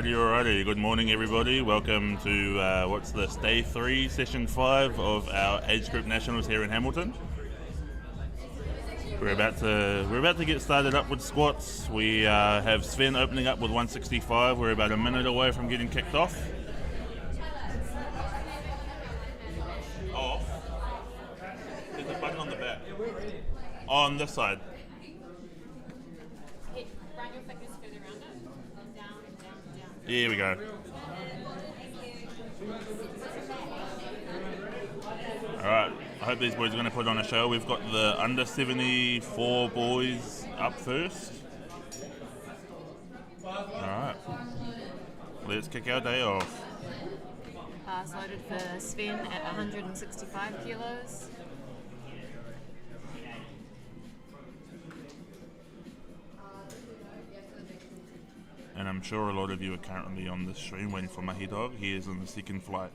Alrighty. Good morning, everybody. Welcome to what's this? Day 3, Session 5 of our age group nationals here in Hamilton. We're about to get started up with squats. We have Sven opening up with 165. We're about a minute away from getting kicked off. Off. There's a button on the back. On this side. Run your fingers further around it. Down. Here we go. Alright, I hope these boys are going to put on a show. We've got the under 74 boys up first. Alright, let's kick our day off. Pass loaded for Sven at 165 kilos. And I'm sure a lot of you are currently on the stream waiting for Mahi Dog. He is on the second flight.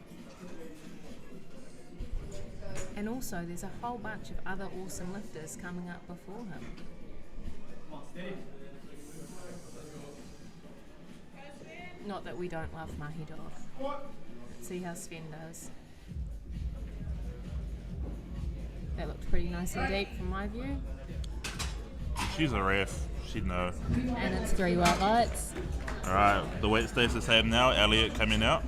And also, there's a whole bunch of other awesome lifters coming up before him. Not that we don't love Mahi Dog. Let's see how Sven does. That looked pretty nice and deep from my view. She's a ref. She'd know. And it's 3 white lights. Alright, the weight stays the same now. Elliot coming out.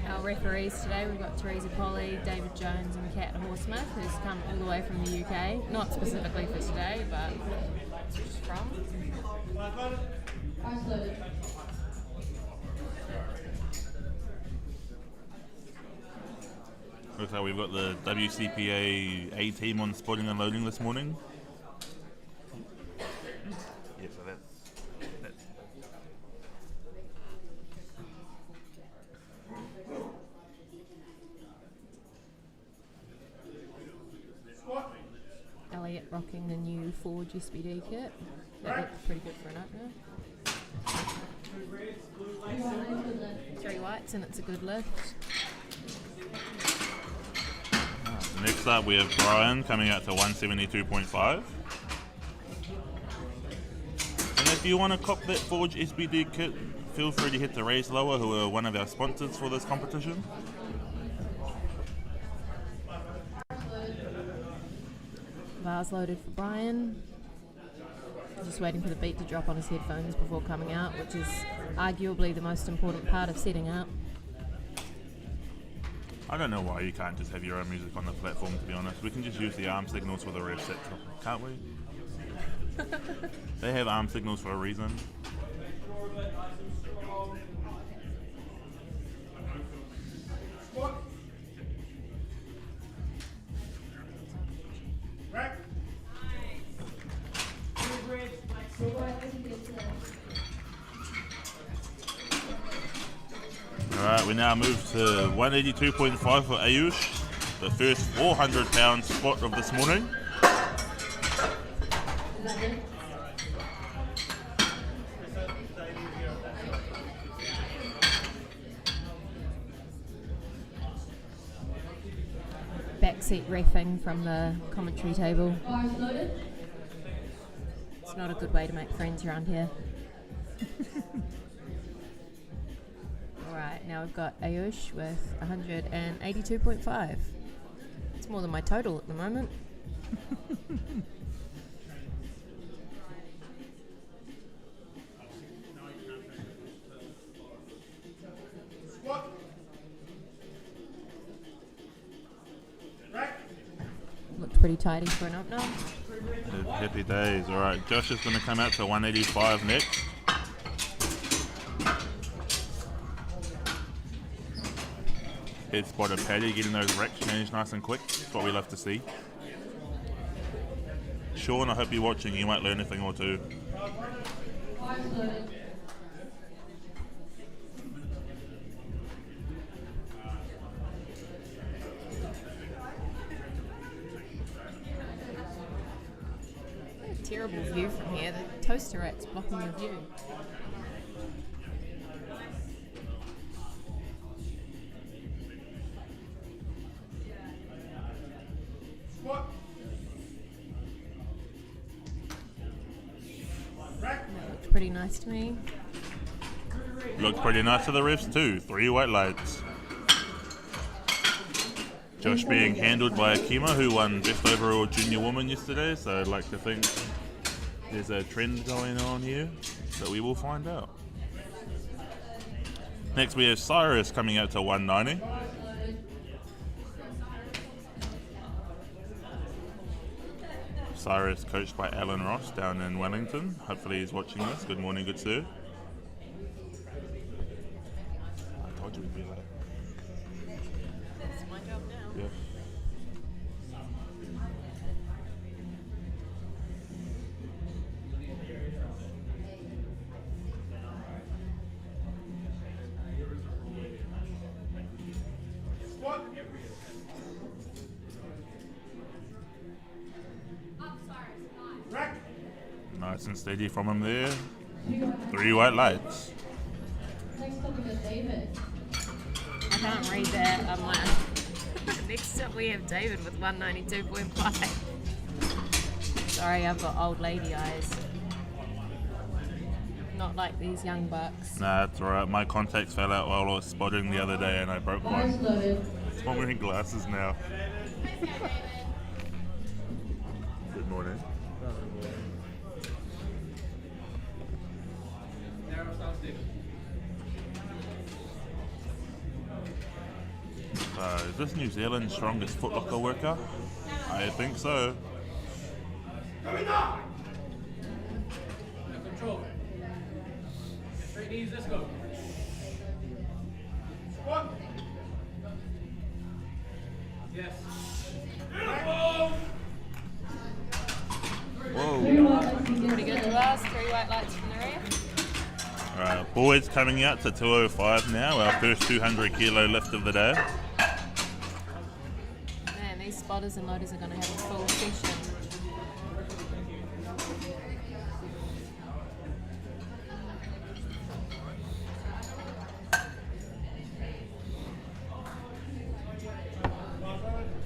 Our referees today, we've got Teresa Polly, David Jones and Kat Horsmith, who's come all the way from the UK. Not specifically for today, but that's where she's from. Looks like we've got the WCPA A team on spotting and loading this morning. Yeah, so that's Elliot rocking the new Forge SBD kit. That looks pretty good for an opener. 3 whites and it's a good lift. Next up we have Brian coming out to 172.5. And if you want to cop that Forge SBD kit, feel free to hit the Raise Lower, who are one of our sponsors for this competition. Bars loaded for Brian. Just waiting for the beat to drop on his headphones before coming out, which is arguably the most important part of setting up. I don't know why you can't just have your own music on the platform, to be honest. We can just use the arm signals for the ref set, can't we? They have arm signals for a reason. Alright, we now move to 182.5 for Ayush, the first 400-pound squat of this morning. Backseat reffing from the commentary table. It's not a good way to make friends around here. Alright, now we've got Ayush with 182.5. It's more than my total at the moment. Looked pretty tidy for an opener. Happy days. Alright, Josh is going to come out to 185 next. Head spotter Paddy getting those racks changed nice and quick. That's what we love to see. Sean, I hope you're watching. You might learn a thing or two. Terrible view from here. The toaster rack's blocking your view. pretty nice to me. Looks pretty nice to the refs too. 3 white lights. Josh being handled by Akima, who won Best Overall Junior Woman yesterday, so I'd like to think there's a trend going on here that we will find out. Next we have Cyrus coming out to 190. Cyrus coached by Alan Ross down in Wellington. Hopefully he's watching this. Good morning, good sir. I told you we'd be late. It's my job now. Yeah. Nice and steady from him there. 3 white lights. Next up we got David. I can't read that. I'm like, next up we have David with 192.5. Sorry, I've got old lady eyes. Not like these young bucks. Nah, it's alright. My contacts fell out while I was spotting the other day and I broke Bars one. loaded. I'm wearing glasses now. Good morning. Is this New Zealand's strongest footlocker worker? I think so. Control. Straight knees, let's go. Yes. Whoa. Pretty good to us. 3 white lights from the ref. Alright, boys coming out to 205 now, our first 200 kilo lift of the day. Man, these spotters and loaders are going to have a full session.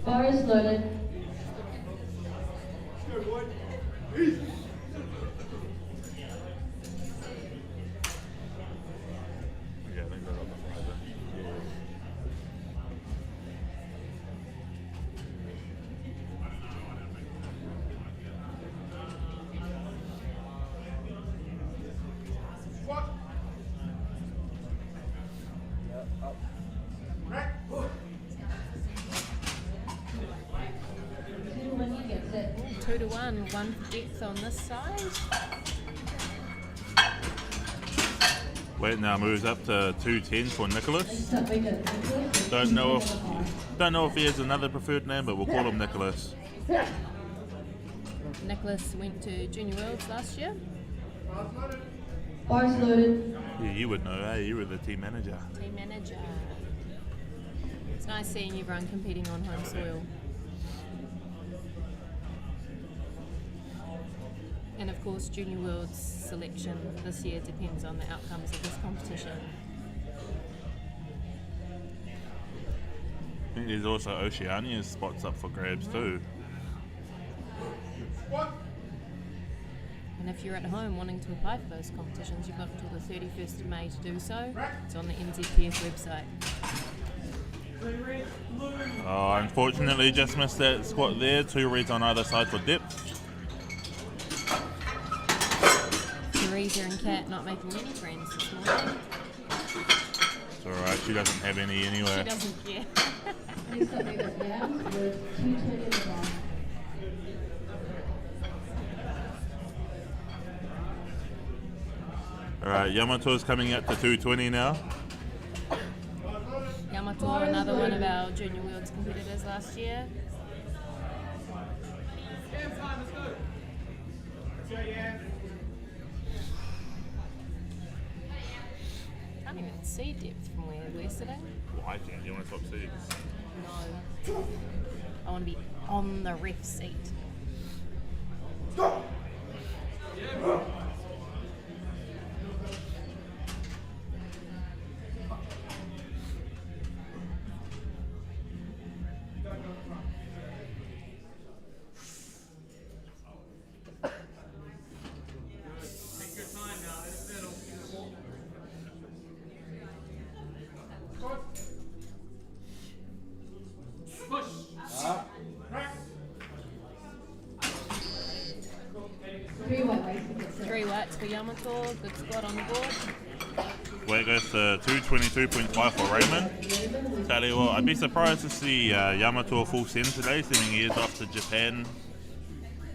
Bars loaded. Yeah, I think they're up the Friday. When he gets it. 2 to 1, 1 for depth on this side. Weight now moves up to 210 for Nicholas. Next up we got Nicholas. Don't know if he has another preferred name, but we'll call him Nicholas. Nicholas went to Junior Worlds last year. Bars loaded. Yeah, you would know, eh? You were the team manager. Team manager. It's nice seeing everyone competing on home soil. And of course, Junior Worlds selection this year depends on the outcomes of this competition. I think there's also Oceania's spots up for grabs too. And if you're at home wanting to apply for those competitions, you've got until the 31st of May to do so. It's on the NZPF website. Oh, unfortunately, just missed that squat there. 2 reds on either side for depth. Teresa and Kat not making any friends this morning. It's alright, she doesn't have any She anyway. doesn't care. Next up we got Yams with 225. Alright, Yamato's coming out to 220 now. Yamato, another one of our Junior Worlds competitors last year. Can't even see depth from where we're sitting. Why can't you want to top 6? No. I want to be on the ref seat. Take your time now. Push. Crack. 3 white weights to get set. 3 whites for Yamato. Good squat on the board. Weight goes to 222.5 for Raymond. Tell you what, I'd be surprised to see Yamato full send today, sending he is off to Japan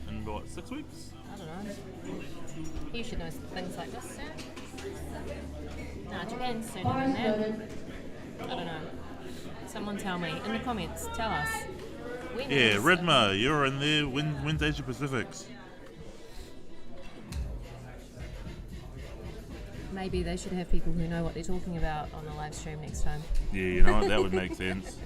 in what, 6 weeks? I don't know. You should know things like this, Sam. No, Japan's sooner than Bars that. loaded. I don't know. Someone tell me in the comments. Tell us. When Yeah, is- Redma, you're in there. When's Asia Pacifics? Maybe they should have people who know what they're talking about on the live stream next time. Yeah, you know what, that would make sense.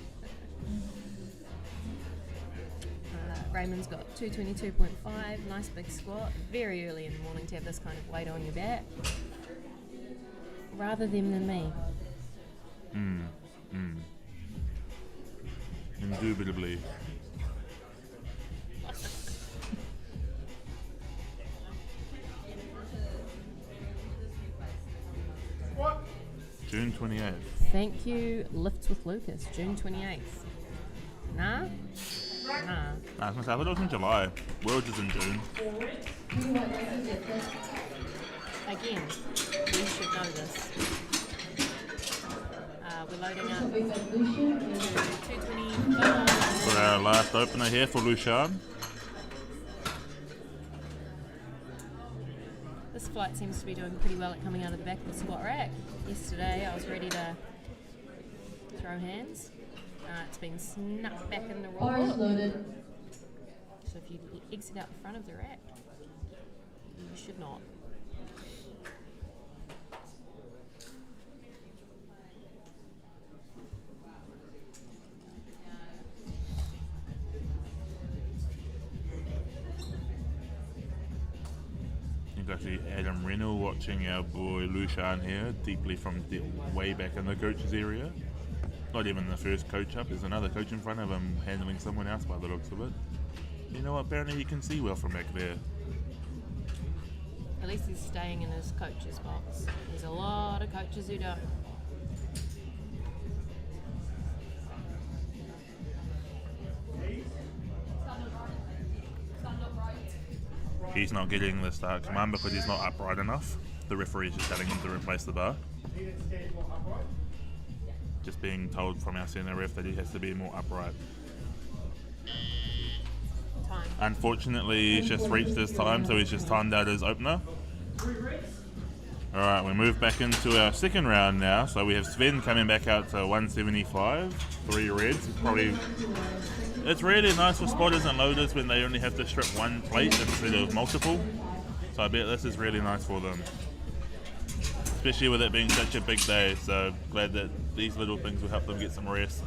Raymond's got 222.5, nice big squat. Very early in the morning to have this kind of weight on your back. Rather them than me. Indubitably. June 28th. Thank you, Lifts with Lucas, June 28th. Nah? Nah. I was gonna say, I thought it was in July. Worlds is in June. 3 white weights to get set. Again, we should know this. We're loading This up will be by Lucian to and 225. For our last opener here for Lushan. This flight seems to be doing pretty well at coming out of the back of the squat rack. Yesterday I was ready to throw hands. It's been snuck back in the bars roll. loaded. So if you exit out the front of the rack, you should not. You got the Adam Reynolds watching our boy Lushan here, deeply from way back in the coach's area. Not even the first coach up, there's another coach in front of him handling someone else by the looks of it. You know what, apparently he can see well from back there. At least he's staying in his coach's box. There's a lot of coaches who don't. He's not getting the start command because he's not upright enough. The referee is just telling him to replace the bar. Just being told from our center ref that he has to be more upright. Time. Unfortunately, he's just reached his time, so he's just timed out his opener. Alright, we move back into our second round now. So we have Sven coming back out to 175, 3 reds. It's really nice for spotters and loaders when they only have to strip one plate instead of multiple. So I bet this is really nice for them. Especially with it being such a big day, so glad that these little things will help them get some rest.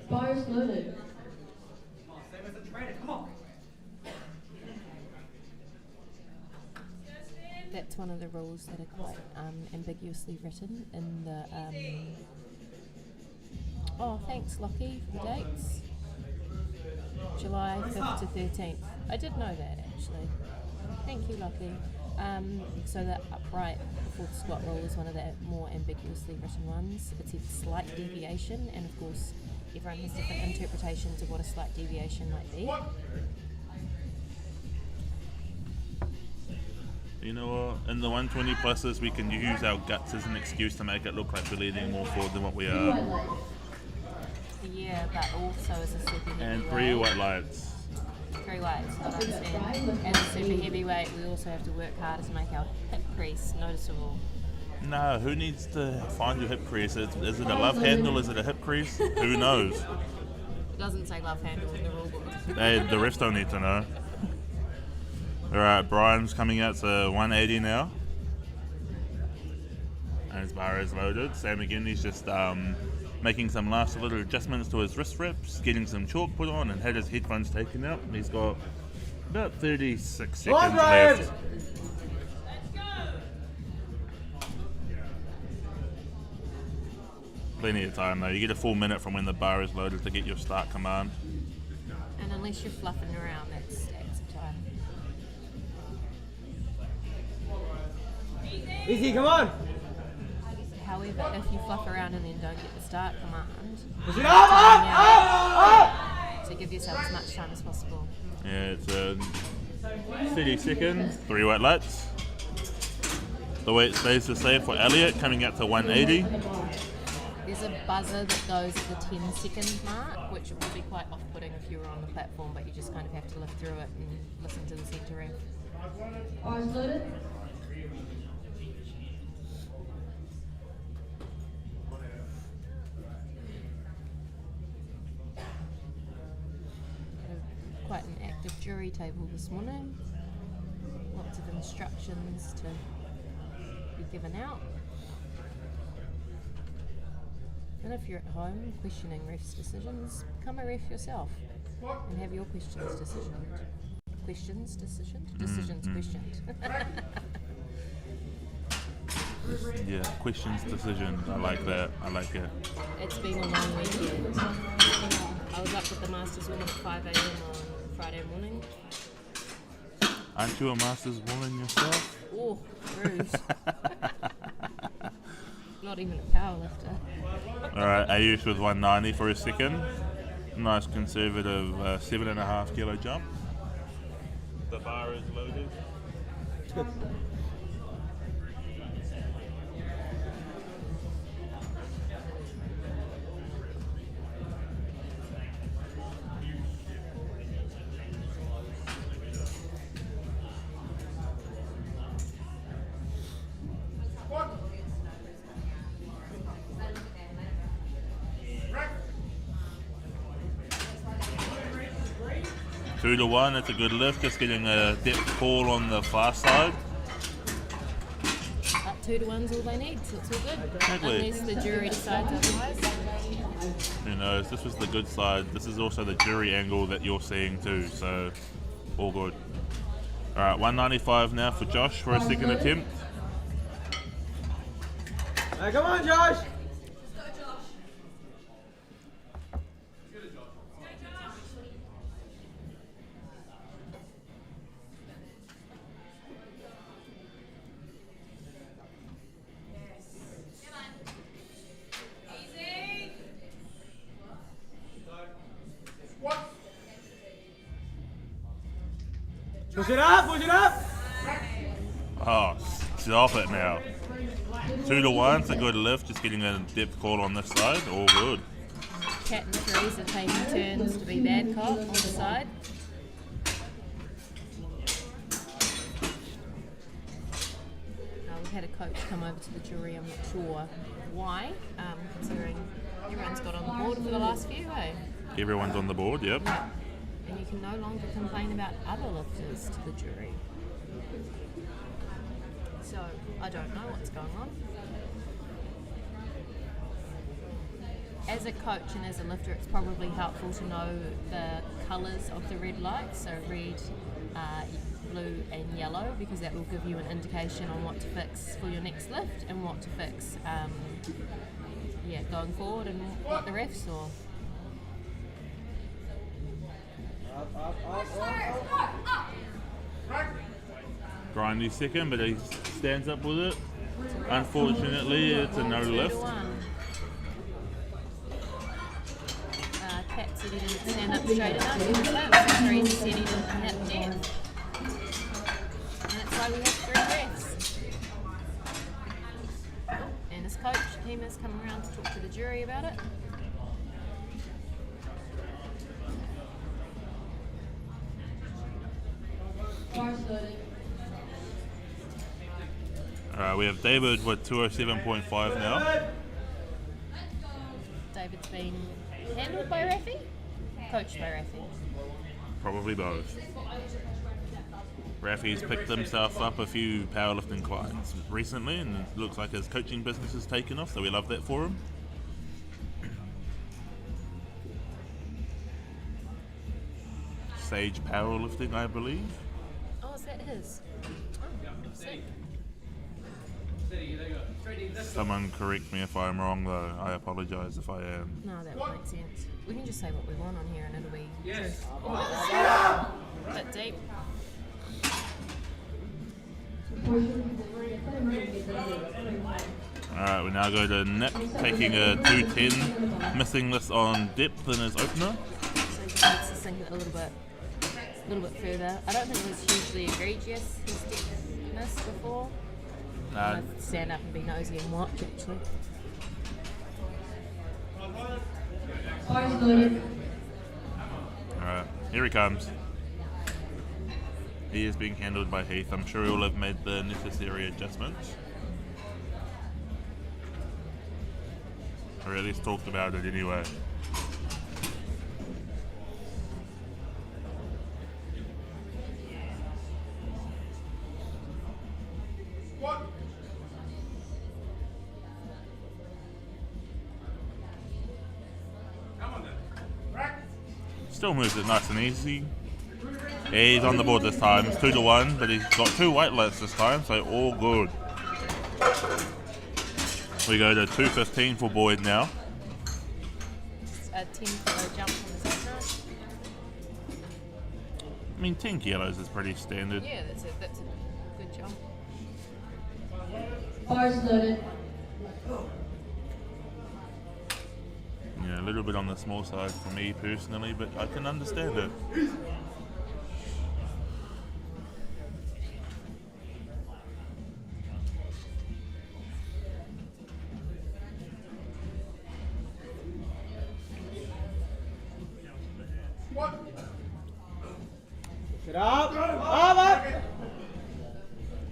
Bars loaded. Same as a trainer. Come on. That's one of the rules that are quite ambiguously written in the. Oh, thanks, Lockie, for the dates. July 5th to 13th. I did know that actually. Thank you, Lockie. So the upright before the squat roll is one of the more ambiguously written ones. It's a slight deviation, and of course, everyone has different interpretations of what a slight deviation might be. You know what? In the 120 pluses, we can use our guts as an excuse to make it look like we're leaning more forward than what we 3 are. white lights. Yeah, but also as a super And heavyweight. 3 white lights. 3 weights, I understand. As a super heavyweight, we also have to work harder to make our hip crease noticeable. No, who needs to find your hip crease? Is it a love handle? Is it a hip crease? Who knows? It doesn't say love handle in the rule book. The refs don't need to know. Alright, Brian's coming out to 180 now. And his bar is loaded. Sam again, he's just making some last little adjustments to his wrist reps, getting some chalk put on, and had his headphones taken out. He's got about 36 seconds left. Plenty of time though. You get a full minute from when the bar is loaded to get your start command. And unless you're fluffing around, that's some time. Easy, come on. However, if you fluff around and then don't get the start command, Push it up! so give yourself as much time as possible. Yeah, it's a 30 seconds, 3 weight lats. The weight stays the same for Elliot, coming out to 180. There's a buzzer that goes at the 10-second mark, which would be quite off-putting if you were on the platform, but you just kind of have to live through it and listen to the centre ref. Bars loaded. Quite an active jury table this morning. Lots of instructions to be given out. And if you're at home questioning refs' decisions, become a ref yourself and have your questions decisioned. Questions decisioned? Decisions questioned. Yeah, questions, decision. I like that. I like it. It's been a long weekend. I was up with the Masters woman at 5 a.m. on Friday morning. Aren't you a Masters woman yourself? Oh, rude. Not even a powerlifter. Alright, Ayush with 190 for a second. Nice conservative 7.5 kilo jump. The bar is loaded. 2 to 1, it's a good lift, just getting a depth call on the far side. Up 2 to 1's all they need, so it's all good. Exactly. Unless the jury decides otherwise. Who knows, this was the good side. This is also the jury angle that you're seeing too, so all good. Alright, 195 now for Josh for a second attempt. Hey, come on, Josh! Push it up, push it up! Oh, stop it now. 2 to 1, it's a good lift, just getting a depth call on this side, all good. Cat and Teresa taking turns to be bad cop on the side. We've had a coach come over to the jury, I'm not sure why, considering everyone's got on the board for the last few, eh? Everyone's on the board, yep. Yeah. And you can no longer complain about other lifters to the jury. So, I don't know what's going on. As a coach and as a lifter, it's probably helpful to know the colours of the red lights, so red, blue and yellow, because that will give you an indication on what to fix for your next lift and what to fix going forward and what the ref saw. Grindy second, but he stands up with it. Unfortunately, it's a no lift. Cat said he didn't stand up straight enough. Teresa said he didn't hit depth. And that's why we have 3 refs. And his coach, team has come around to talk to the jury about it. Bars loaded. We have David with 207.5 now. David's been handled by Rafi, coached by Rafi. Probably both. Rafi's picked himself up a few powerlifting clients recently, and it looks like his coaching business has taken off, so we love that for him. Sage Powerlifting, I believe. Oh, is that his? Oh, sick. Someone correct me if I'm wrong, though. I apologise if I am. No, that would make sense. We can just say what we want on here and it'll be truth. Oh, that was a bit deep. Alright, we now go to Nick, taking a 210, missing this on depth in his opener. So he just needs to sink it a little bit further. I don't think it was hugely egregious, his depth miss before. Nah, I'd stand up and be nosy and watch, actually. Bars loaded. alright, here he comes. He is being handled by Heath. I'm sure he'll have made the necessary adjustments. Or at least talked about it anyway. Still moves it nice and easy. He's on the board this time. It's 2-1, but he's got 2 white lights this time, so all good. We go to 215 for Boyd now. A 10 kilo jump from his opener. I mean, 10 kilos is pretty standard. Yeah, that's a good jump. Bars loaded. Yeah, a little bit on the small side for me personally, but I can understand it. Get up! Up!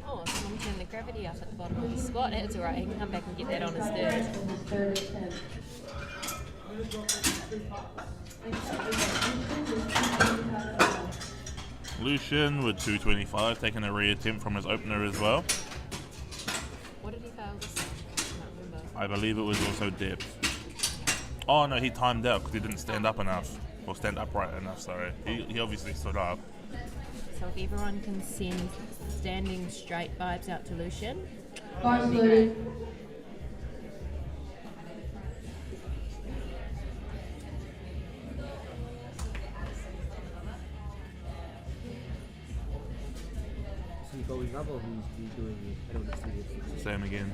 Oh, someone turned the gravity up at the bottom of his squat. That's alright, he can come back and get that on his third. Third attempt. Lucian with 225, taking a reattempt from his opener as well. What did he fail this time? I can't remember. I believe it was also depth. Oh no, he timed out because he didn't stand up enough. Or stand upright enough, sorry. He obviously stood up. So if everyone can send standing straight vibes out to Lucian, Bars that'd be great. loaded. Is he going up or he's doing it? I don't see it. Same again.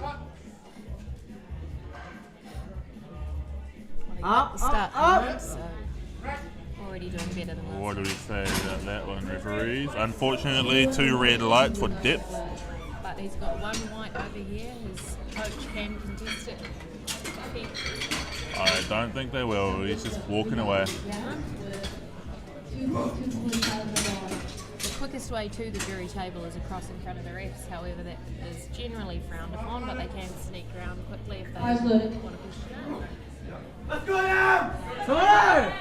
Well, he got the start time, so already doing better than What last do we say about that one, referees? Unfortunately, 2 red lights for depth. But he's got 1 white over here. His coach can contest it. I don't think they will. He's just walking away. The quickest way to the jury table is across in front of the refs. However, that is generally frowned upon, but they can sneak around quickly if they Eyes want loaded. to push it out. Let's go now! Come on!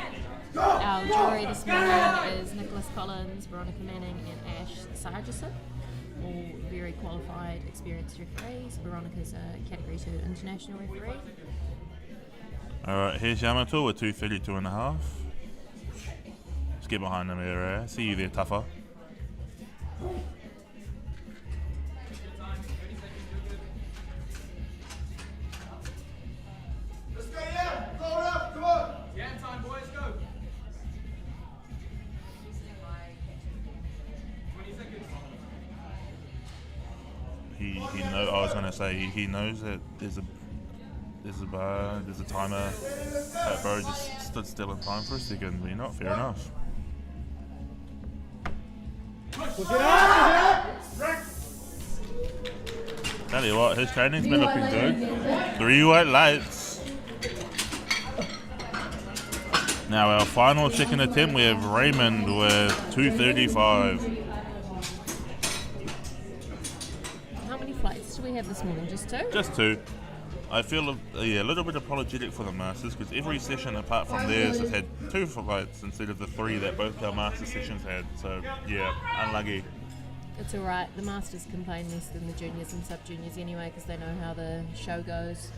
Our jury this morning is Nicholas Collins, Veronica Manning, and Ash Sargison. All very qualified, experienced referees. Veronica's a Category 2 international referee. Alright, here's Yamato with 232.5. Let's get behind him here, eh? See you there, tougher. Let's go, yeah! Throw it up, come on! Yeah, time, boys, go. 20 seconds. He know. I was gonna say he knows that there's a bar, there's a timer. That bro just stood still in time for a second. But not fair enough. Push it up! Tell you what, his training's been looking good. 3 white lights. Now our final second attempt, we have Raymond with 235. How many flights do we have this morning? Just 2? Just 2. I feel a little bit apologetic for the Masters because every session apart from theirs has had 2 flights instead of the 3 that both our Master sessions had. So yeah, unlucky. It's alright. The Masters complain less than the juniors and sub-juniors anyway because they know how the show goes.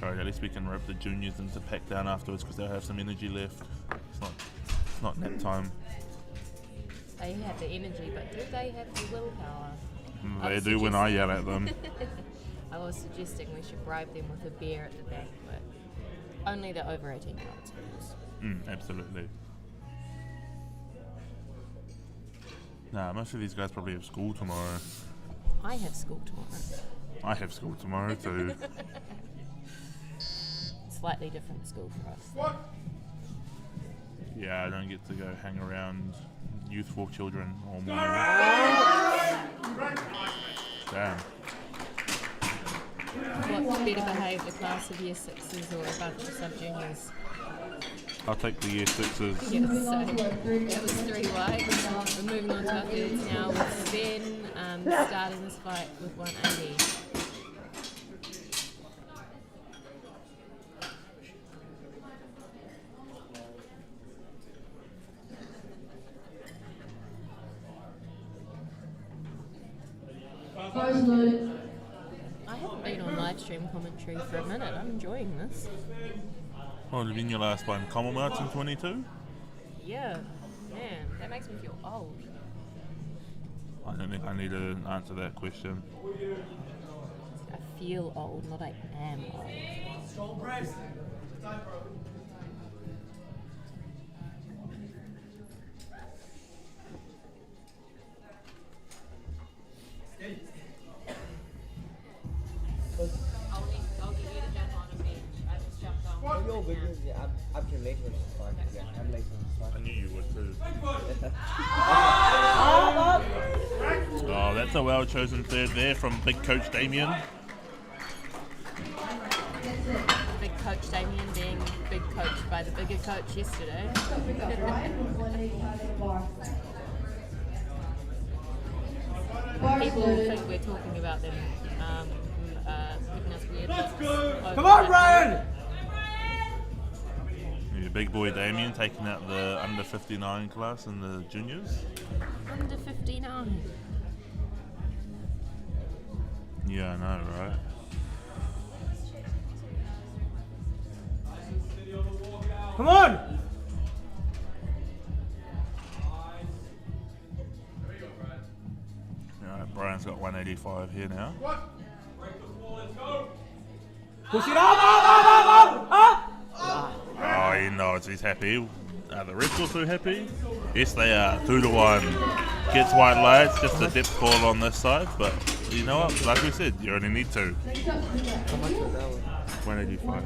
Alright, at least we can rope the juniors into pack down afterwards because they'll have some energy left. It's not nap time. They have the energy, but do they have the willpower? They do when I yell at them. I was suggesting we should bribe them with a beer at the back, but only the over 18 year olds, of course. Absolutely. Nah, most of these guys probably have school tomorrow. I have school tomorrow. I have school tomorrow too. Slightly different school for us. Yeah, I don't get to go hang around youthful children all morning. Damn. What's better behaved, a class of year sixes or a bunch of sub-juniors? I'll take the year sixes. Yes, so that was 3 whites. We're moving on to our thirds now with Sven starting this fight with 180. Bars loaded. I haven't been on live stream commentary for a minute. I'm enjoying this. What have been your last one? Commonwealth in 22? Yeah, man, that makes me feel old. I don't think I need to answer that question. I feel old, not I am old. Strong press. Tight, bro. I'll give you the jump on a bench. I just jumped on. Oh, you're good. Yeah, I can make it. It's fine. Yeah, I'm late. It's I fine. knew you would too. Oh, that's a well-chosen third there from big coach Damien. Big coach Damien being big coached by the bigger coach yesterday. People think we're talking about them picking us weird. Let's go! Come on, Brian! Yeah, big boy Damien taking out the under 59 class in the juniors. Under 59. Yeah, I know, right? Come on! Alright, Brian's got 185 here now. Break the wall. Let's go. Push it up! Oh, he nods, he's happy. Are the refs also happy? Yes, they are. 2-1. Gets white lights, just a depth call on this side, but you know what? Like we said, you only need 2. How much was that one? 185.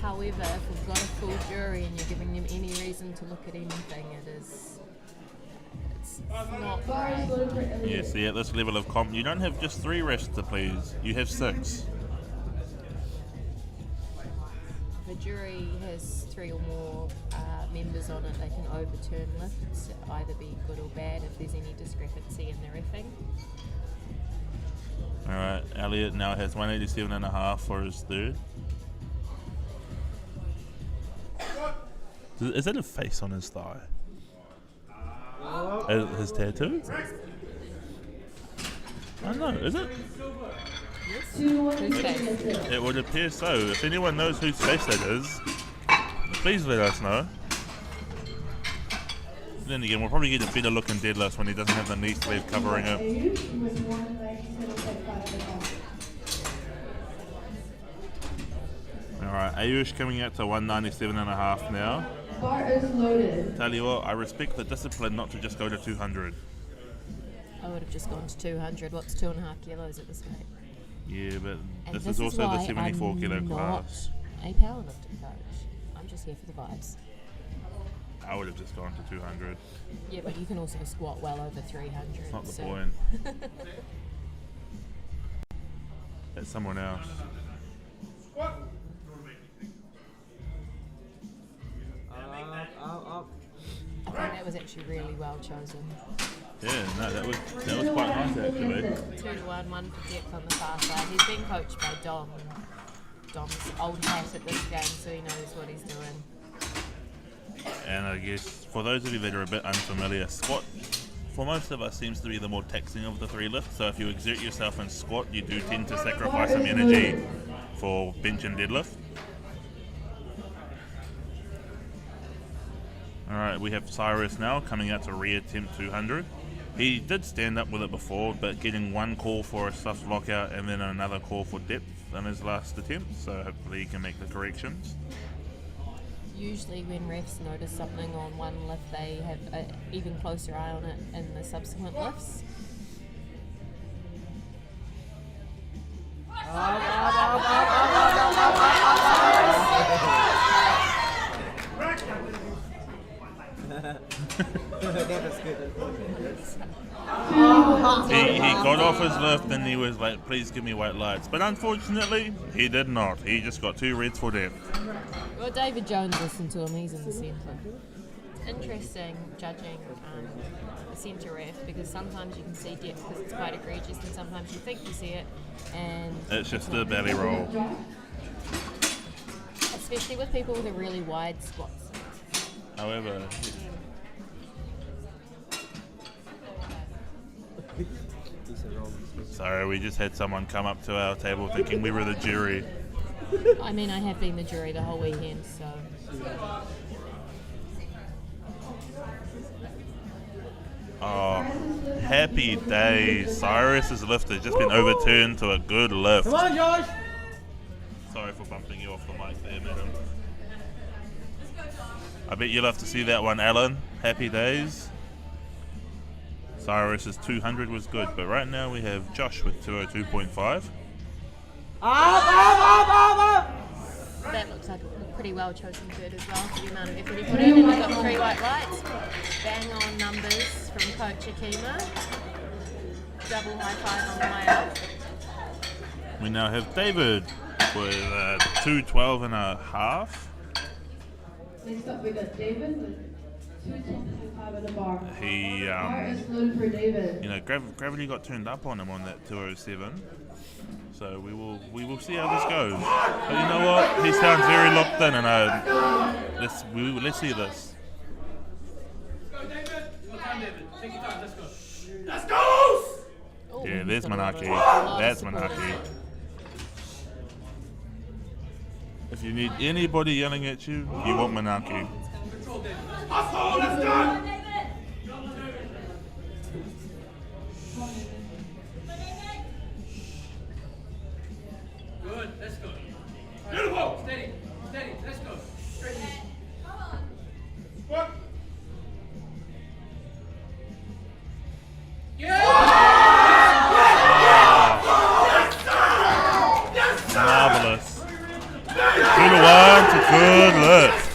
However, if we've got a full jury and you're giving them any reason to look at anything, it's not Bars right. loaded for Elliot. Yeah, see, at this level of comp, you don't have just 3 refs to please, you have 6. If a jury has 3 or more members on it, they can overturn lifts, either be good or bad if there's any discrepancy in the reffing. Alright, Elliot now has 187.5 for his third. Is that a face on his thigh? His tattoo? I don't know, is it? 2-1 Who's face? It would appear so. If anyone knows whose face that is, please let us know. Then again, we'll probably get a better look in Deadlift when he doesn't have the knee sleeve covering it. Ayush was 197.5. Alright, Ayush coming out to 197.5 now. Bar is loaded. Tell you what, I respect the discipline not to just go to 200. I would have just gone to 200. What's 2.5 kilos at this weight? Yeah, but And this is also the why 74 kilo I'm class. not a powerlifting coach. I'm just here for the vibes. I would have just gone to 200. Yeah, but you can also squat well over 300. That's not the so- point. That's someone else. Up. I think that was actually really well chosen. Yeah, no, that was quite nice actually. 2-1, 1 for depth on the far side. He's being coached by Dom. Dom's old hat at this game, so he knows what he's doing. And I guess for those of you that are a bit unfamiliar, squat for most of us seems to be the more taxing of the 3 lifts. So if you exert yourself in squat, you do tend to sacrifice some energy for bench and deadlift. Alright, we have Cyrus now coming out to re-attempt 200. He did stand up with it before, but getting one call for a soft lockout and then another call for depth in his last attempt, so hopefully he can make the corrections. Usually when refs notice something on one lift, they have an even closer eye on it in the subsequent lifts. He got off his lift and he was like, please give me white lights. But unfortunately, he did not. He just got 2 reds for depth. Well, David Jones listened to him, he's in the centre. It's interesting judging a centre ref because sometimes you can see depth because it's quite egregious and sometimes you think you see it and It's just a belly roll. especially with people with a really wide squat. However, sorry, we just had someone come up to our table thinking we were the jury. I mean, I have been the jury the whole weekend, so... Oh, happy days. Cyrus's lift has just been overturned to a good lift. Come on, Josh! Sorry for bumping you off the mic there, madam. I bet you'll have to see that one, Alan. Happy days. Cyrus's 200 was good, but right now we have Josh with 202.5. That looks like a pretty well chosen third as well for the amount of effort he put in. And we've got 3 white lights. Bang on numbers from Coach Akima. Double high five on the way out. We now have David with 212 and a half. Next up, we got David with 210.5 at the bar. He, Bar is loaded for David. you know, gravity got turned up on him on that 207. So we will see how this goes. But you know what? He sounds very locked in, and let's see this. Go, David. Your time, David. Take your time. Let's go. Let's go! Oh, Yeah, there's he's got a lot of- Manaki. a lot of That's support. Manaki. If you need anybody yelling at you, you want Manaki. Control, David. Hustle! Let's go! Good. Let's go. Beautiful. Steady. Steady. Let's go. Straight in. Work. Marvelous. 2-1 to good lift.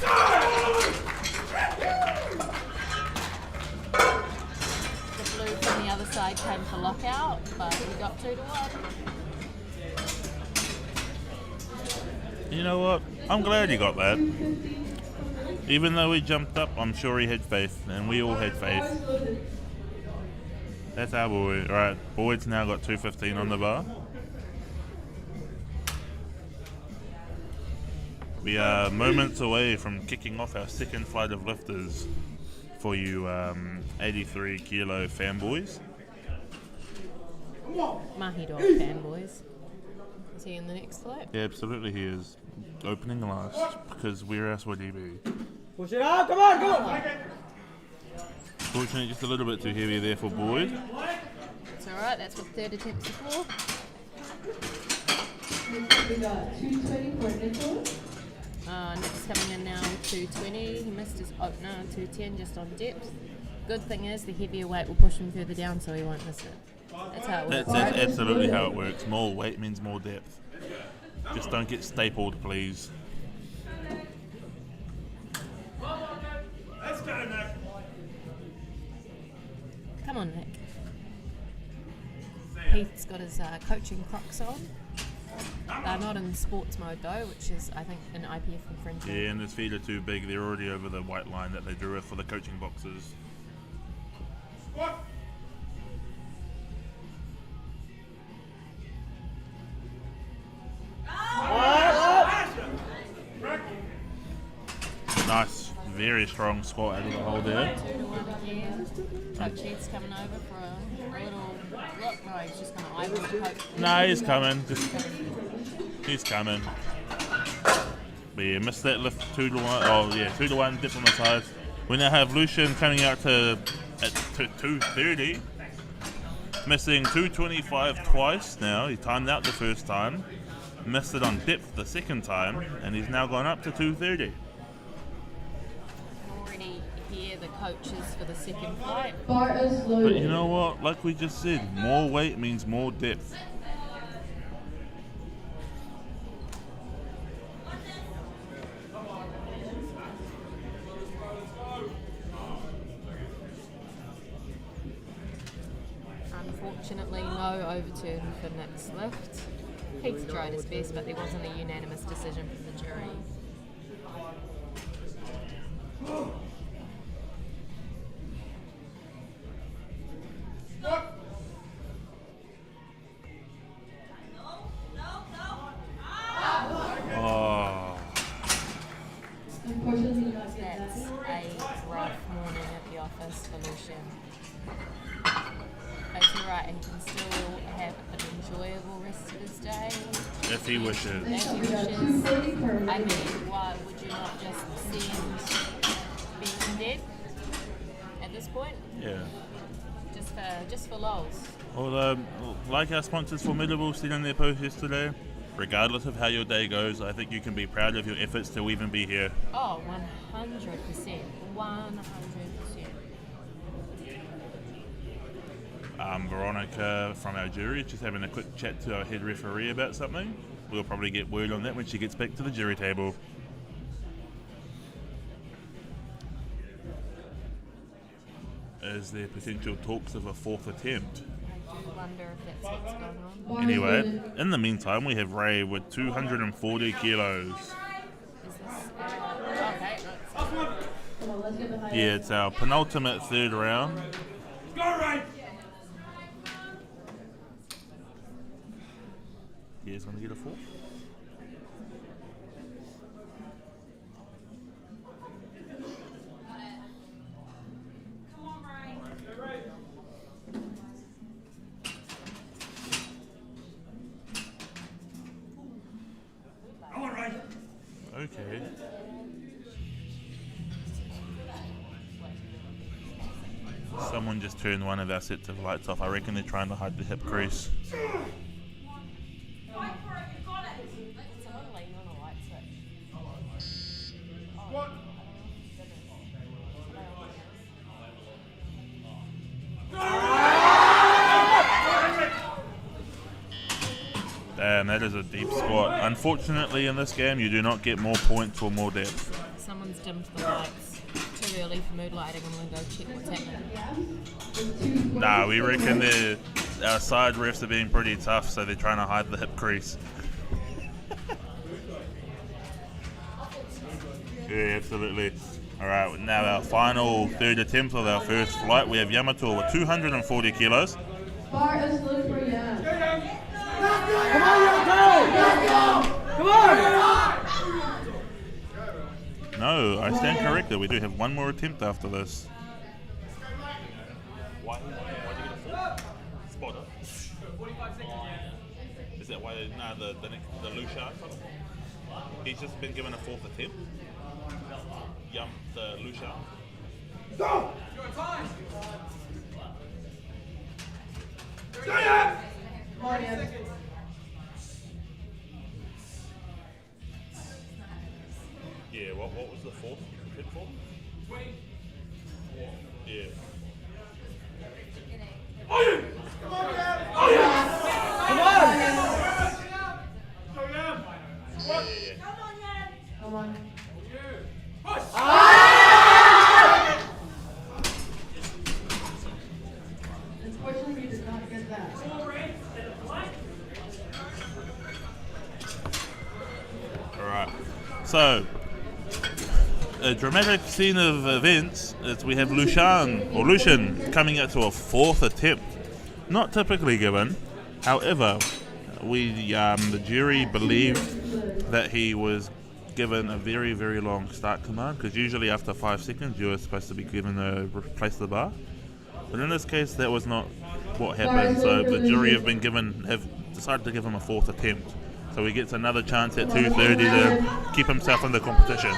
The blue from the other side came for lockout, but we got 2-1. You know what? I'm glad he got that. Even though he jumped up, I'm sure he had faith, and we all had faith. That's our boy. Right, Boyd's now got 215 on the bar. We are moments away from kicking off our second flight of lifters for you 83 kilo fanboys. Mahi Dog fanboys. Is he in the next flight? Yeah, absolutely he is. Opening last, because where else would he be? Push it out, come on, come on! Fortunately, just a little bit too heavy there for Boyd. It's alright, that's what third attempts are for. Next up, we got 220 for Nicholas. Nick's coming in now with 220. He missed his opener on 210 just on depth. Good thing is the heavier weight will push him further down so he won't miss it. That's how it works. That's absolutely how it works. More weight means more depth. Just don't get stapled, please. Let's go, Nick. Come on, Nick. Heath's got his coaching Crocs on. They're not in sports mode though, which is, I think, an IPF infringement. Yeah, and his feet are too big. They're already over the white line that they drew with for the coaching boxes. Squat. Nice, very strong squat out of the hole there. 2-1 again. Coach Heath's coming over for a little look. No, he's just going to eyeball the coach. Nah, he's coming. He's coming. But yeah, missed that lift 2-1. Oh yeah, 2-1 dip on the sides. We now have Lucian coming out to at 2:30. Missing 225 twice now. He timed out the first time, missed it on depth the second time, and he's now gone up to 2:30. Already hear the coaches for the second flight. Bar is But loaded. you know what? Like we just said, more weight means more depth. Unfortunately, no overturn for Nick's lift. Heath tried his best, but there wasn't a unanimous decision from the jury. Oh, Unfortunately, not get That's that. a rough morning at the office for Lucian. It's alright, and can still have an enjoyable rest of his day. if he wishes. Next If up, he we got wishes. 240 per I minute. mean, why would you not just send being dead at this point? Yeah. Just for lols. Well, like our sponsors Formidable said in their post yesterday, regardless of how your day goes, I think you can be proud of your efforts to even be here. Oh, 100%. 100%. Veronica from our jury is just having a quick chat to our head referee about something. We'll probably get word on that when she gets back to the jury table. Is there potential talks of a fourth attempt? I do wonder if that's what's going on. Bar is Anyway, loaded. in the meantime, we have Ray with 240 kilos. Is this okay? Come on, let's get the high. Yeah, it's our penultimate third round. Go, Ray! He's going to get a fourth. Come on, Ray! Okay. Someone just turned one of our sets of lights off. I reckon they're trying to hide the hip crease. Someone lean on a light switch. What? Damn, that is a deep squat. Unfortunately, in this game, you do not get more points or more depth. Someone's dimmed the lights. Too early for mood lighting. I'm going to go check what's happening. Nah, we reckon our side refs are being pretty tough, so they're trying to hide the hip crease. Yeah, absolutely. All right, now our final third attempt of our first flight. We have Yamato with 240 kilos. Bar is loaded for Jan. Come on, Come on! No, I stand corrected. We do have one more attempt after this. Why did you get a fourth? Spotter. 45 seconds, yeah. Is that why? No, the Lucia. He's just been given a fourth attempt. The Lucia. Your time! Stay up! Come on, Jan. Yeah. What was the fourth attempt for? 20. Yeah. Come on, Come on. Unfortunately, we did not get that. Alright. So, a dramatic scene of events is we have Lucian coming out to a fourth attempt. Not typically given. However, the jury believed that he was given a very, very long start command, because usually after 5 seconds you are supposed to be given a replace the bar. But in this case, that was not what happened. So the jury have decided to give him a fourth attempt. So he gets another chance at 2:30 to keep himself in the competition.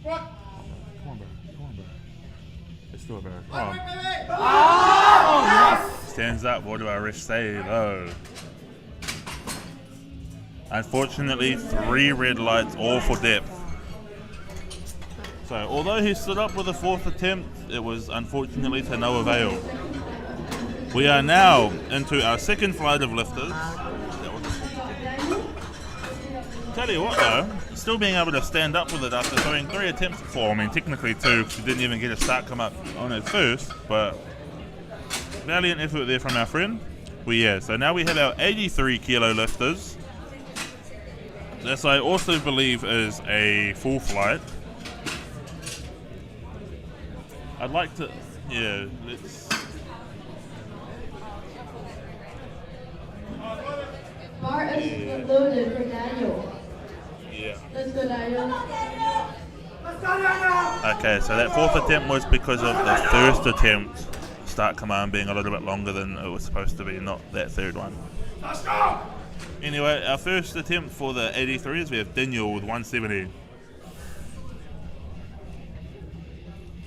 Come on, bro. Come on, bro. Let's do it, bro. Come on. Stands up. What do our refs say, though? Unfortunately, 3 red lights, all for depth. So, although he stood up with a 4th attempt, it was unfortunately to no avail. We are now into our second flight of lifters. Tell you what though, still being able to stand up with it after throwing 3 attempts before. I mean, technically 2, because he didn't even get a start come up on it first, but valiant effort there from our friend. So now we have our 83 kilo lifters. This I also believe is a full flight. I'd like to, let's... Bar is loaded for Daniel. Yeah. Let's go, Daniel. Okay, so that 4th attempt was because of the first attempt start command being a little bit longer than it was supposed to be, not that 3rd one. Let's go! Anyway, our first attempt for the 83s, we have Daniel with 170.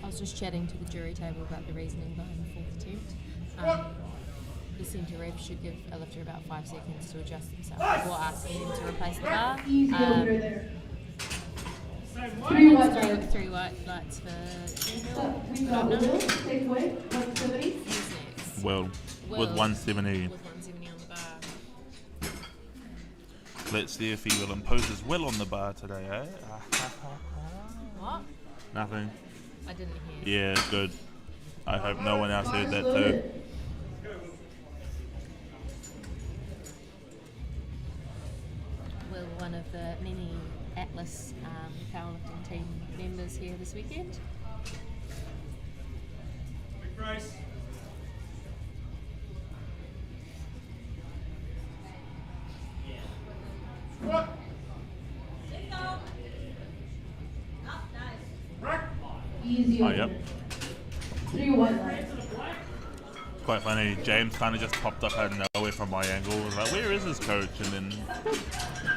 I was just chatting to the jury table about the reasoning behind the 4th attempt. The centre ref should give a lifter about 5 seconds to adjust himself before asking him to replace the bar. Easy over there. 3 white lights. 3 white lights for We got Will, take away, 170. who's next? Well, with 170. With 170 on the bar. Let's see if he will impose his will on the bar today, eh? What? Nothing. I didn't hear. Yeah, good. I hope no one else heard that too. Will, one of the many Atlas powerlifting team members here this weekend. Big brace. Easy Oh, over yep. there. 3 white lights. Quite funny. James kind of just popped up out of nowhere from my angle. Was like, where is his coach? And then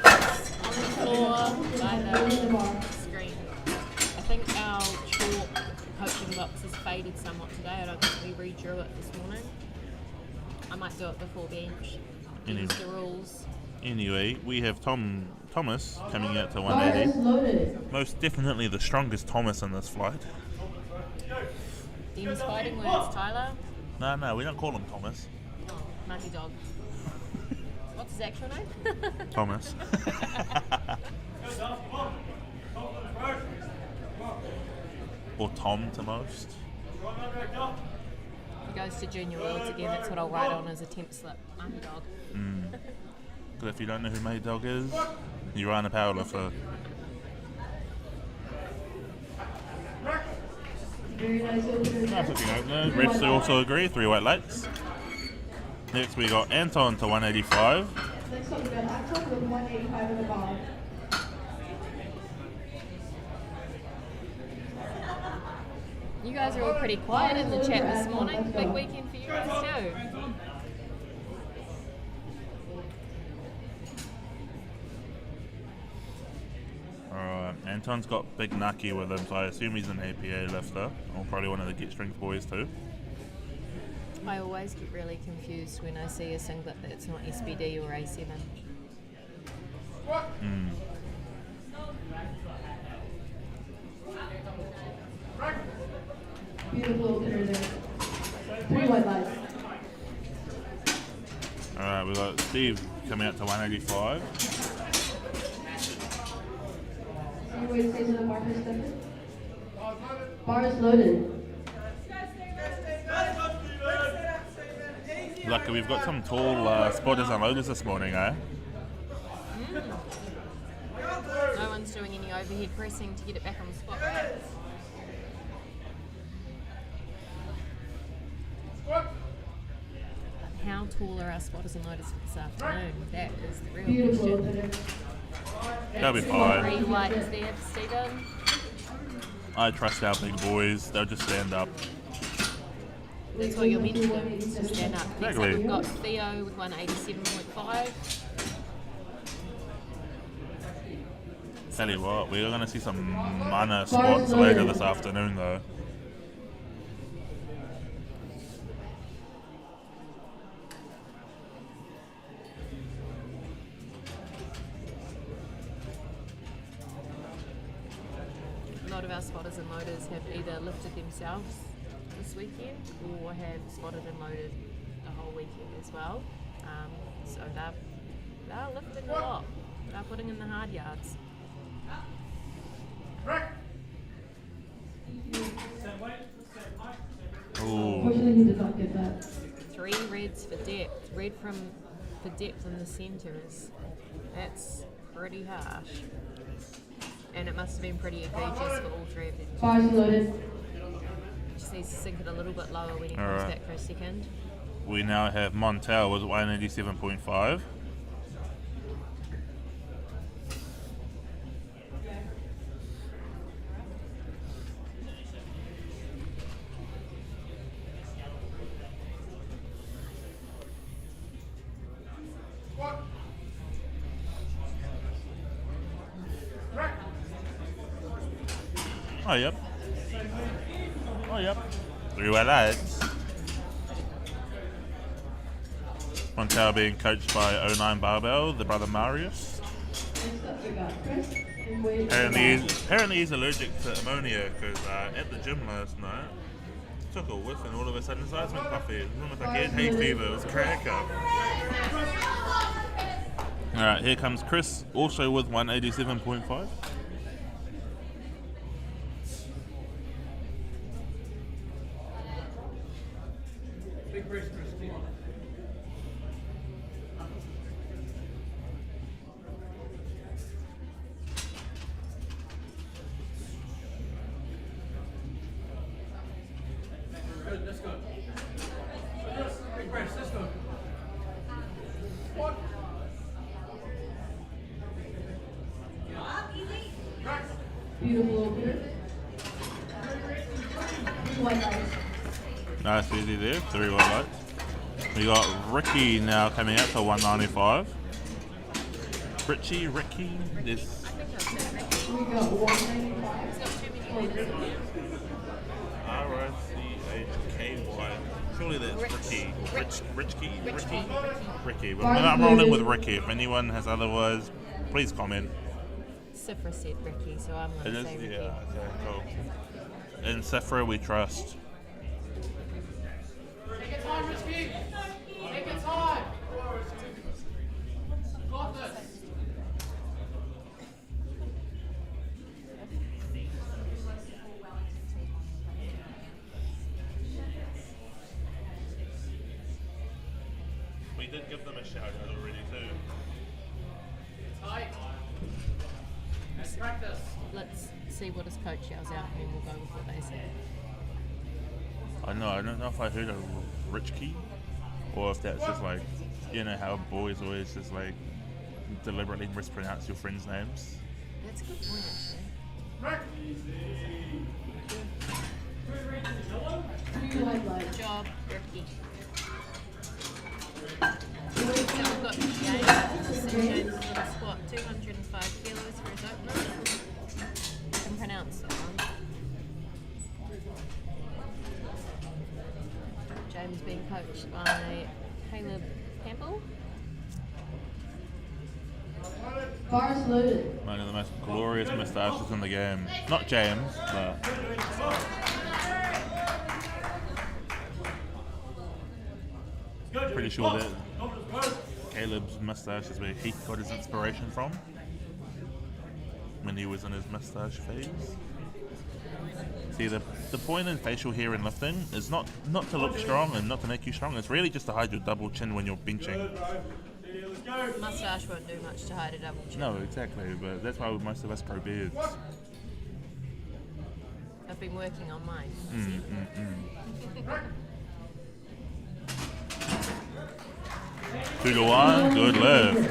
Floor by Raise the the bar. screen. I think our chalk coaching box has faded somewhat today. I don't think we redrew it this morning. I might do it before bench. Use the rules. anyway, we have Thomas coming out to Bar 180. is loaded. Most definitely the strongest Thomas in this flight. Demon's fighting words, Tyler. No, we don't call him Thomas. Oh, Marty Dog. What's his actual name? Thomas. Or Tom to most. He goes to Junior Worlds again. That's what I'll write on as a temp slip. Marty Dog. But if you don't know who Mate Dog is, you aren't a powerlifter. Very nice opener Nice there. looking opener. Refs also agree, 3 white lights. Next we got Anton to 185. Next up we got Axel with 185 in the bar. You guys are all pretty quiet in the chat this morning. Big weekend for you guys too. Alright, Anton's got Big Nucky with him, so I assume he's an APA lifter. Or probably one of the Get Strength boys too. I always get really confused when I see a singlet that's not SBD or A7. Beautiful opener there. 3 white lights. Alright, we've got Steve coming out to 185. Any way to say to the bar for Stefan? Bar is loaded. Lucky we've got some tall spotters and loaders this morning, eh? No one's doing any overhead pressing to get it back on the spot, right? How tall are our spotters and loaders for this afternoon? That is the real Beautiful question. opener. They'll be 3 fine. whites there, Stephen. I trust our big boys, they'll just stand up. That's what you're meant to do, is to stand up. Next up Exactly. we've got Theo with 187.5. Tell you what, we're going to see some mana squats later this afternoon though. A lot of our spotters and loaders have either lifted themselves this weekend or have spotted and loaded the whole weekend as well. So they're lifting a lot. They're putting in the hard yards. Ooh. Unfortunately, he did not get that. 3 reds for depth. Red for depth in the centres. That's pretty harsh. And it must have been pretty egregious for all 3 of them. Bars loaded. Just needs to sink it a little bit lower when he comes Alright. back for a second. We now have Montel with 187.5. Oh, yep. Oh, yep. 3 well lads. Montel being coached by 09 Barbell, the brother Marius. Next up, we got Chris and Wade. Apparently he's allergic to ammonia because at the gym last night, took a whiff and all of a sudden his eyes went puffy. It was almost like he had hay fever. It was crack up. Alright, here comes Chris, also with 187.5. Big brace, Chris. Keep on. Good, let's go. Big brace, let's go. Beautiful opener. White lights. Nice, easy there. 3 white lights. We got Ricky now coming out for 195. Ricky. This. I think I'll say Ricky. We got 195. He's got too many letters in there. Ricky. Surely that's Ricky. Ricky. But Barnes I'm rolling loaded. with Ricky. If anyone has otherwise, please comment. Sifra said Ricky, so I'm It going to is, say Ricky. yeah, okay, cool. In Sifra we trust. Take your time, Richie. Take your time. Got this. We did give them a shout out already too. Tight. Let's practice. Let's see what his coach yells out and then we'll go with what they say. I don't know if I heard a rich key or if that's just like, you know how boys always just like deliberately mispronounce your friends' names. That's a good point, actually. 2 white lights. Good job, Ricky. So we've got James. James is on the squat, 205 kilos for his opener. I can pronounce that one. James being coached by Caleb Campbell. Bars loaded. One of the most glorious moustaches in the game. Not James, but pretty sure that Caleb's moustache is where he got his inspiration from when he was in his moustache phase. See, the point in facial hair and lifting is not to look strong and not to make you strong. It's really just to hide your double chin when you're benching. Mustache won't do much to hide a double chin. No, exactly, but that's why most of us grow beards. I've been working on mine. 2 to 1, good lift.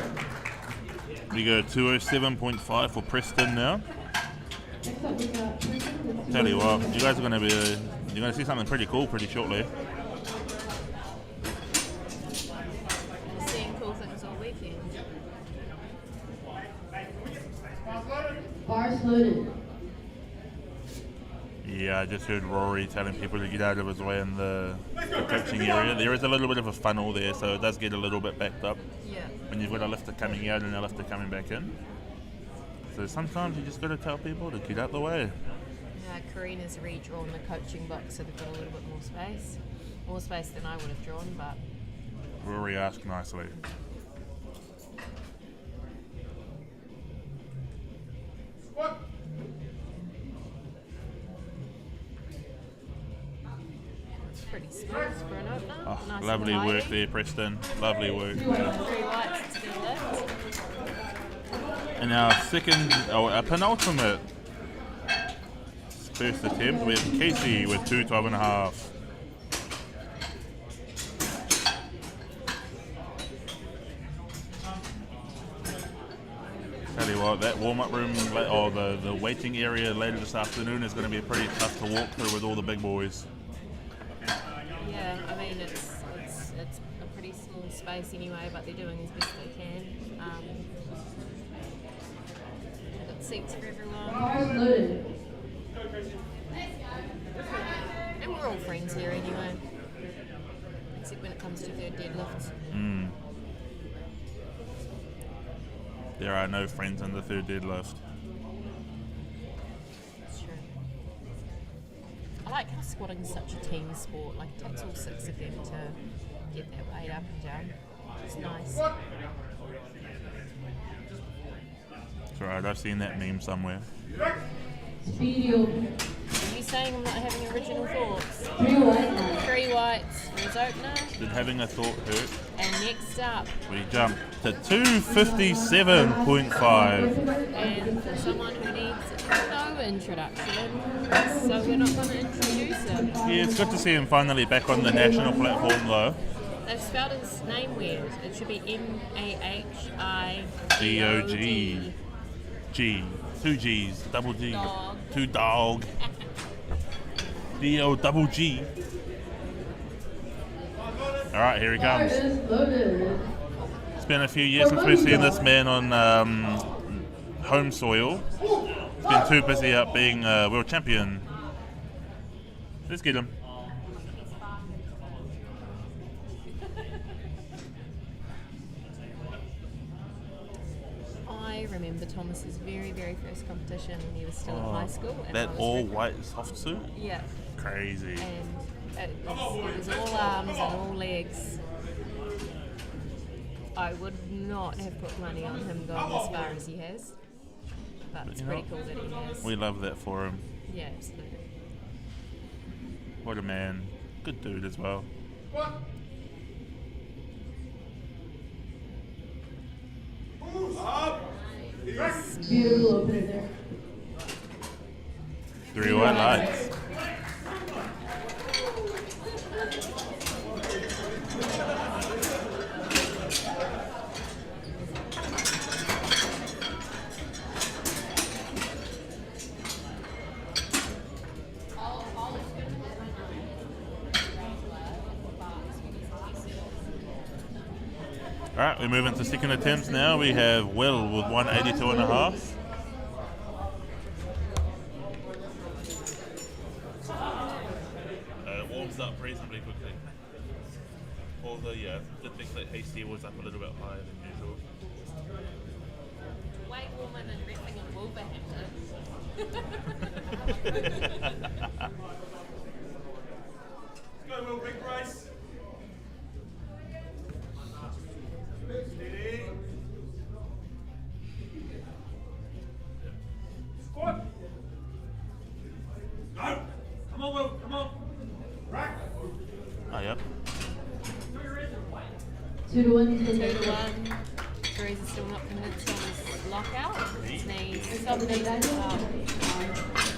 We go 207.5 for Preston now. Next up, we got Tristan with Tell you what, you guys are going to be, you're going to see something pretty cool pretty shortly. Seeing cool things all weekend. loaded. Yeah, I just heard Rory telling people to get out of his way in the coaching area. There is a little bit of a funnel there, so it does get a little bit backed up Yeah. when you've got a lifter coming out and a lifter coming back in. So sometimes you just got to tell people to get out the way. Karina's redrawn the coaching box so they've got a little bit more space. More space than I would have drawn, but Rory asked nicely. it's pretty smooth for an opener. Oh, Nice lovely and work tidy. there, Preston. Lovely work. 3 whites to deadlift. And our our penultimate first attempt, we have Casey with 212.5. Tell you what, that warm-up room, or the waiting area later this afternoon is going to be pretty tough to walk through with all the big boys. Yeah, I mean it's a pretty small space anyway, but they're doing as best they can. They've got seats for everyone, Bars loaded. and we're all friends here anyway, except when it comes to third deadlifts. There are no friends in the third deadlift. It's true. I like how squatting's such a team sport. Like it takes all 6 of them to get that weight up and down. It's nice. It's alright, I've seen that meme somewhere. Speedy open. Are you saying I'm not having original thoughts? 3 white. 3 whites for his opener, Did having a thought hurt? and next up, We jump to 257.5. and for someone who needs no introduction, so we're not going to introduce him. Yeah, it's good to see him finally back on the national platform though. They've spelled his name weird. It should be D-O-G. G. 2 G's. Double G. Dog. 2 dog. D-O double G. Alright, here he comes. Bars loaded. It's been a few years since we've seen this man on home soil. He's been too busy up being world champion. Let's get him. I remember Thomas's very, very first competition when he was still in high school. And That I was all really- white soft suit? Yeah. Crazy. And it was all arms and all legs. I would not have put money on him going as far as he has, but it's you pretty know, cool that he has. We love that for him. Yeah, absolutely. What a man. Good dude as well. Beautiful opener there. 3 white lights. Alright, we move into second attempts now. We have Will with 182.5. It warms up reasonably quickly. Although, yeah, the thing that Hasty was up a little bit higher than usual. Way warmer than wrestling in Wolverhampton. Go, Will, big brace. Steady. Squat. Go. Come on, Will, come on. Rack. Oh, yep. 2 to 1. 2 to 1. Drew's is still not convinced on his lockout. His knees. Something like that.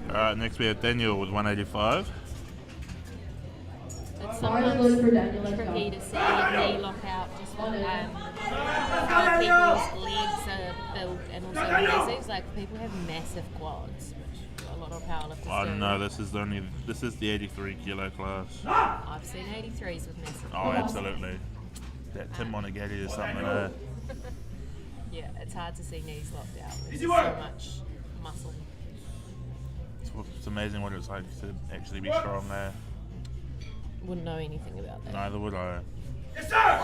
Alright, next we have Daniel with 185. It's Bars sometimes loaded for Daniel. Let's tricky go. to see knee lockout just how people's legs are built, and also it seems like people have massive quads, which a lot of powerlifters Oh do. no, this is the 83 kilo class. I've seen 83s with massive Oh, quads. absolutely. That Tim Monagatti or something. Yeah, it's hard to see knees locked out. There's Easy so work. much muscle. It's amazing what it's like to actually be strong there. Wouldn't know anything about that. Neither would I. Yes, sir!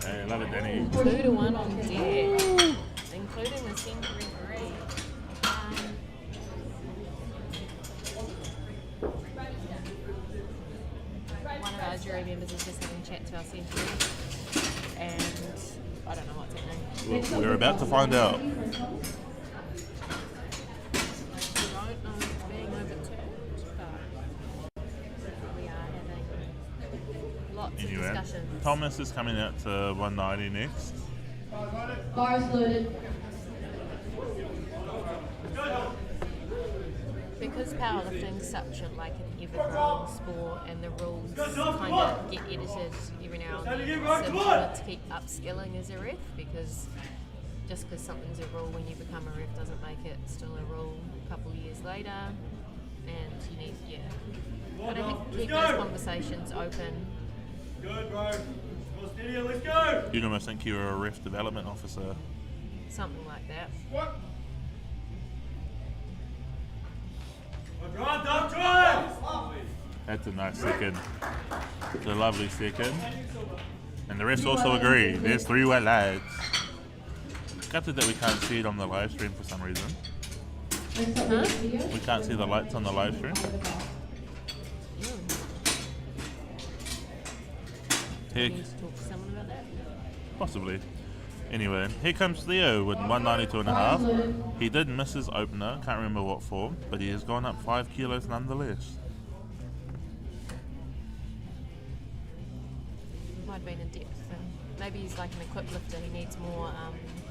Hey, I love it, Danny. 2-1 on deck, including the centre referee. One of our jury members is just having a chat to our centre, and I don't know what's happening. We're about to find out. We don't know if it's being overturned, but we are having lots of Anyway, discussions. Thomas is coming out to 190 next. Bars loaded. Because powerlifting's such a like an ever-growing sport, and the rules kind of get edited every now and then, it's important to keep upskilling as a ref, because just because something's a rule when you become a ref doesn't make it still a rule a couple of years later. And you need, but I think keep those conversations open. Good, bro. More steady, let's go! You'd almost think you were a ref development officer. Something like that. What? Drive, don't drive! That's a nice second. It's a lovely second. And the refs also agree. There's 3 white lads. Gutted that we can't see it on the live stream for some reason. We can't see the lights on the live stream. Here, Need to talk to someone about that. possibly. Anyway, here comes Theo with 192.5. He did miss his opener, can't remember what for, but he has gone up 5 kilos nonetheless. Might have been a depth thing. Maybe he's like an equipped lifter. He needs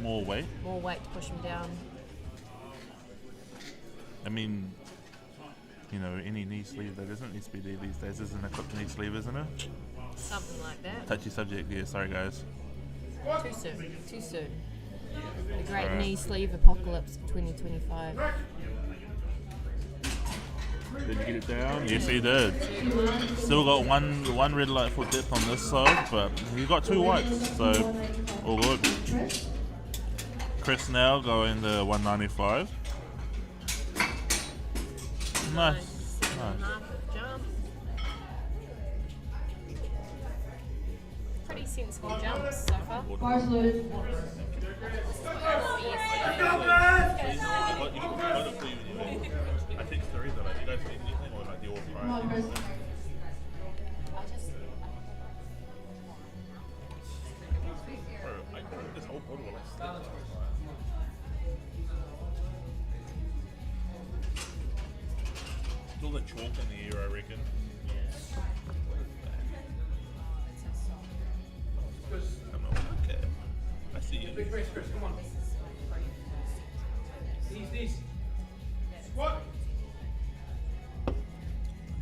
More weight. more weight to push him down. I mean, you know, any knee sleeve that isn't SPD these days is an equipped knee sleeve, isn't it? Something like that. Touchy subject here, sorry guys. Too soon. Too soon. The great Alright. knee sleeve apocalypse of 2025. Did you get it down? Yes, he did. Still got one red light for depth on this side, but he got 2 whites, so all good. Chris now going to 195. Nice. 7.5 of jump. Pretty sensible jumps so far. Bars loaded. I think there is a like, you guys need anything or like the all Come on, Chris. this whole bottle like still the chalk in the air, I reckon. I'm not okay. I see you. Big race, Chris, come on. These. Squat.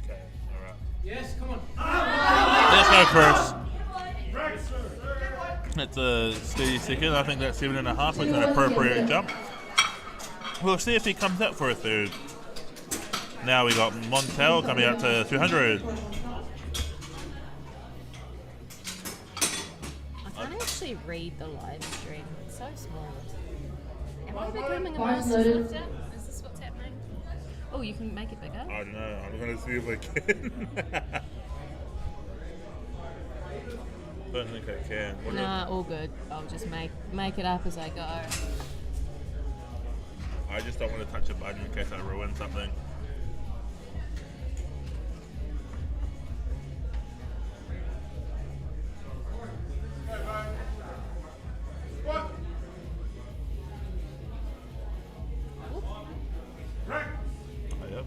Okay, alright. Yes, come on. Let's go, Chris. That's a steady second. I think that 7.5 was an appropriate jump. We'll see if he comes up for a third. Now we got Montel coming out to 200. I can't actually read the live stream. It's so small. Am I becoming a Bars master loaded. lifter? Is this what's happening? Oh, you can make it bigger? I don't know. I'm going to see if I can. Don't think I can. What Nah, all good. I'll just make it up as I go. I just don't want to touch a button in case I ruin something. Oh, yep.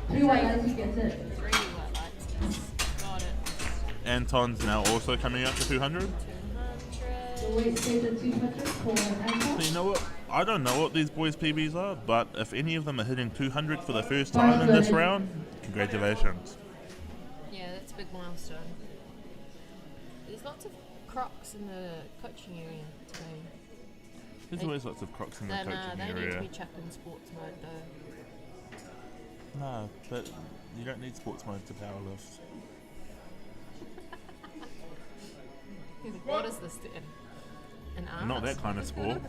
3 white lights, he gets it. 3 white lights. Got it. Anton's now also coming out to 200. 200. The weight stays at 200 for So Anton. you know what? I don't know what these boys' PBs are, but if any of them are hitting 200 for the first time in this round, congratulations. Yeah, that's a big milestone. There's lots of crocs in the coaching area today. There's always lots of crocs in the Then coaching they need to area. be chucked in sports mode though. No, but you don't need sports mode to powerlift. What is this then? An art? Not that kind of sport.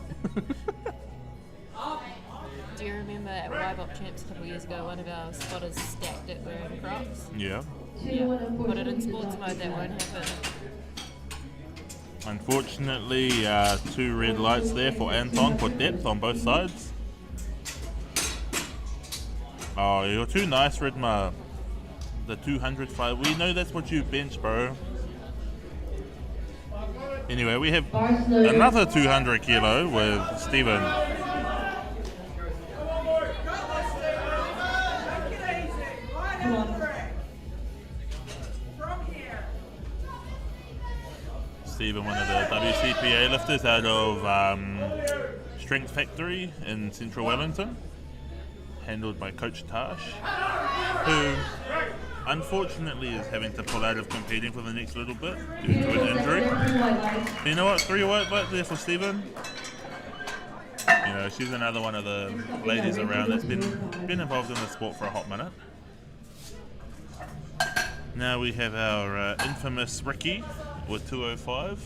Do you remember at YBOP Champs a couple of years ago, one of our spotters stacked it wearing Crocs? Yeah. Put it in sports mode, that won't happen. Unfortunately, 2 red lights there for Anton for depth on both sides. Oh, you're too nice, Ridma. The 200 fight. We know that's what you bench, bro. Anyway, we have another 200 kilo with Steven. Steven, one of the WCPA lifters out of Strength Factory in Central Wellington, handled by Coach Tash, who unfortunately is having to pull out of competing for the next little bit due to an injury. You know what? 3 white lights there for Steven. You know, she's another one of the ladies around that's been involved in the sport for a hot minute. Now we have our infamous Ricky with 205.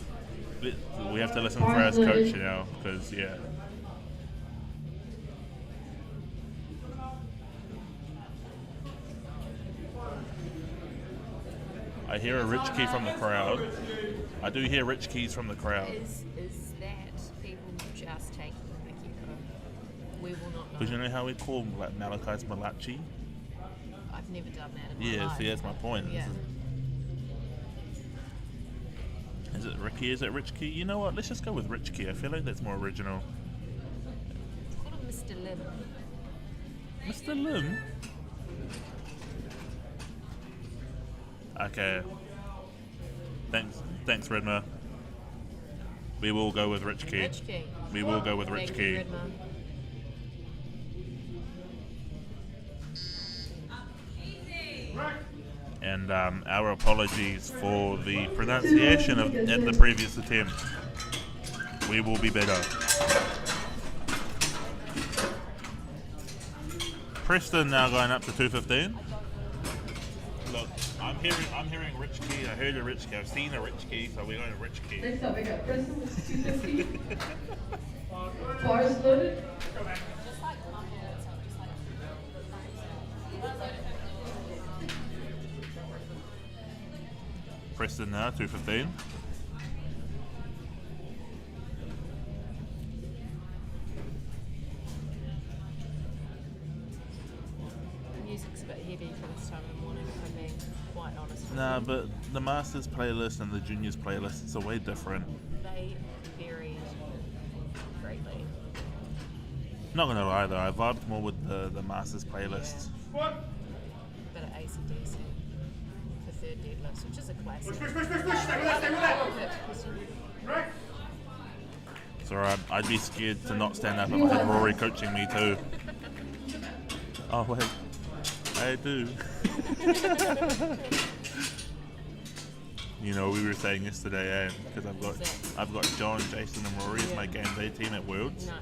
We have to listen for our coach now, because yeah. I hear a rich key from the crowd. I do hear rich keys from the crowd. Is that people just taking the mickey though? We will not know. Because you know how we call like Malachi's Malachi? I've never done that in my Yeah, life. see, that's my point. Yeah. Is it Ricky? Is it Rich Key? You know what? Let's just go with Rich Key. I feel like that's more original. Call him Mr. Lim. Mr. Lim? Okay. Thanks, Redma. We will go with Rich Key. Rich Key. We will go with Rich Thank Key. you, Redmond. And our apologies for the pronunciation at the previous attempt. We will be better. Preston now going up to 215. Look, I'm hearing Rich Key. I heard a Rich Key. I've seen a Rich Key, so we're going to Rich Key. Next up, we got Preston with 250. Bars loaded. Preston now 215. The music's a bit heavy for this time of the morning, if I'm being quite honest with Nah, you. but the Masters playlist and the Juniors playlist is a way different. They vary greatly. Not gonna lie though, I vibed more with the Masters playlist. Bit of AC/DC for third deadlifts, which is a classic. Stay with that. It's alright, I'd be scared to not stand up if I had Rory coaching me too. Oh wait, I do. You know, we were saying yesterday, because I've got John, Jason, and Rory as my game day team at Worlds. Nice.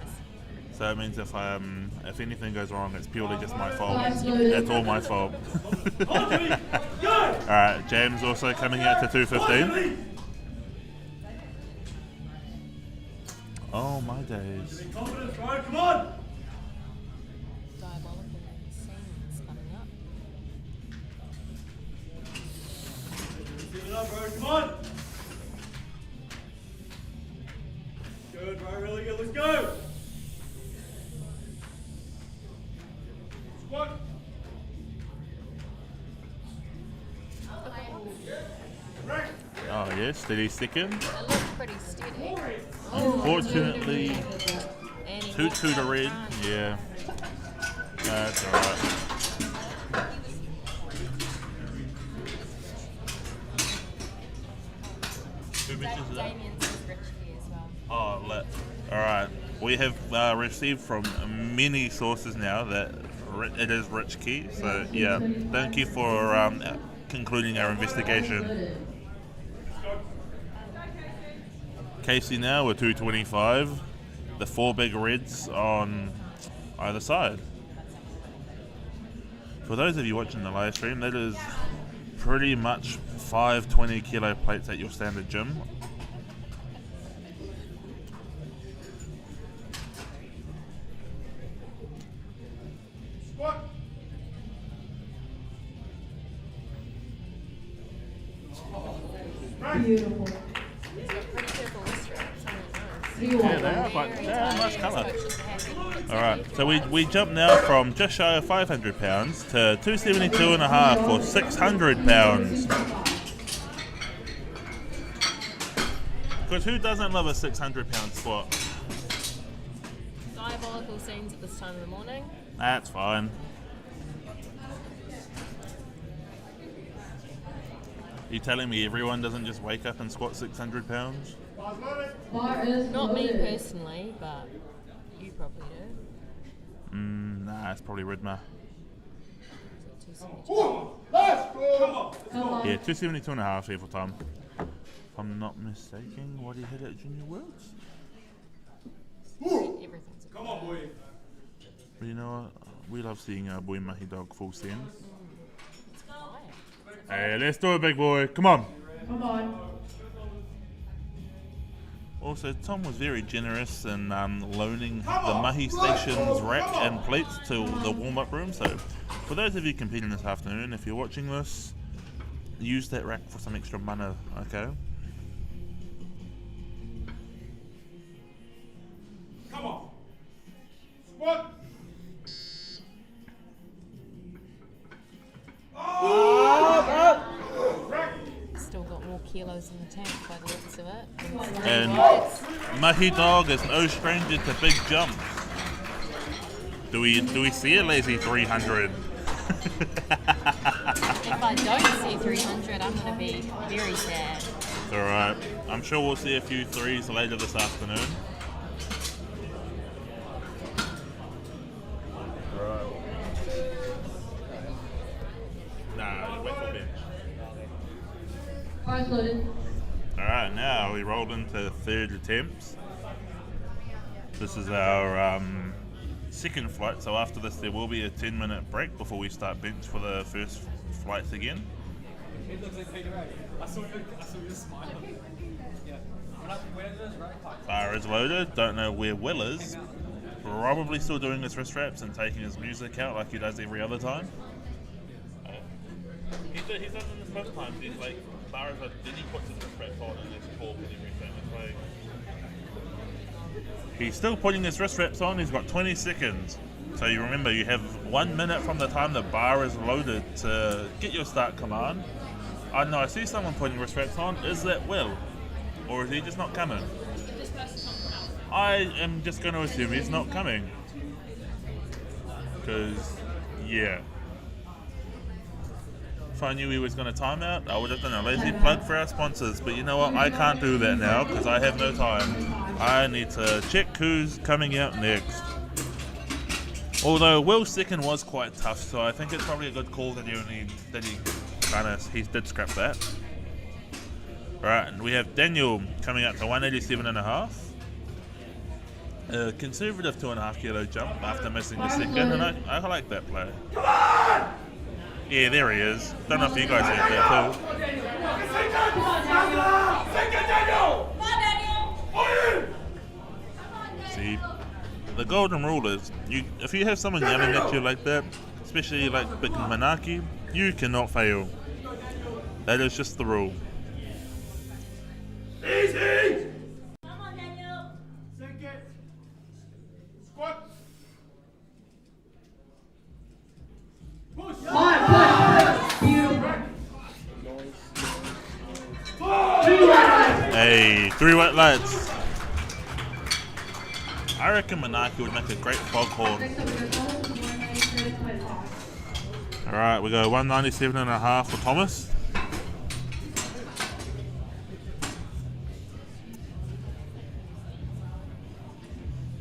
So it means if anything goes wrong, it's purely just my fault. That's all my fault. Alright, James also coming out to 215. Oh my days. Confidence, bro. Come on. Diabolical scenes coming up. Give it up, bro. Come on. Good, bro. Really good. Let's go. Squat. Oh yeah, steady second. It looks pretty steady. Unfortunately, And he 2-2 to red. Yeah. That's alright. Who mentions that? Damien's is Rich Key as well. Oh, lit. Alright. We have received from many sources now that it is Rich Key. So, yeah. Thank you for concluding our investigation. Casey now with 225. The 4 big reds on either side. For those of you watching the live stream, that is pretty much 5 20 kilo plates at your standard gym. Beautiful. Yeah, they are quite, they are a nice colour. Alright, so we jump now from just shy of 500 pounds to 272.5 for 600 pounds. Because who doesn't love a 600 pound squat? Diabolical scenes at this time of the morning. That's fine. Are you telling me everyone doesn't just wake up and squat 600 pounds? Bar is Not me loaded. personally, but you probably do. Nah, it's probably Ridma. Come on. Yeah, 272.5 here for Tom. If I'm not mistaken, what he hit at Junior Worlds? Everything's Come on, boy. But you know what? We love seeing our boy Mahi Dog full send. Hey, let's do it, big boy. Come on. Come on. Also, Tom was very generous in loaning the Mahi Station's rack and plates to the warm-up room. So, for those of you competing this afternoon, if you're watching this, use that rack for some extra mana, okay? Come on. Squat. still got more kilos in the tank by the looks of it. And Mahi Dog is no stranger to big jumps. Do we see a lazy 300? If I don't see 300, I'm going to be very sad. Alright, I'm sure we'll see a few threes later this afternoon. Right. Nah, wait for bench. Car's loaded. Alright, now we rolled into third attempts. This is our second flight, so after this there will be a 10-minute break before we start bench for the first flights again. It looks like Peter Ray. I saw you smiling. Yeah. Where is this right? Bar is loaded, don't know where Will is. Probably still doing his wrist wraps and taking his music out like he does every other time. He's done this most times. He's like, Bar is like, then he puts his wrist wraps on and there's talk and everything. It's like, he's still putting his wrist wraps on, he's got 20 seconds. So you remember, you have 1 minute from the time the bar is loaded to get your start command. I know, I see someone putting wrist wraps on. Is that Will? Or is he just not coming? I am just going to assume he's not coming. Because, yeah. If I knew he was going to time out, I would have done a lazy plug for our sponsors. But you know what? I can't do that now because I have no time. I need to check who's coming out next. Although Will's second was quite tough, so I think it's probably a good call that he did scrap that. Right, and we have Daniel coming out to 187.5. A conservative 2.5 kilo jump after missing the second, and I like that play. Come on! Yeah, there he is. Don't know if you guys heard that too. See, the golden rule is, if you have someone yelling at you like that, especially like Big Manaki, you cannot fail. That is just the rule. Easy! Come on, Daniel! Sink it. Squat. Push! Push! Beautiful. Hey, 3 white lights. I reckon Manaki would make a great foghorn. Next up, we got Thomas with 197.5. Alright, we go 197.5 for Thomas.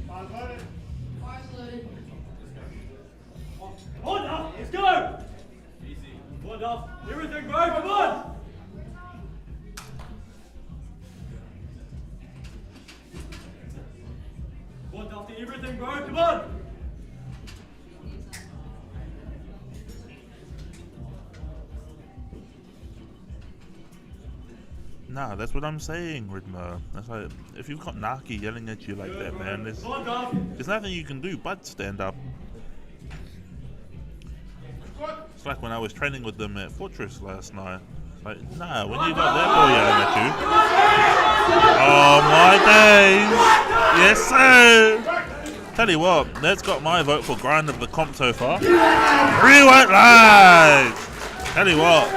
Car's loaded. Come on now, let's go! Easy. Come on now, everything, bro, come on! Come on, after everything, bro, come on! Nah, that's what I'm saying, Ridmo. That's like, if you've got Naki yelling at you like that, man, there's nothing you can do but stand up. It's like when I was training with them at Fortress last night. Like, nah, when you got that boy yelling at you. Oh my days! Yes, sir! Tell you what, that's got my vote for grind of the comp so far. 3 white lights! Tell you what,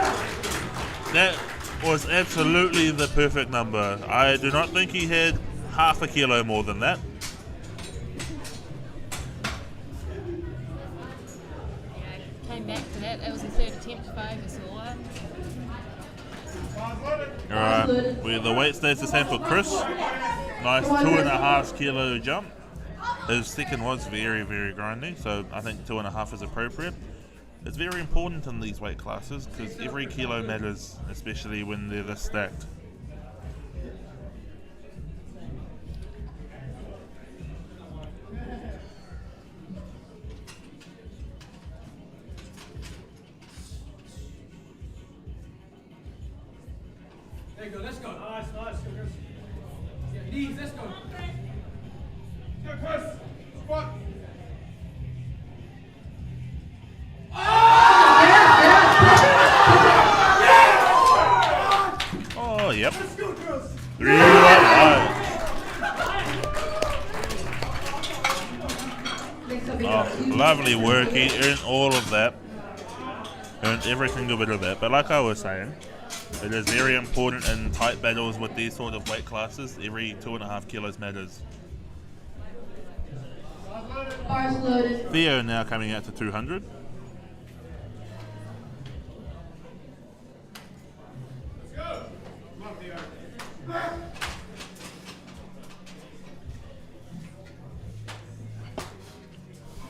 that was absolutely the perfect number. I do not think he had half a kilo more than that. Came back to that. That was the third attempt for Oversaw. Alright, the weight stays the same for Chris. Nice 2.5 kilo jump. His second was very, very grindy, so I think 2.5 is appropriate. It's very important in these weight classes because every kilo matters, especially when they're this stacked. There you go, let's go. Nice, nice. Go, Chris. Yeah, knees, let's go. Go, Chris. Squat. Oh, yep. Let's go, Chris. 3 white Next up, we lights. got Oh, lovely work. He earned all of that. Earned every single bit of that. But like I was saying, it is very important in tight battles with these sort of weight classes. Every 2.5 kilos matters. bars loaded. Theo now coming out to 200.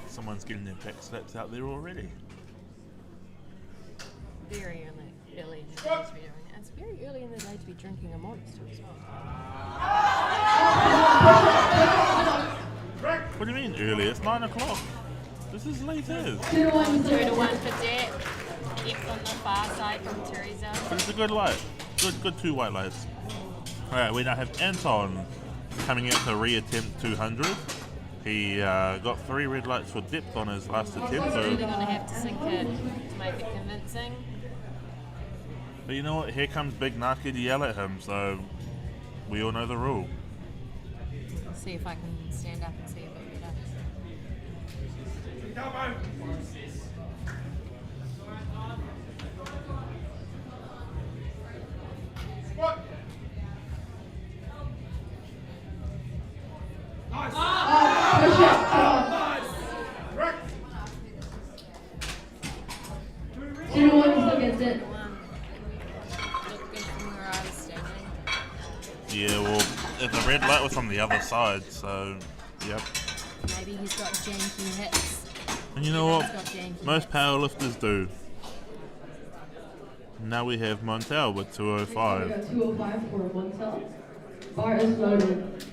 Someone's getting their pack slaps out there already. Very early in the day to be doing that. It's very early in the day to be drinking a monster as well. What do you mean early? It's 9 o'clock. This is late as. 2 to 1. 2 to 1 for Depp. Depp on the far side from Teresa. But it's a good light. Good 2 white lights. Alright, we now have Anton coming out to re-attempt 200. He got 3 red lights for depth on his last attempt. He's really So, going to have to sink it to make it convincing. but you know what? Here comes Big Naki to yell at him. So we all know the rule. See if I can stand up and see a bit better. Push it. Come on. 2 to 1 still gets it. Looked good from where I was standing. Yeah, well, the red light was from the other side. So, yep. Maybe he's got janky hits. And you know what? He's got janky Most hits. powerlifters do. Now we have Montel with We 205. got 205 for Montel. Bar is loaded.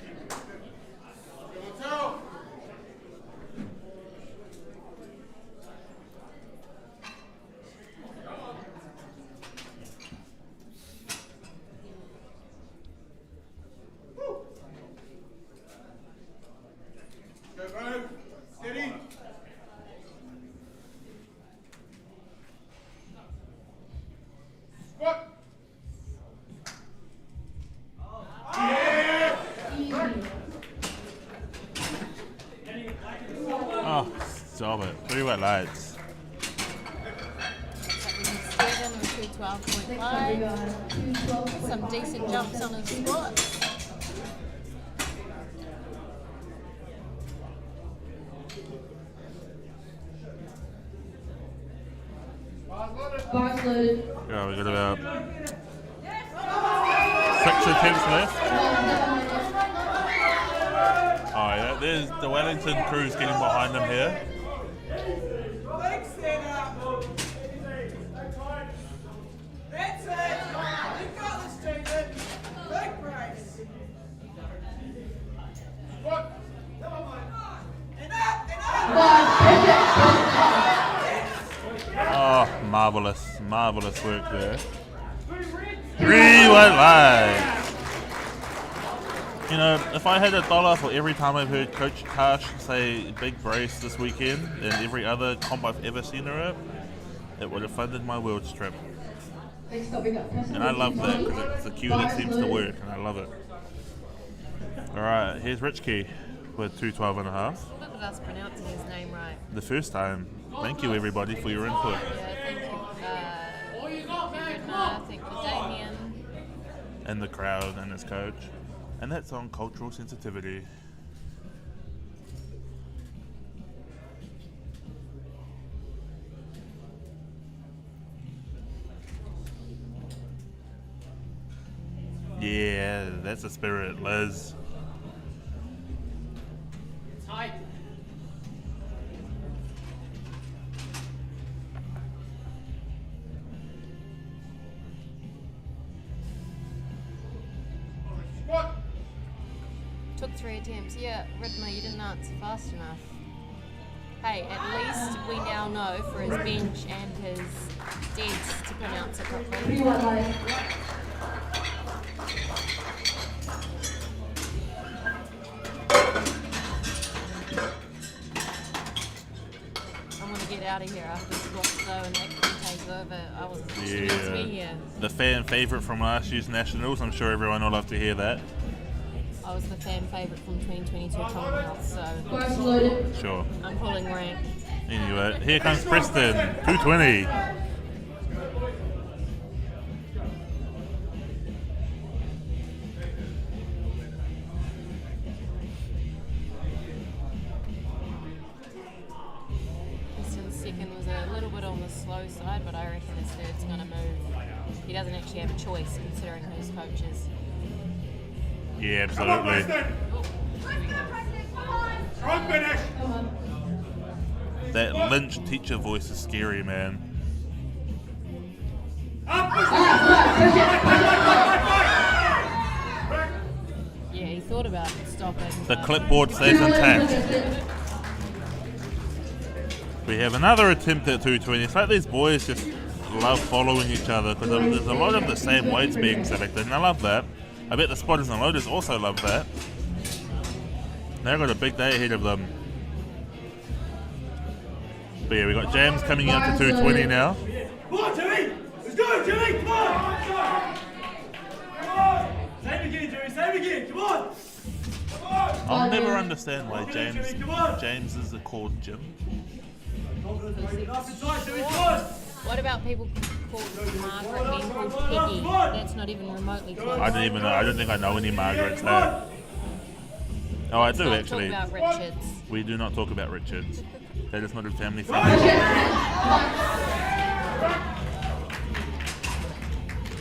Steady. Squat. Oh, stop it. 3 white lights. Seven or 212.5. We got 212. Some decent jumps on his squat. Bars loaded. Yeah, we got about 6 attempts left. Oh yeah, there's the Wellington crew's getting behind him here. That's it. You got this, Jason. Leg brace. Squat. Oh, marvelous work there. 3 white lights. You know, if I had $1 for every time I've heard Coach Karsh say big brace this weekend and every other comp I've ever seen her at, it would have funded my world's trip. And I love that because it's a cue that seems to work, and I love it. Alright, here's Richkey with 212.5. Look at us pronouncing his name right. The first time. Thank you everybody for your input. Yeah, thank you. Thank you, Damien. And the crowd and his coach. And that's on cultural sensitivity. Yeah, that's the spirit, Liz. Tight. Squat. Took 3 attempts. Yeah, Ridma, you didn't answer fast enough. Hey, at least we now know for his bench and his deads to pronounce it 3 properly. white lights. I'm gonna get out of here after squat though and actually take over. I was expecting to be here. The fan favourite from last year's Nationals. I'm sure everyone will love to hear that. I was the fan favourite from 2022 Commonwealth, so Bars loaded. Sure. I'm pulling rank. Anyway, here comes Preston. 220. Preston's second was a little bit on the slow side, but I reckon his third's gonna move. He doesn't actually have a choice considering who's coaches. Yeah, Come on, absolutely. Preston. Strong finish. Come on. That Lynch teacher voice is scary, man. Up. Yeah, he thought about stopping. The but- clipboard stays intact. We have another attempt at 220. It's like these boys just love following each other because there's a lot of the same weights being selected, and I love that. I bet the spotters and loaders also love that. They've got a big day ahead of them. But yeah, we got James coming out to 220 now. Come on, Jimmy. Let's go, Jimmy. Come on. Come on. Same again, Jimmy. Same again. Come on. Come on. I'll never understand why Jimmy, James come on. is called Jim. Nice and tight, Jimmy. Come on. What about people called Margaret being called Peggy? That's not even remotely close. I don't even know. I don't think I know any Margarets there. Oh, I do Let's not actually. talk about Richards. We do not talk about Richards. That is not a family friendly. You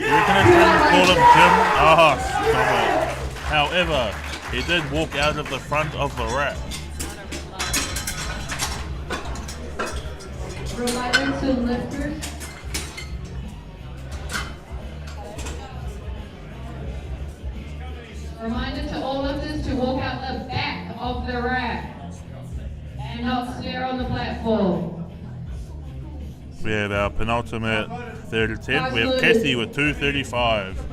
reckon it's time to call him Jim? Oh, stop it. However, he did walk out of the front of the rack. Reminder to lifters. Reminder to all lifters to walk out the back of the rack and not stare on the platform. We have our penultimate third attempt. We have Cassie with 235.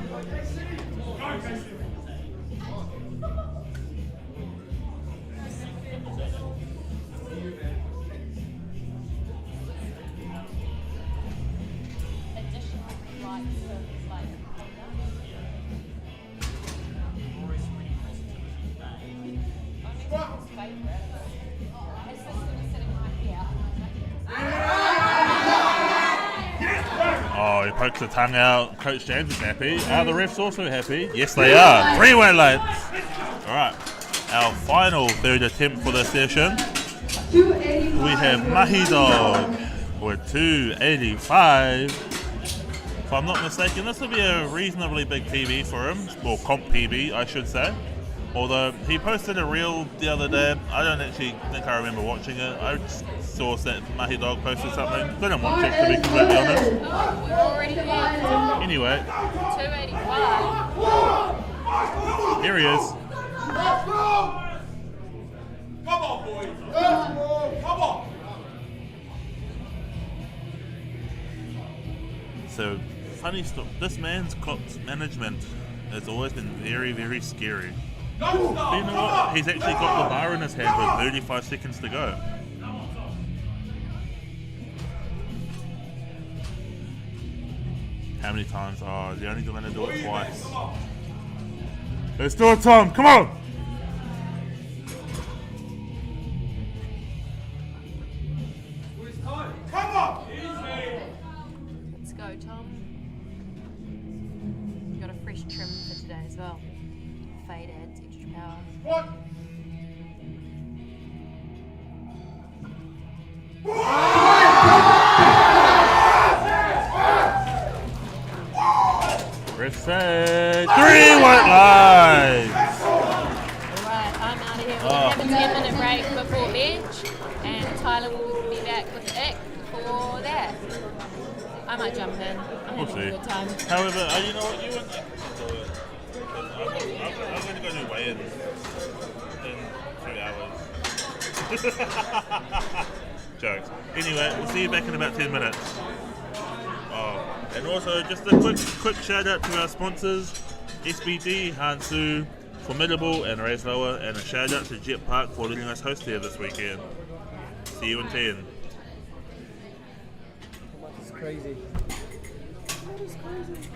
Oh, he pokes the tongue out. Coach James is happy. Are the refs also happy? Yes, they are. 3 white lights. All right. Our final third attempt for the session. 285. We have Mahi Dog with 285. If I'm not mistaken, this will be a reasonably big PB for him, or comp PB, I should say. Although he posted a reel the other day, I don't actually think I remember watching it. I just saw that Mahi Dog posted something. Didn't watch it, to be completely honest. We're already there. Anyway, 285. here he is. Let's go. Come on, boys. Let's go. Come on. So funny stuff. This man's clock's management has always been very, very scary. But you know what? He's actually got the bar in his hand with 35 seconds to go. How many times? Oh, they're only going to do it twice. Let's do it, Tom. Come on. Come on! Let's go, Tom. You got a fresh trim for today as well. Fade adds extra power. What? Ref say 3 white lines. Alright, I'm out of here. We're going to have a 10-minute break before bench, and Tyler will be back with Ick for that. I might jump in. I'm We'll having see. a good time. However, you know what? You and Nick can do it. I'm going to go do weigh-ins in 3 hours. Jokes. Anyway, we'll see you back in about 10 minutes. Oh, and also just a quick shout out to our sponsors, SBD, Hansu, Formidable, and Raislower, and a shout out to Jet Park for letting us host here this weekend. See you in 10. It's crazy. That is crazy.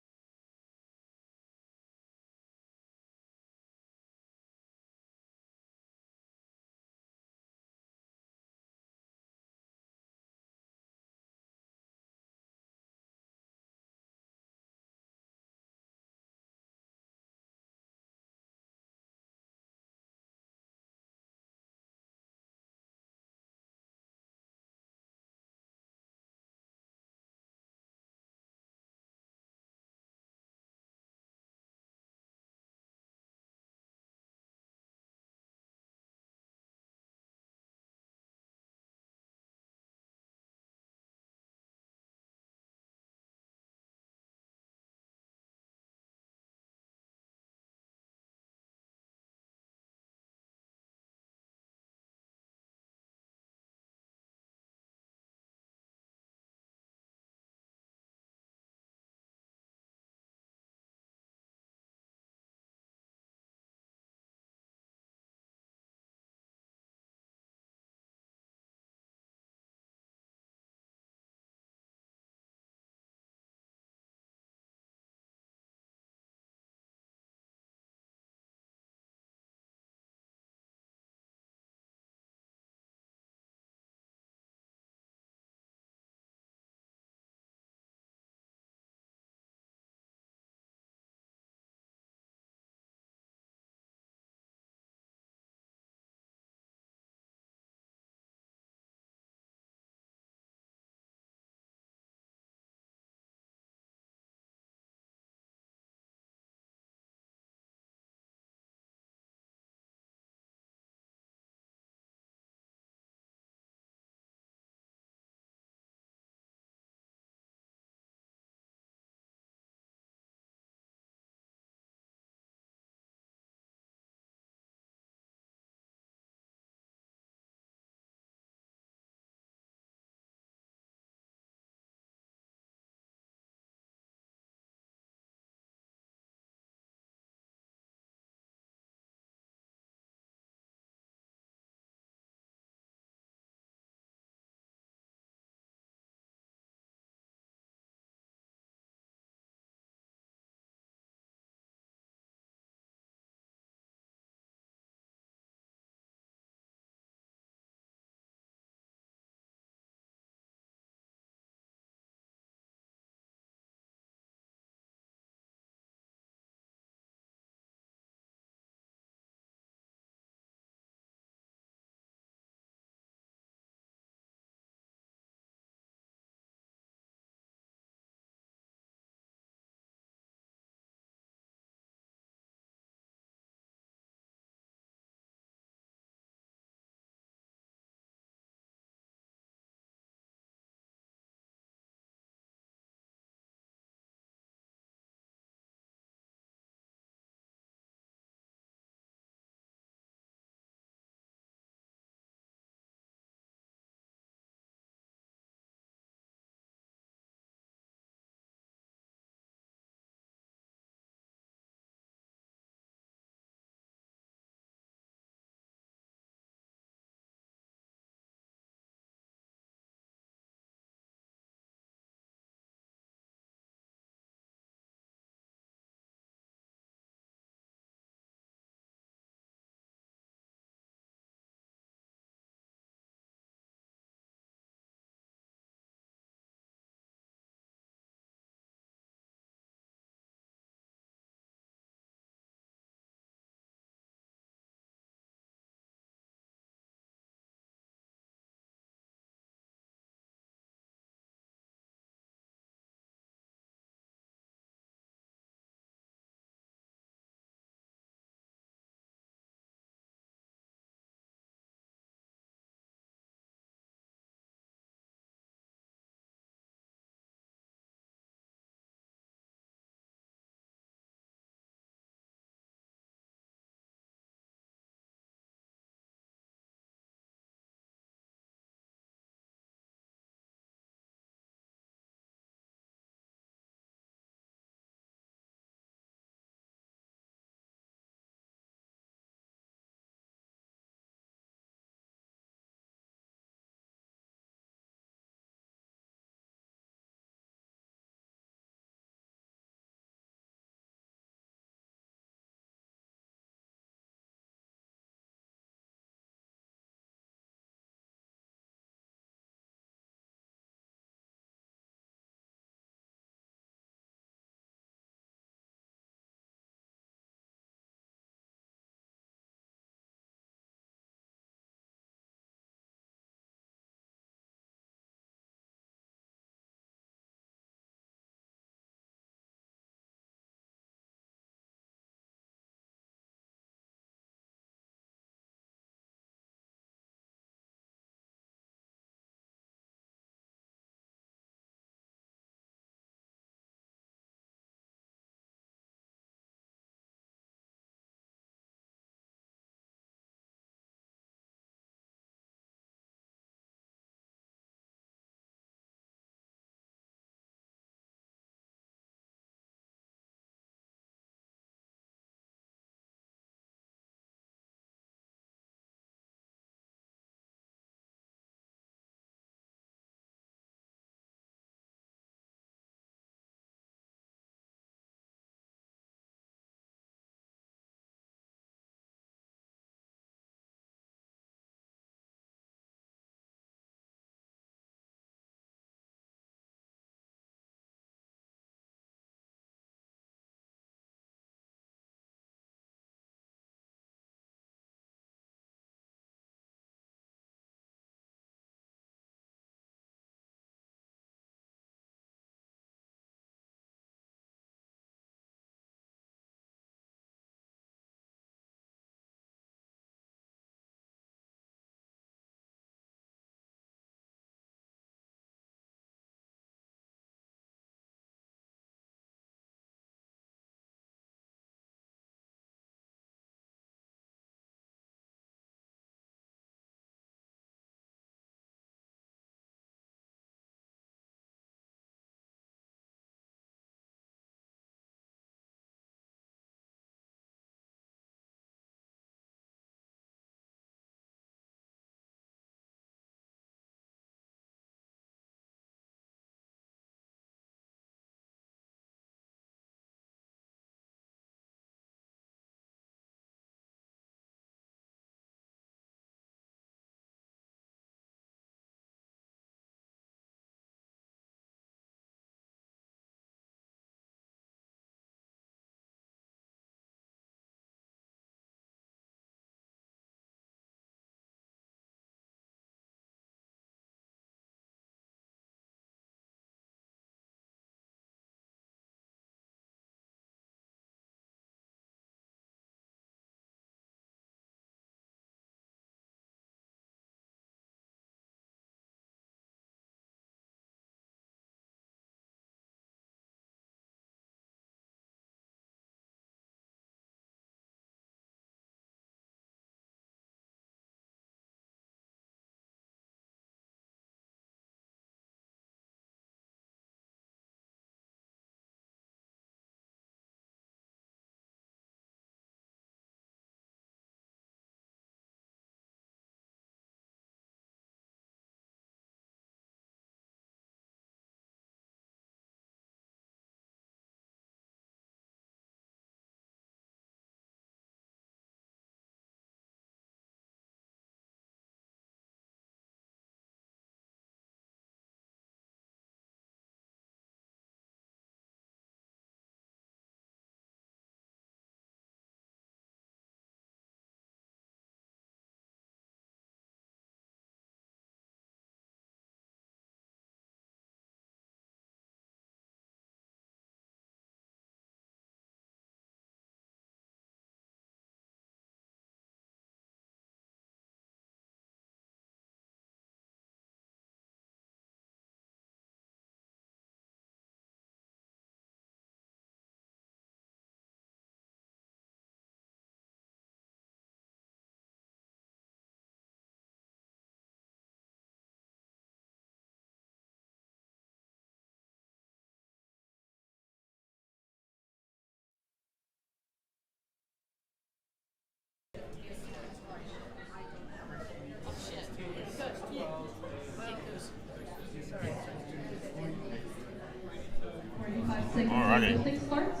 Alrighty. Lifting starts.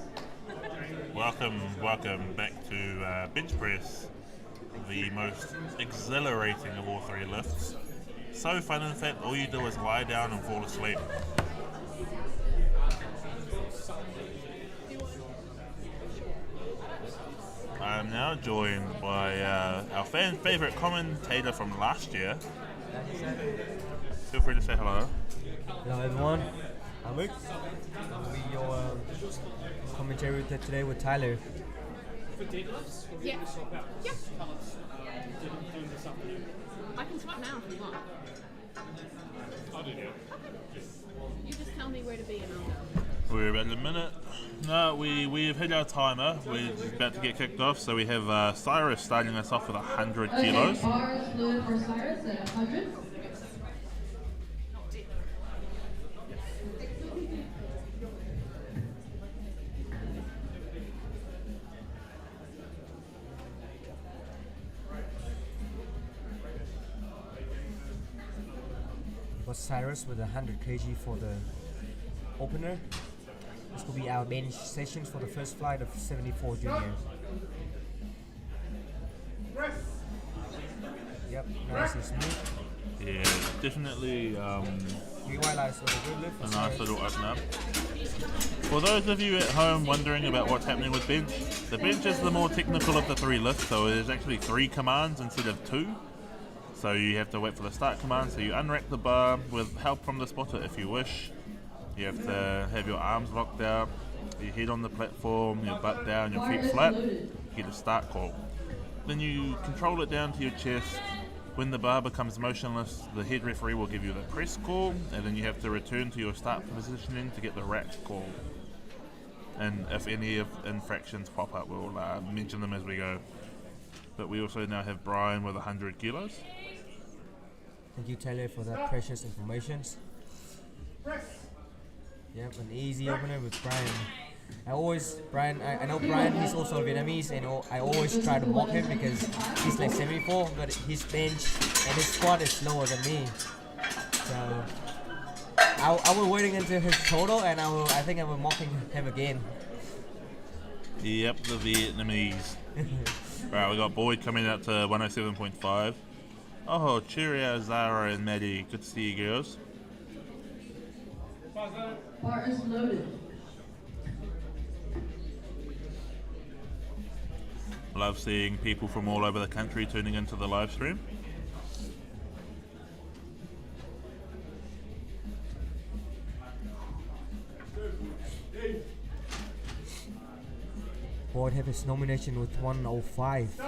Welcome back to bench press, the most exhilarating of all three lifts. So fun, in fact, all you do is lie down and fall asleep. I'm now joined by our fan favourite commentator from last year. Feel free to say hello. Hello everyone, I'm Rick. I'll be your commentary today with Tyler. Yeah. Yeah. I can swap now if you want. I'll do that. Okay. You just tell me where to be and I'll go. We're about a minute. No, we've hit our timer. We're about to get kicked off. So we have Cyrus starting us off with 100 kilos. Okay, bars loaded for Cyrus at 100. Was Cyrus with 100 kg for the opener. This will be our bench sessions for the first flight of 74 juniors. Yep, nice and smooth. Yeah, definitely Realize with the deadlift. a nice little open up. For those of you at home wondering about what's happening with bench, the bench is the more technical of the three lifts, so there's actually 3 commands instead of 2. So you have to wait for the start command, so you unrack the bar with help from the spotter if you wish. You have to have your arms locked out, your head on the platform, your butt down, your feet flat. You get a start call. Then you control it down to your chest. When the bar becomes motionless, the head referee will give you the press call, and then you have to return to your start positioning to get the rack call. And if any of infractions pop up, we'll mention them as we go. But we also now have Brian with 100 kilos. Thank you, Taylor, for that precious information. Yep, an easy opener with Brian. I know Brian, he's also Vietnamese, and I always try to mock him because he's like 74, but his bench and his squat is lower than me. So I will waiting until his total, and I think I will mocking him again. Yep, the Vietnamese. Alright, we got Boyd coming out to 107.5. Oh, cheerio, Zara and Maddie. Good to see you girls. Bar is loaded. Love seeing people from all over the country tuning into the live stream. Boyd have his nomination with 105,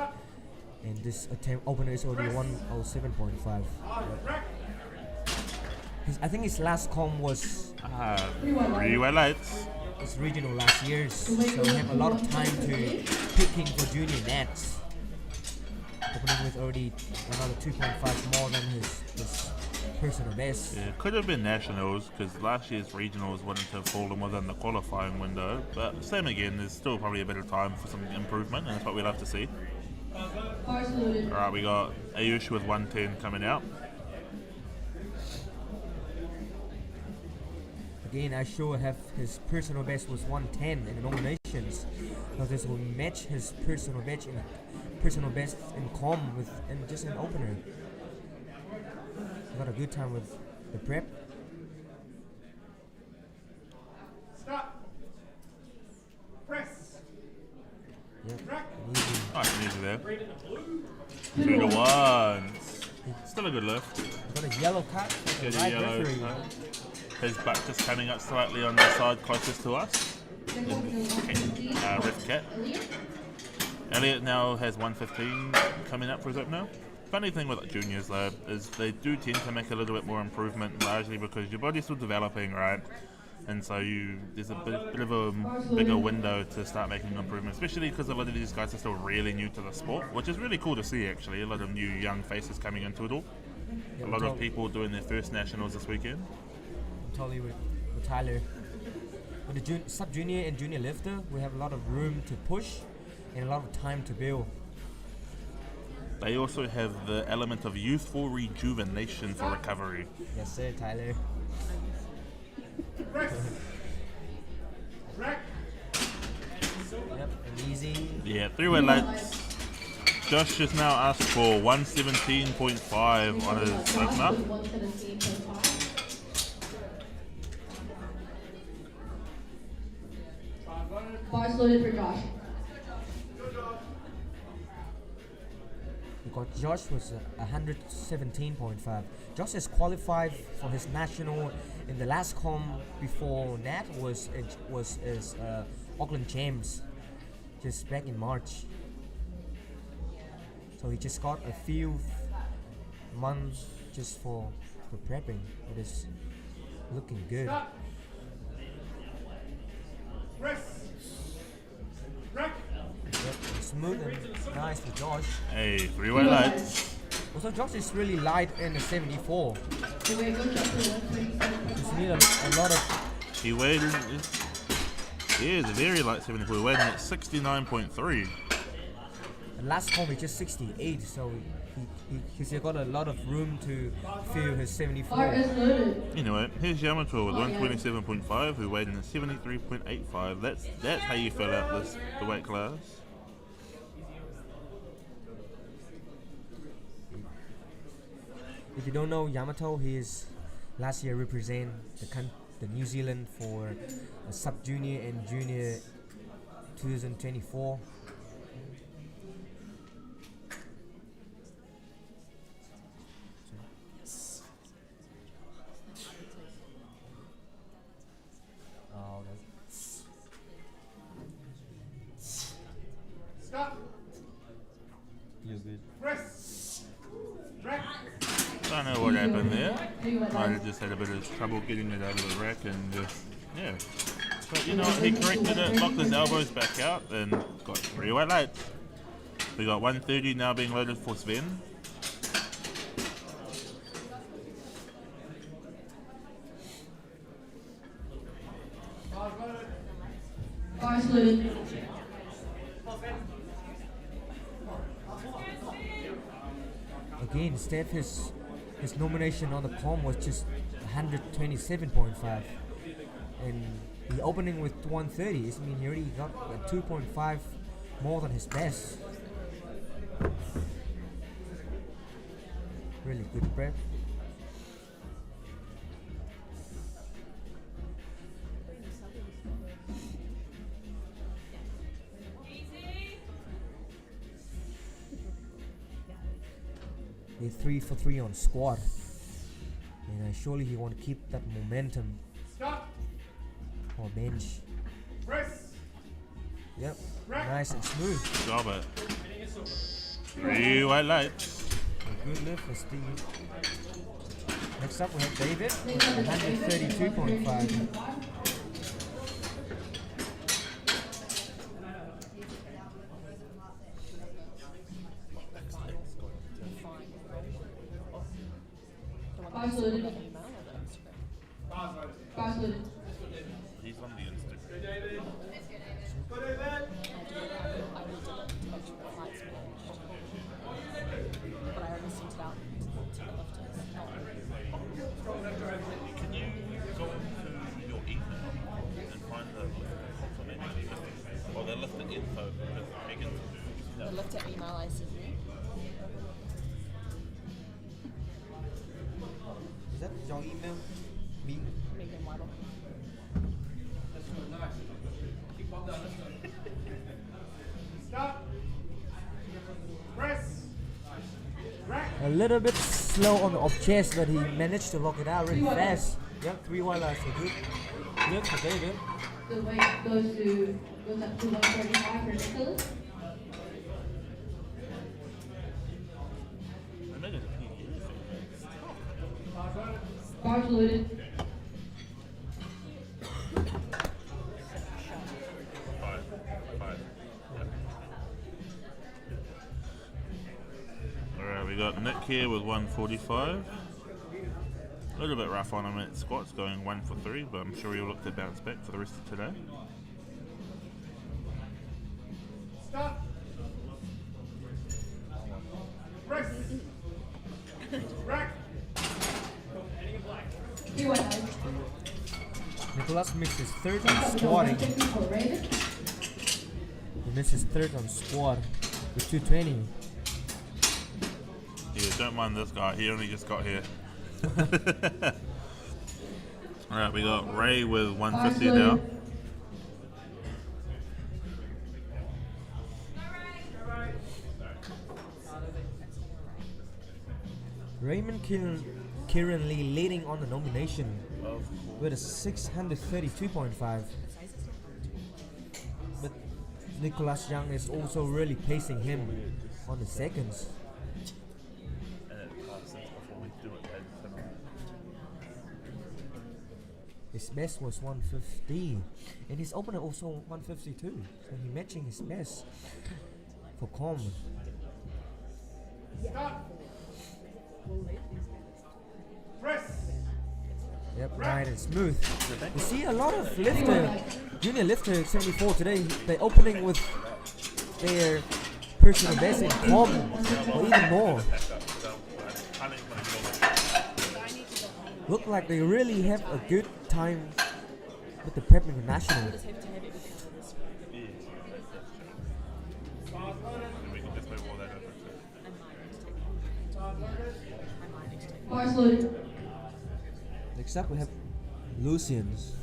and this attempt opener is already 107.5. I think his last com was Re-lights. his regional last year's, so we have a lot of time to picking for junior nats. Opening with already another 2.5 more than his personal best. Yeah, could have been nationals because last year's regionals wouldn't have fallen within the qualifying window. But same again, there's still probably a bit of time for some improvement, and that's what we love to see. Bars loaded. Alright, we got Ayush with 110 coming out. Again, I sure have his personal best was 110 in the nominations. So this will match his personal best in com with and just an opener. Got a good time with the prep. Stop. Press. Yep. Easy. Nice and easy there. 2 to 1. Still a good lift. Got a yellow card for Get the a right yellow. referee. His butt just coming up slightly on the side closest to us. Ref Cat. Elliot now has 115 coming up for his opener. Funny thing with juniors though is they do tend to make a little bit more improvement, largely because your body's still developing, right? And so there's a bit of a bigger window to start making improvements, especially because a lot of these guys are still really new to the sport, which is really cool to see actually. A lot of new young faces coming into it all. A lot of people doing their first nationals this weekend. I'm totally with Tyler. With the sub-junior and junior lifter, we have a lot of room to push and a lot of time to build. They also have the element of youthful rejuvenation for recovery. Yes, sir, Tyler. Yep, and easy. Yeah, 3 weight lights. Josh has now asked for 117.5 on his opener. Bars loaded for Josh. Because Josh was 117.5. Josh has qualified for his national in the last com before that was Auckland Champs, just back in March. So he just got a few months just for prepping. It is looking good. Yep, smooth and nice for Josh. Hey, 3 weight lights. Also, Josh is really light in the 74. Just need a lot of. He weighed in, he is a very light 74. He weighed in at 69.3. The last comp is just 68, so he's got a lot of room to fill his 74. Anyway, here's Yamato with 127.5, who weighed in at 73.85. That's how you fill out the weight class. If you don't know Yamato, he is last year represent the New Zealand for sub junior and junior 2024. Oh, Stop. feels good. Press. Rack. Don't know what happened there. Might have just had a bit of trouble getting it out of the rack and yeah. But you know, he corrected it, locked his elbows back out and got 3 weight lights. We got 130 now being loaded for Sven. Bars loaded. Again, Steph, his nomination on the com was just 127.5, and the opening with 130. I mean, he already got 2.5 more than his best. Really good prep. They're 3 for 3 on squat, and surely he want to keep that momentum. Stop. Or bench. Press. Yep, nice and smooth. Job it. 3 white lights. A good lift for Steve. Next up we have David with 132.5. Bars loaded. Bars loaded. He's on the Instagram. Go David. But I already sent it out to the lifters. Can you go into your email and find the complimentary or the lifter info with Megan? The lifter email I sent you. Is that your email? Me? Megan Waddle. Stop. Press. Rack. A little bit slow on the off chest, but he managed to lock it out really fast. Yep, 3 white lights for good. Good for David. The weight goes up to 135 for Nicholas. I made it a few years ago. Bars loaded. Five. Alright, we got Nick here with 145. A little bit rough on him at squats, going 1 for 3, but I'm sure he'll look to bounce back for the rest of today. Stop. Nicholas missed his third on squatting. He missed his third on squat with 220. Yeah, don't mind this guy. He only just got here. Alright, we got Ray with 150 now. Raymond currently leading on the nomination with a 632.5. But Nicholas Young is also really pacing him on the seconds. His best was 150, and his opener also 152. So he matching his best for Com. Yep, nice and smooth. You see a lot of junior lifter 74 today. They're opening with their personal best in Com, or even more. Look like they really have a good time with the Prep International. We can just move all that over. Next up we have Lucians.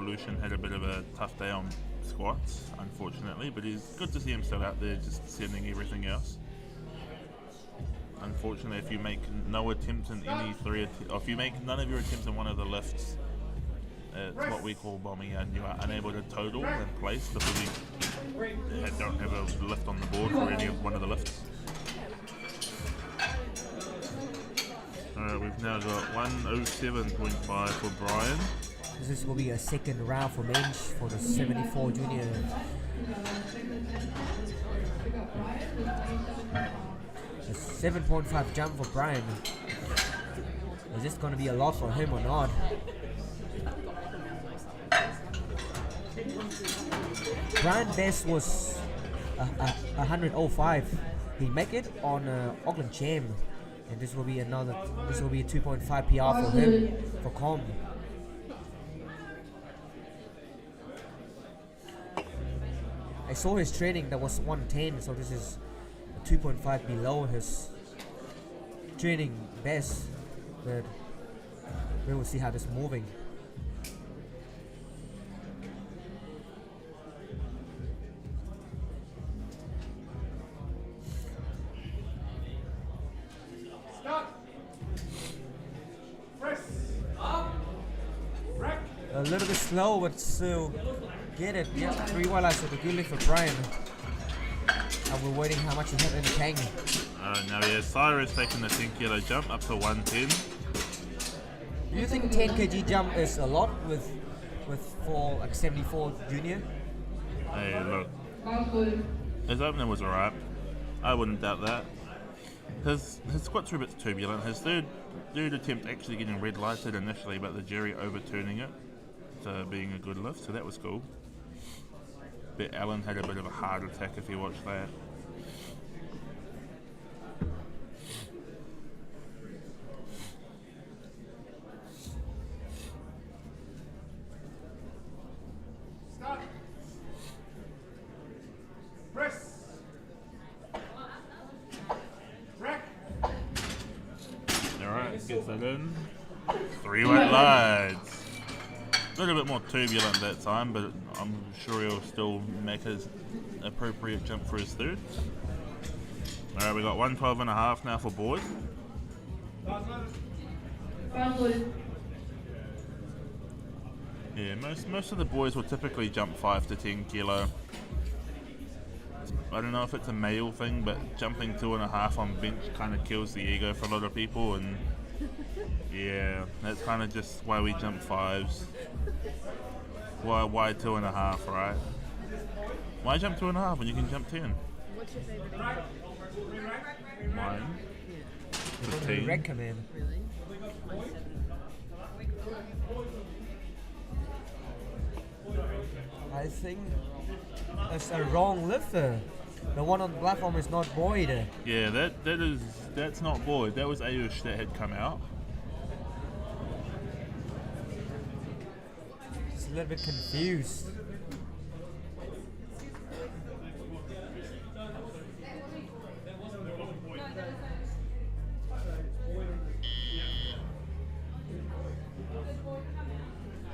Lucian had a bit of a tough day on squats, unfortunately, but it's good to see him still out there just sending everything else. Unfortunately, if you make no attempts in any three, or if you make none of your attempts in one of the lifts, it's what we call bombing, and you are unable to total and place the body. Don't have a lift on the board for any of one of the lifts. Alright, we've now got 107.5 for Brian. This will be a second round for bench for the 74 junior. A 7.5 jump for Brian. Is this going to be a lot for him or not? Brian's best was 105. He make it on Auckland Champ, and this will be a 2.5 PR for him for Com. I saw his training that was 110, so this is 2.5 below his training best, but we will see how this is moving. A little bit slow, but still get it. Yeah, 3 wildlife for the good lift for Brian. And we're waiting how much he had in the tank. Now Cyrus taking the 10 kilo jump up to 110. Do you think 10 kg jump is a lot with for like 74 junior? Hey, look, his opener was alright. I wouldn't doubt that. His squats were a bit turbulent. His third attempt actually getting red lighted initially, but the jury overturning it to being a good lift, so that was cool. But Alan had a bit of a heart attack if you watched that. Alright, gets that in. 3 white lights. A little bit more turbulent that time, but I'm sure he'll still make his appropriate jump for his third. Alright, we got 112.5 now for boys. Yeah, most of the boys will typically jump 5 to 10 kilo. I don't know if it's a male thing, but jumping 2.5 on bench kind of kills the ego for a lot of people, and yeah, that's kind of just why we jump 5s. Why 2.5, right? Why jump 2.5 when you can jump 10? What's your favorite angle? Mine. Red command. Really? I think it's a wrong lifter. The one on the platform is not Boyd. Yeah, that's not Boyd. That was Ayush that had come out. Just a little bit confused.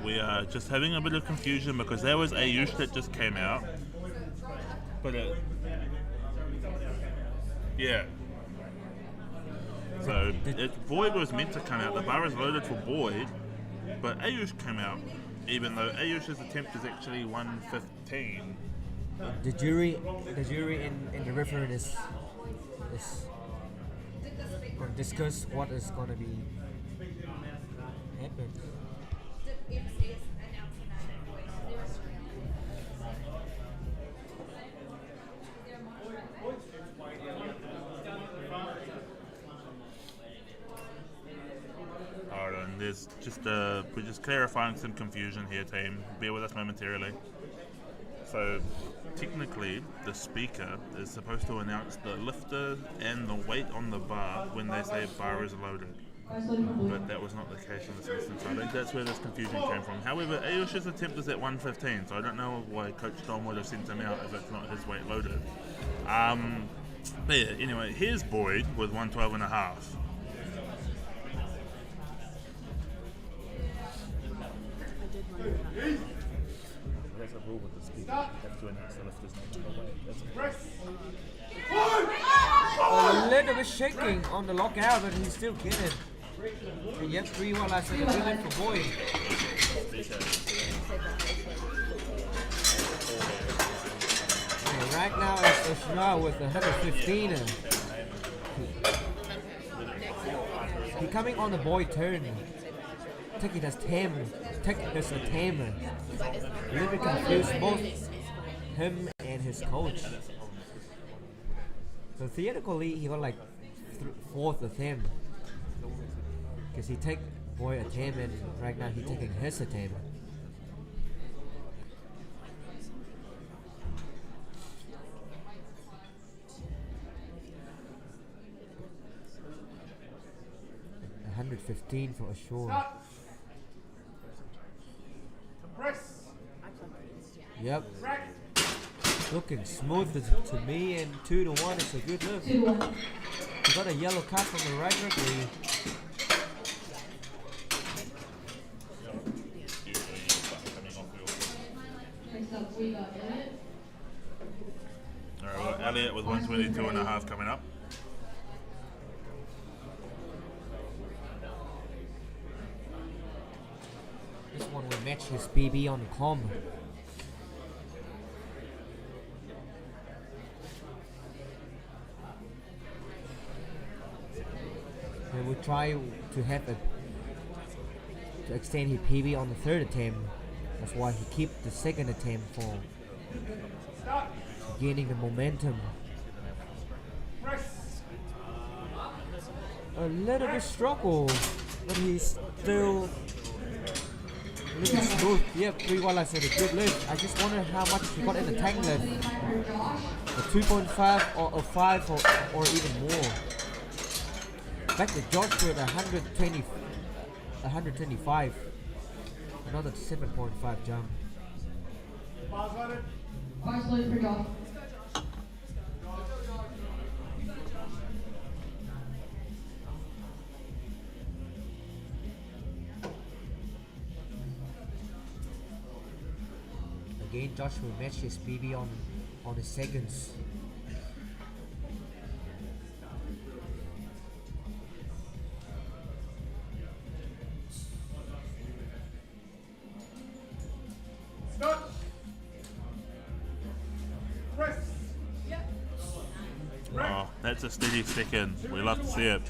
We are just having a bit of confusion because there was Ayush that just came out. But yeah. So Boyd was meant to come out. The bar is loaded for Boyd, but Ayush came out, even though Ayush's attempt is actually 115. The jury and the referee is going to discuss what is going to be happen. Hold on, there's just we're just clarifying some confusion here, team. Bear with us momentarily. So technically, the speaker is supposed to announce the lifter and the weight on the bar when they say bar is loaded. But that was not the case in this instance. I think that's where this confusion came from. However, Ayush's attempt is at 115, so I don't know why Coach Don would have sent him out if it's not his weight loaded. But yeah, anyway, here's Boyd with 112 and a half. That's a rule with the speaker. You have to announce the lifter's name on the way. A little bit shaking on the lockout, but he's still getting. And yet 3-1 last second win for Boyd. Okay, right now it's Oshna with 115. He coming on the Boyd turn. Take it as Tam. Take it as a Tam. A little bit confused, both him and his coach. So theoretically, he got like fourth attempt. Because he take Boyd attempt and right now he taking his attempt. $115 for Ashore. Yep. Looking smooth to me, and 2-1 is a good lift. He got a yellow card from the right referee. Alright, we've got Elliot with 122 and a half coming up. This one will match his PB on com. He will try to have to extend his PB on the third attempt. That's why he keep the second attempt for gaining the momentum. A little bit struggle, but he's still a little smooth. Yep, 3-1 like I said, a good lift. I just wonder how much he got in the tank lift. A 2.5 or a 5 or even more. Back to Josh with 125. Another 7.5 jump. Again, Josh will match his PB on the seconds. Oh, that's a steady second. We love to see it.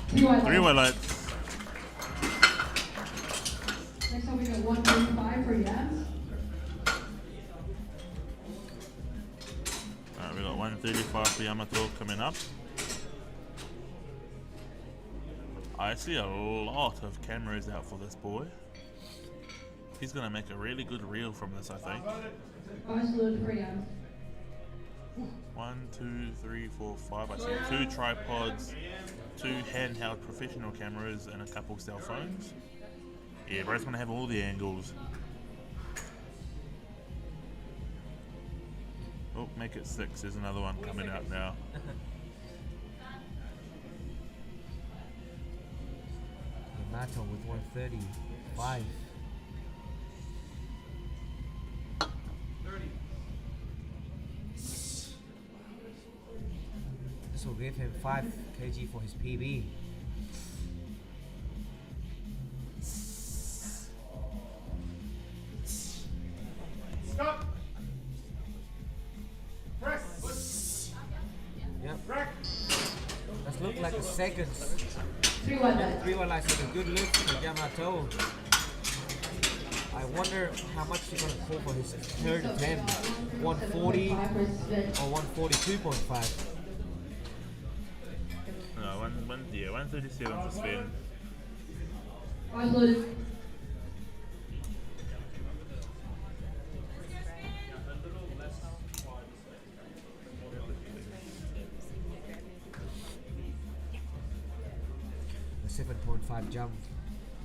3-1 lights. Next up we got 135 for Yaz. Alright, we got 135 for Yamato coming up. I see a lot of cameras out for this boy. He's going to make a really good reel from this, I think. Bars loaded for you. 1, 2, 3, 4, 5. I see 2 tripods, 2 handheld professional cameras, and a couple cell phones. Yeah, bro's going to have all the angles. Oh, make it 6. There's another one coming out now. Mato with 135. This will give him 5 kg for his PB. Stop. Press. Yep. Rack. That look like a second. 3-1. 3-1 like a good lift for Yamato. I wonder how much he's gonna pull for his third attempt. 140 or 142.5. No, 137 for Sven. Bars loaded. A 7.5 jump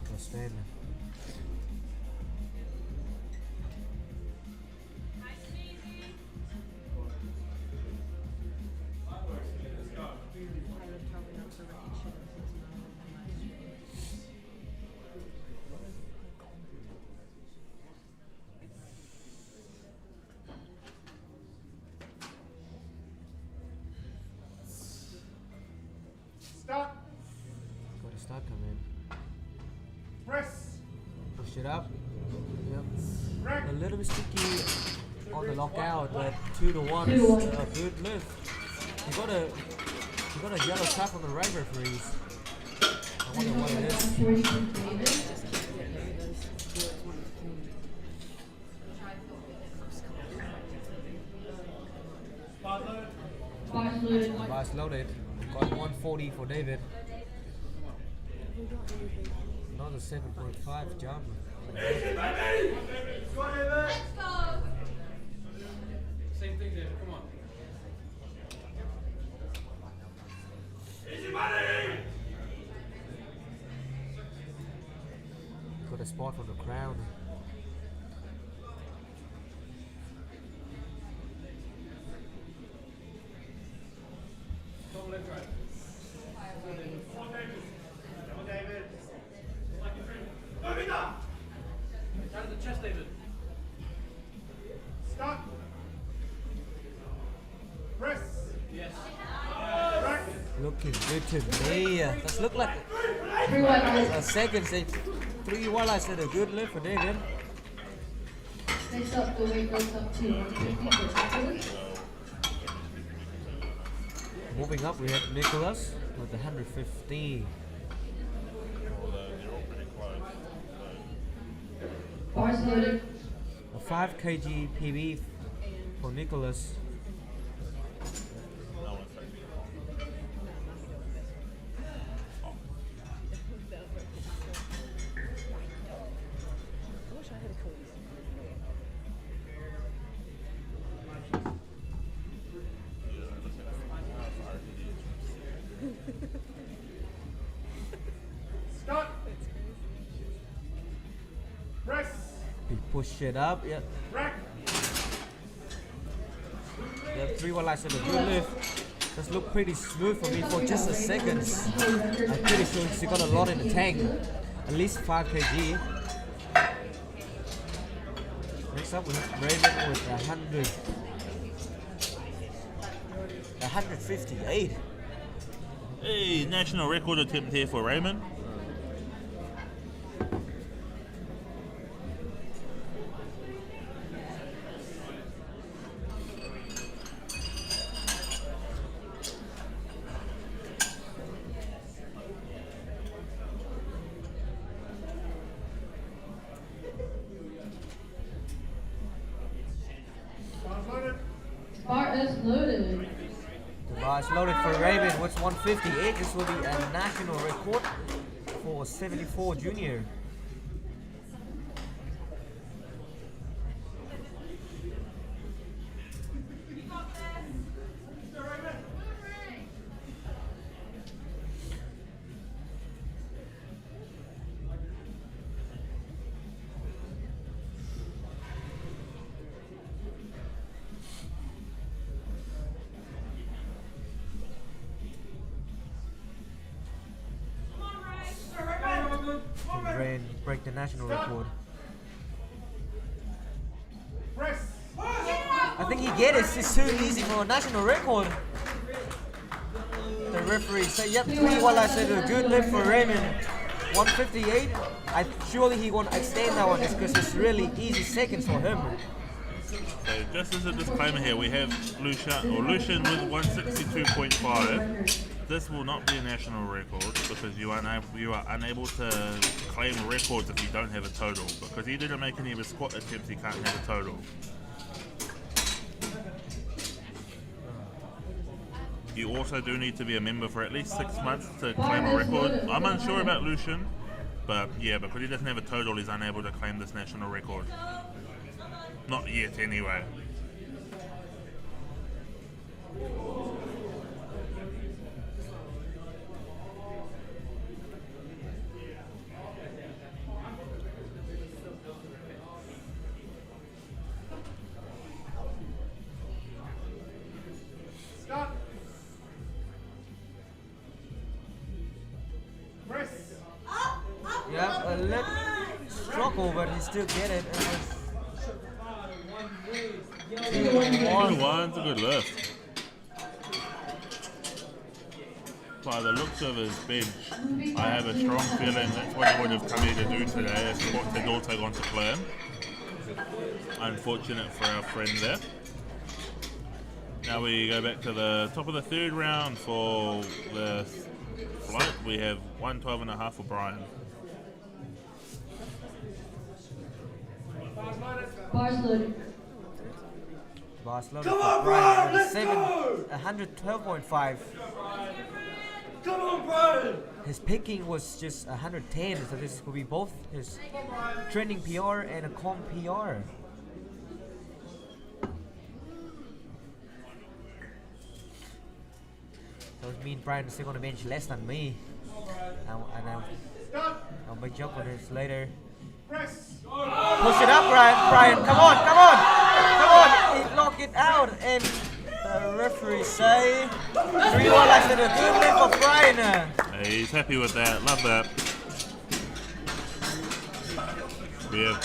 for Sven. Stop. Got a start coming. Press. Push it up. Yep. Rack. A little bit sticky on the lockout, but 2-1 is a good lift. You got a yellow tap on the right referees. I wonder what it is. Bars loaded. Bars loaded. Got 140 for David. Another 7.5 jump. Easy, baby. Go on, David. Same thing, David. Come on. Easy, buddy. Got a spot for the crown. Double leg drive. David. Move it up. Down to the chest, David. Stop. Press. Yes. Rack. Looking good to me. That look like 3-1. a second. Say 3-1. I said a good lift for David. Next up, the weight goes up to 150 for Nicholas. Moving up, we have Nicholas with 150. They're all pretty close. Bars loaded. A 5 kg PB for Nicholas. No one's touching it. I wish I had a clue. Stop. Press. He push it up. Yep. Rack. Yep. 3-1 I said a good lift. Just look pretty smooth for me for just a second. I'm pretty sure she got a lot in the tank. At least 5 kg. Next up we have Raymond with 158. Hey, national record attempt here for Raymond. Bar is loaded. The Bars loaded for Raven with 158. This will be a national record for 74 junior. Rain break the national record. I think he get it. It's too easy for a national record. The referee said, "Yep, 3-1." I said a good lift for Raymond. 158. Surely he won't extend that one just because it's really easy seconds for him. So just as a disclaimer here, we have Lucian with 162.5. This will not be a national record because you are unable to claim records if you don't have a total. Because he didn't make any of his squat attempts, he can't have a total. You also do need to be a member for at least 6 months to claim a record. I'm unsure about Lucian, but yeah, because he doesn't have a total, he's unable to claim this national record. Not yet, anyway. Stop. Press. Yeah, a little struggle, but he still get it. One's a good lift. By the looks of his bench, I have a strong feeling that's what he would have come here to do today, is what had also gone to plan. Unfortunate for our friend there. Now we go back to the top of the third round for the flight. We have 112.5 for Brian. Bars loaded. Barcelona Come for on, Brian, Brian, let's 112.5. Come on, Brian. His picking was just 110, so this will be both his training PR and a comp PR. So it means Brian is still going to bench less than me. I'll make joke on this later. Press. Push it up, Brian. Come on. He lock it out, and the referee say 3-1. I said a good lift for Brian. Hey, he's happy with that. Love that. We have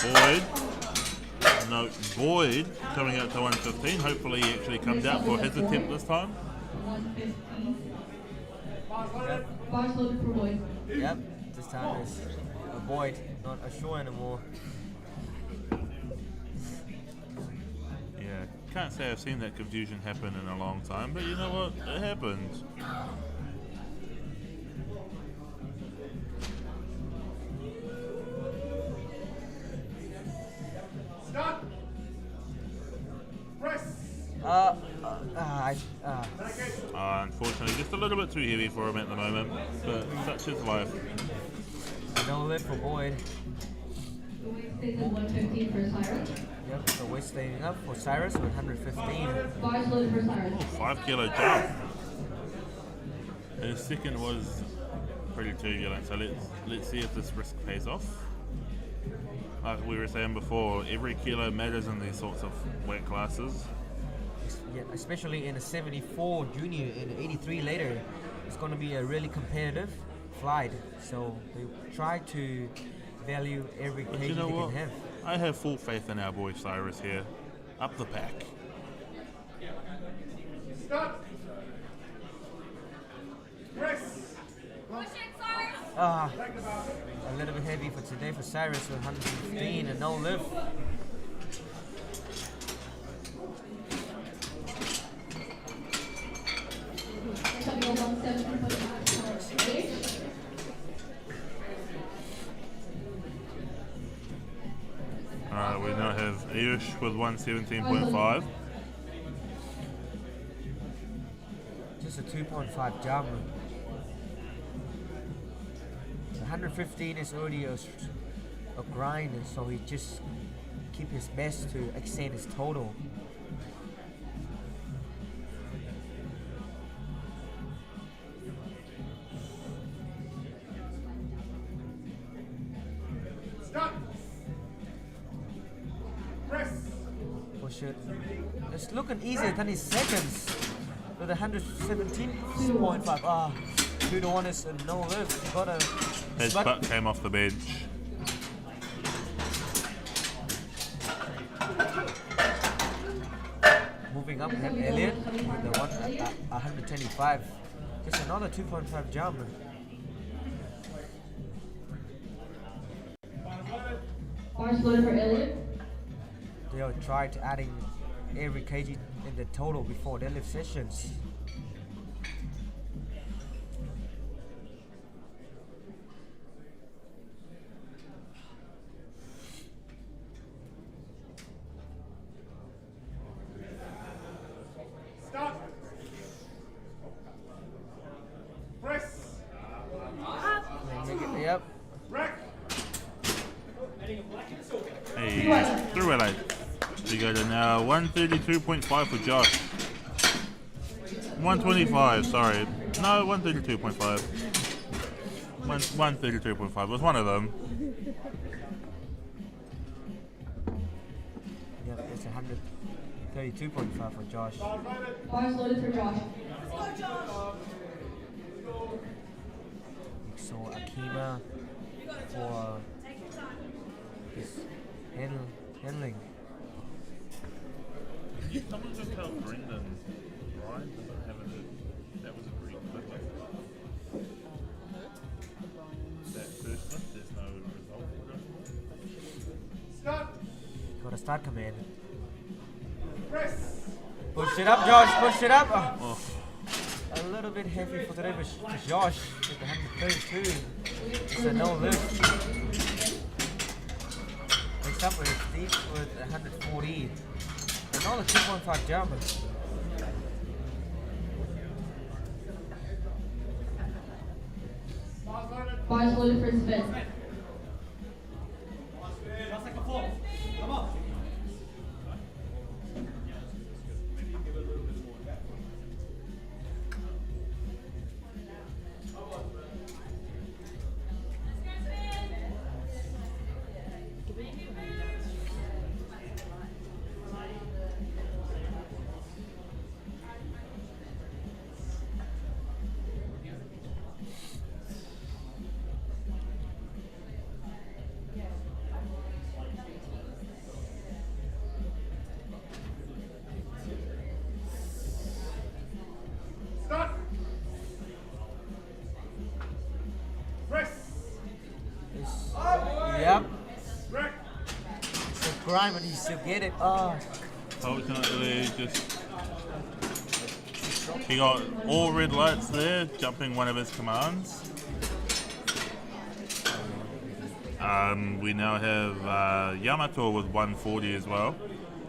Boyd coming out to 115. Hopefully he actually comes out for his attempt this time. 115. Bars loaded for Boyd. Yep, this time is a Boyd, not a Shaw anymore. Yeah, can't say I've seen that confusion happen in a long time, but you know what? It happens. Stop. Press. Unfortunately, just a little bit too heavy for him at the moment, but such is life. No lift for Boyd. The weight stays at 115 for Cyrus. Yep, so we're staying up for Cyrus with 115. Bars loaded for Cyrus. 5 kilo jump. His second was pretty turbulent, so let's see if this risk pays off. Like we were saying before, every kilo matters in these sorts of weight classes. Yeah, especially in a 74 junior and 83 later, it's going to be a really competitive flight. So they try to value every But kg you know they what? can have. I have full faith in our boy Cyrus here. Up the pack. Stop. Press. A little bit heavy for today for Cyrus with 115 and no lift. Alright, we now have Ayush with 117.5. a 2.5 jump. 115 is already a grind, so he just keep his best to extend his total. Push it. It's looking easier than his seconds with 117.5. Ah, 2-1 is a no lift. Gotta. His butt came off the bench. Moving up, we have Elliot with the 125. Just another 2.5 jump. Bars loaded for Elliot. They'll try to adding every kg in the total before deadlift sessions. Yep. Hey, through it. We go to now 132.5 for Josh. 125, sorry. No, 132.5. 132.5 was one of them. Yep, it's 132.5 for Josh. Bars loaded for Josh. So Akima for his handling. Someone just tell Brendan Ryan doesn't have it. That was a pretty quick one. That first one, there's no result. Got a start command. Push it up, Josh. Push it up. Oh. A little bit heavy for today, but Josh with 132. It's a no lift. Next up with Steve with 140. Another 2.5 jump. Bars loaded for Sven. Come on. Yep. It's a grind, but he still get it. Oh. Ultimately, he got all red lights there, jumping one of his commands. We now have Yamato with 140 as well.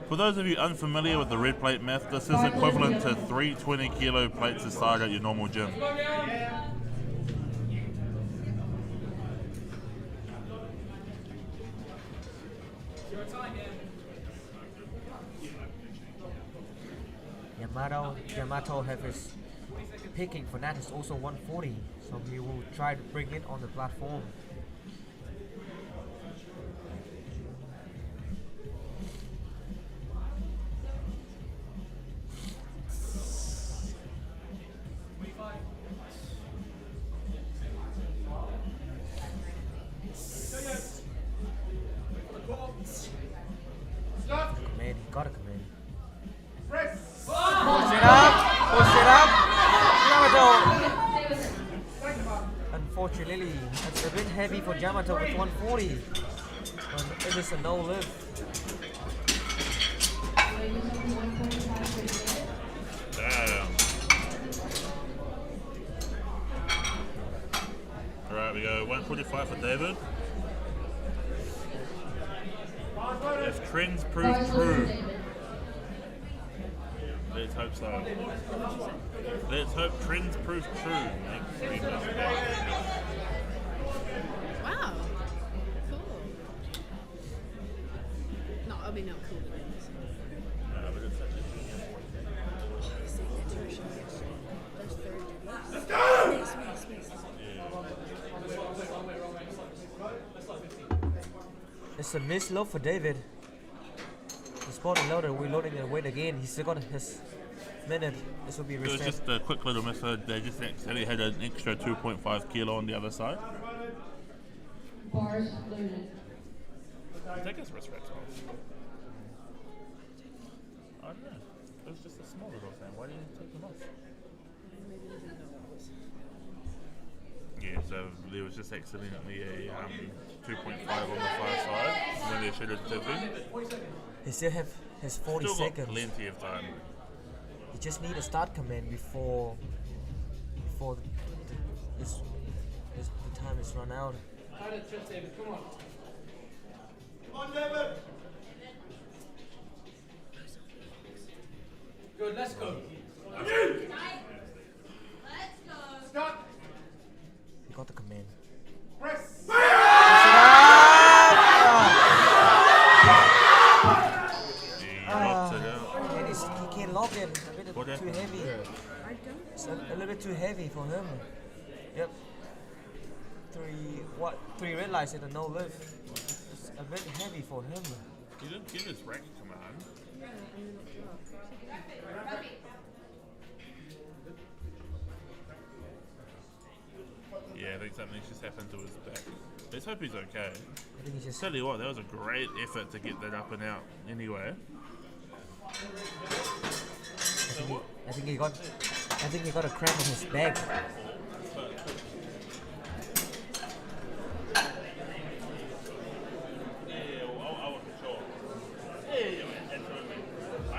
For those of you unfamiliar with the red plate math, this is equivalent to 3 20 kilo plates to start at your normal gym. Yamato have his picking for that is also 140, so he will try to bring it on the platform. Command, he got a command. Push it up! Push it up! Yamato! Unfortunately, that's a bit heavy for Yamato with 140. It is a no lift. Damn. Alright, we go 145 for David. If trends prove true, let's hope so. Let's Let's hope trends prove true next 3 months. Wow. Cool. No, I mean, not cool. But it's such a Let's go! It's a misload for David. The spot and loader, we're loading and wait again. He's still got his minute. This will be It was reset. just a quick little method. They just actually had an extra 2.5 kilo on the other side. Bars loaded. Take his wrist wraps off. I don't know. It was just a small little thing. Why didn't you take them off? Yeah, so there was just accidentally a 2.5 on the far side when there should have been. He still have his 40 Still got seconds. plenty of time. You just need a start command before the time is run out. Try the chest, David. Come on. Come on, David. Good, let's go. Stop. You got the command. Press. He locked it out. And he can't lock it. A bit What too happened? heavy. It's a little bit too heavy for him. Yep. Three red lights and a no lift. It's a bit heavy for him. He didn't get his rack command. Yeah, I think something's just happened to his back. Let's hope he's okay. I think he just Tell you what, that was a great effort to get that up and out anyway. I think he got a cramp on his back. Yeah, well, I wasn't sure. Yeah, absolutely. I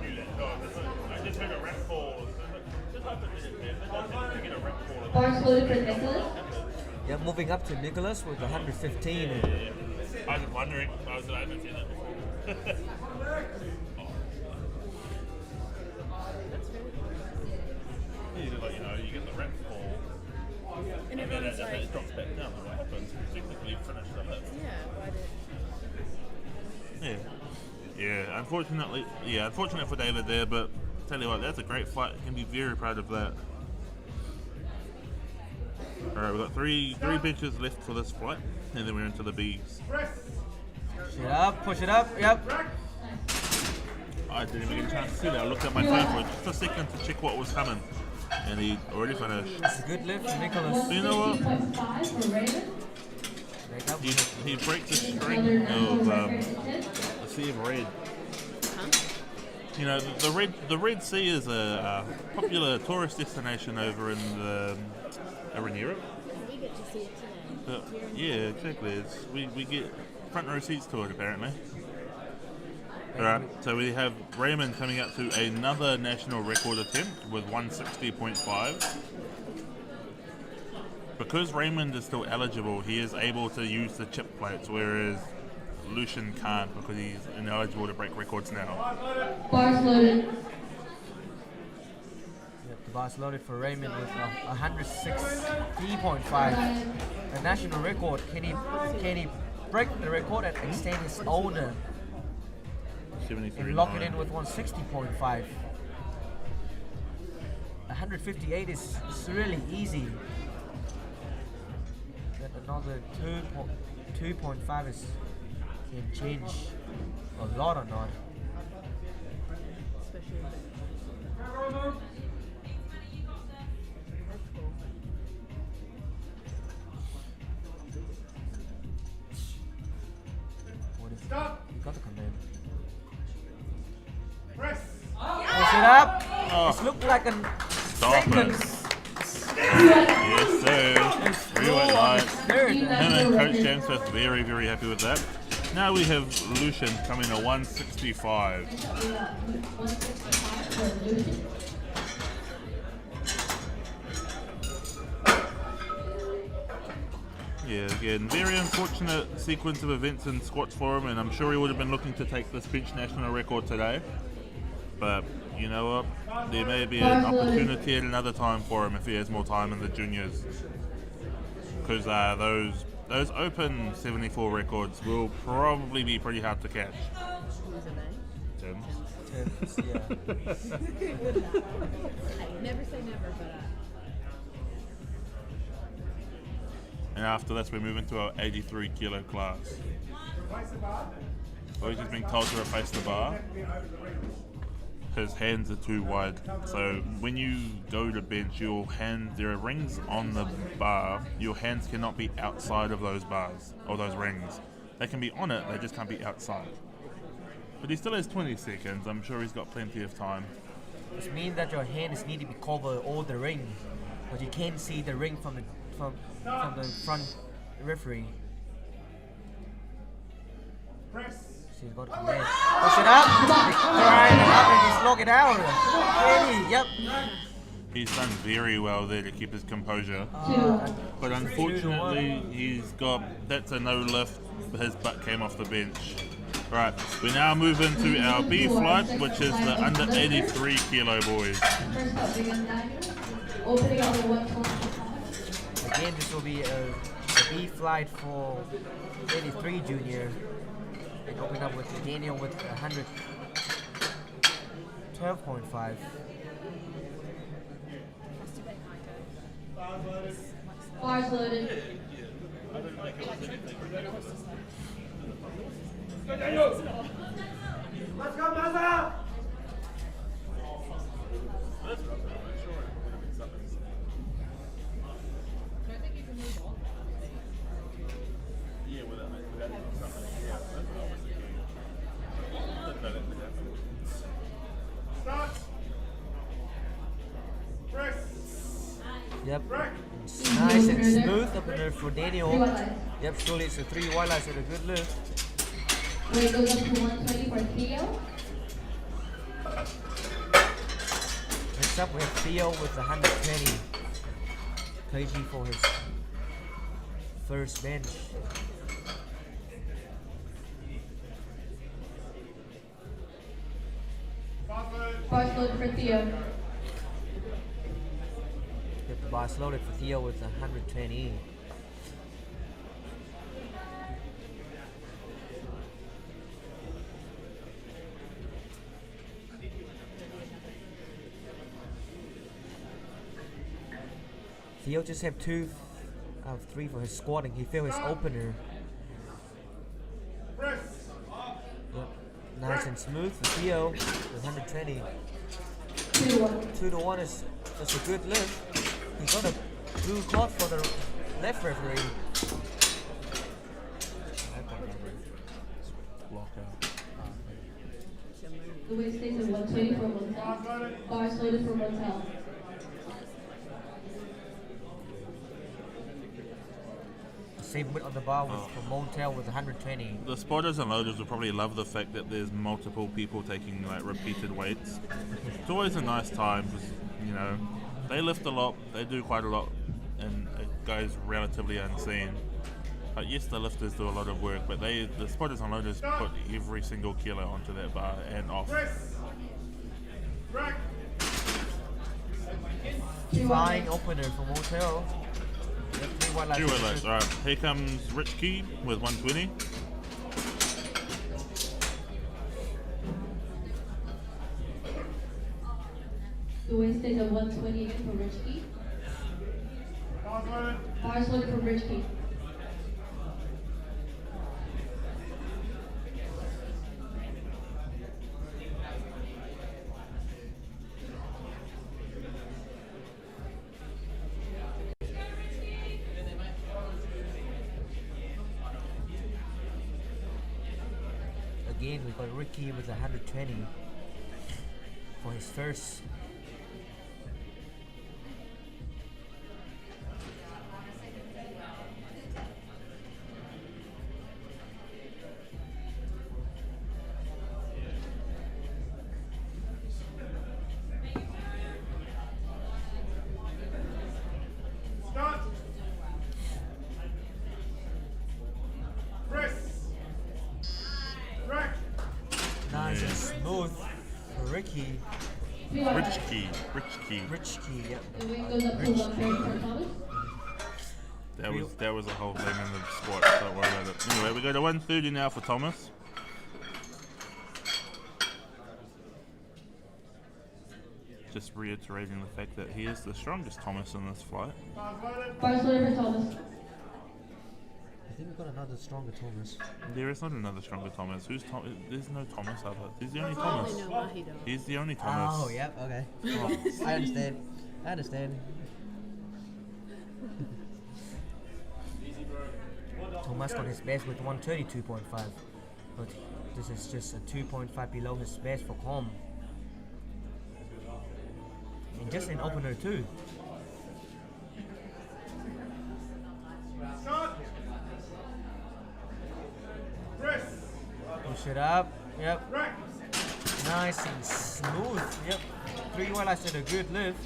knew that. No, I just heard a rap call. Just hope it didn't happen. Get a rap call. Bars loaded for Nicholas. Yeah, moving up to Nicholas with 115. I was wondering. I haven't seen that before. You get the rep call, And and then everyone's like, it drops back down. What happens? Technically, you finish the lift. yeah, why did... Yeah. Unfortunate for David there, but tell you what, that's a great fight. You can be very proud of that. Alright, we've got three benches left for this flight, and then we're into the Bs. Push it up, yep. I didn't even get a chance to see that. I looked at my phone for just a second to check what was coming, and he already finished. It's a good lift, Nicholas. You know what? 2.5 for Raven. Break up. He breaks the string of the Sea of Red. You know, the Red Sea is a popular tourist destination over in Europe. We get to see it today. But, yeah, exactly. We get front row seats to it apparently. Alright, so we have Raymond coming up to another national record attempt with 160.5. Because Raymond is still eligible, he is able to use the chip plates, whereas Lucian can't because he's ineligible to break records now. Bars loaded. Yep, the bar's loaded for Raymond with 160.5. The national record. Can he break the record and extend his owner 73. and lock it in with 160.5? 158 is really easy. But another 2.5 is can change a lot or not. Especially the... What is Stop. You got the command. Press. Push it up. Oh. It looked like a Stop segment. it. Yes, sir. Rewind light. Third. Him and Coach James Smith very, very happy with that. Now we have Lucian coming to 165. Yeah, again, very unfortunate sequence of events in squats for him, and I'm sure he would have been looking to take this bench national record today. But you know what? There may be an opportunity at another time for him if he has more time in the juniors. Because those open 74 records will probably be pretty hard to catch. Who's a name? Tim. Terms, yeah. Hey, never say never, but And after this, we move into our 83 kilo class. So he's just being told to replace the bar. His hands are too wide. So when you go to bench, there are rings on the bar. Your hands cannot be outside of those bars or those rings. They can be on it, they just can't be outside. But he still has 20 seconds. I'm sure he's got plenty of time. This means that your hands need to be covered all the ring, but you can't see the ring from the front referee. So he's got to command. Push it up. Try it up and just lock it out. Really? Yep. He's done very well there to keep his composure. But unfortunately, that's a no lift. His butt came off the bench. Right, we now move into our B flight, which is the under 83 kilo boys. Again, this will be a B flight for 83 junior. And open up with Daniel with 112.5. Bars loaded. Let's go, Daniel! Let's go, Mazza! Yep. Nice and smooth up in there for Daniel. Yep, surely it's a 3 wildlife with a good lift. Weight goes up to 120 for Theo. Next up we have Theo with 120 kg for his first bench. Bars loaded for Theo. Get the bars loaded for Theo with 120. Theo just have 2 out of 3 for his squatting. He failed his opener. Yep. Nice and smooth for Theo with 120. 2 to 1 is a good lift. He got a blue card for the left referee. The weight stays at 120 for Montel. Bars loaded for Montel. Same width on the bar with for Montel with 120. The spotters and loaders will probably love the fact that there's multiple people taking like repeated weights. It's always a nice time because, you know, they lift a lot, they do quite a lot, and it goes relatively unseen. But yes, the lifters do a lot of work, but the spotters and loaders put every single kilo onto that bar and off. Fine opener for Montel. Yep, 3 wildlife. 2 wildlife. Alright, here comes Rich Key with 120. The weight stays at 120 again for Rich Key. Bars loaded for Rich Key. Again, we got Ricky with 120 for his first. Nice and smooth for Ricky. Rich Key. Rich Key, yep. The weight goes up to 130 for Thomas. That was a whole thing in the squat. Don't worry about it. Anyway, we go to 130 now for Thomas. Just reiterating the fact that he is the strongest Thomas in this flight. Bar loaded for Thomas. I think we've got another stronger Thomas. There is not another stronger Thomas. Who's Thomas? There's no Thomas other. He's the only I Thomas. only know Mahido. He's the only Thomas. Oh, yep, okay. I understand. Thomas got his best with 132.5, but this is just a 2.5 below his best for Com. And just in opener too. Push it up, yep. Nice and smooth, yep. 3 wildlife did a good lift.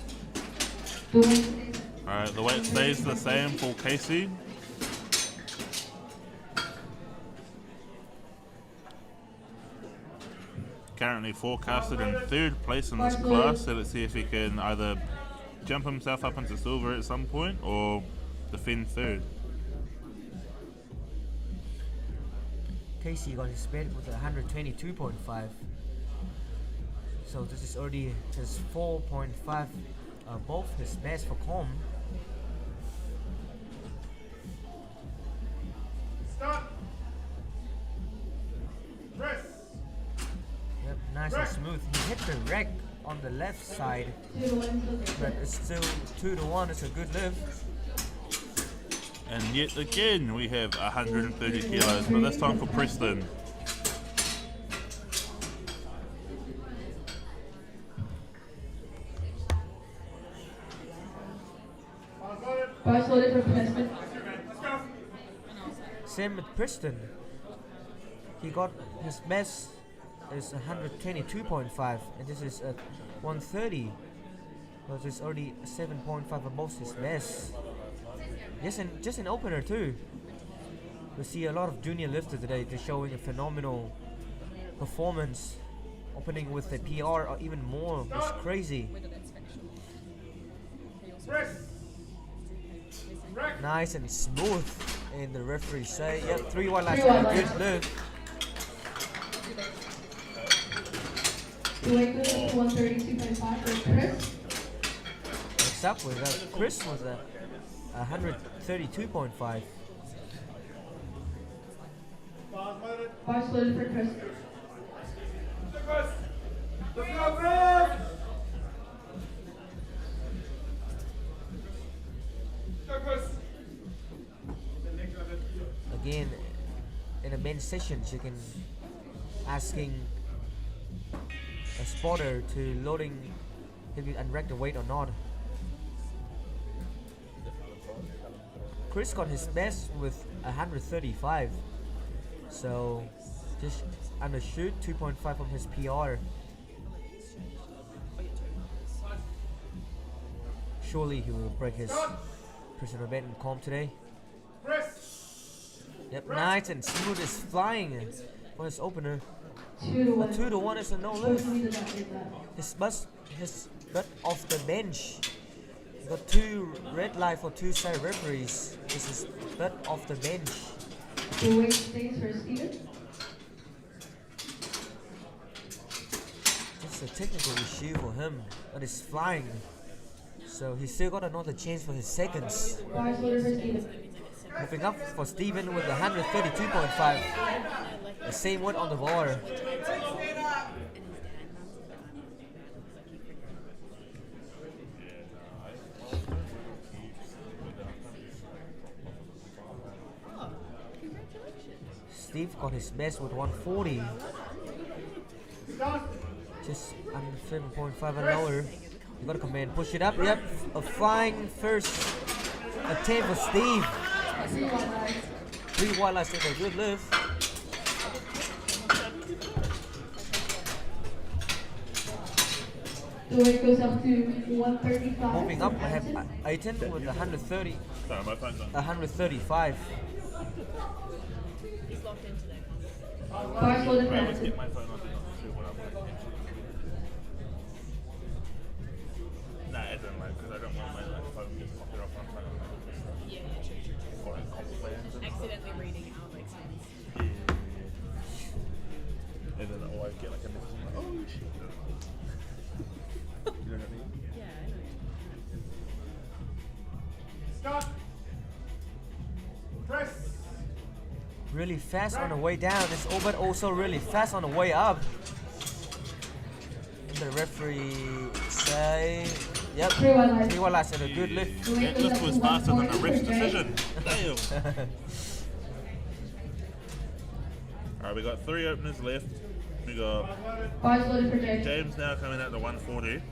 Alright, the weight stays the same for Casey. Currently forecasted in 3rd place in this class, so let's see if he can either jump himself up into silver at some point or defend 3rd. Casey got his best with 122.5. So this is already just 4.5 above his best for Com. Stop. Press. Yep, nice and smooth. He hit the rack on the left side, but it's still 2 to 1. It's a good lift. And yet again we have 130 kilos, but this time for Preston. Bar loaded for Preston. Same with Preston. He got his best is 122.5, and this is at 130. But it's already 7.5 above his best. Just an opener too. We see a lot of junior lifters today. They're showing a phenomenal performance, opening with a PR or even more. It's crazy. Nice and smooth. And the referee say, yep, 3 wildlife, a good lift. The weight goes up to 132.5 for Chris. Next up with that, Chris was at 132.5. Bar loaded for Chris. Let's go, Chris! Go, Chris! Again, in a bench sessions, you can asking a spotter to loading if you unrack the weight or not. Chris got his best with 135, so just undershoot 2.5 from his PR. Surely he will break his personal best in comp today. Yep, nice and smooth is flying for his opener. 2 to 1. 2 to 1 is a no lift. His butt off the bench. He got 2 red light for 2 side referees. This is butt off the bench. The weight stays for Steven. It's a technical issue for him, but it's flying. So he's still got another chance for his seconds. Bar loaded for Steven. Moving up for Steven with 132.5. The same weight on the bar. Steve got his best with 140. Just under 7.5 and lower. You gotta come in, push it up. Yep, a flying first attempt for Steve. 3 wildlife take a good lift. The weight goes up to 135. Moving up, I have Aiton with 130, Sorry, my phone's on. 135. He's locked in today. Bar loaded for Let's Hanson. get my phone on. Do what I'm doing. as in like, because I don't want my like, phone just popping off on front of me. Yeah, yeah, true. Or like comp plans and stuff. Accidentally reading out like sounds. And then I always get like a message like, oh shit. You know what I mean? Yeah, I know. Start. Press. Really fast on the way down, but also really fast on the way up. The referee say, yep, 3 1 lights. 3 1 lights and a good lift. Deadlift was faster than the ref's decision. Damn. Alright, we got 3 openers left. We got Bars loaded for James. James now coming out to 140.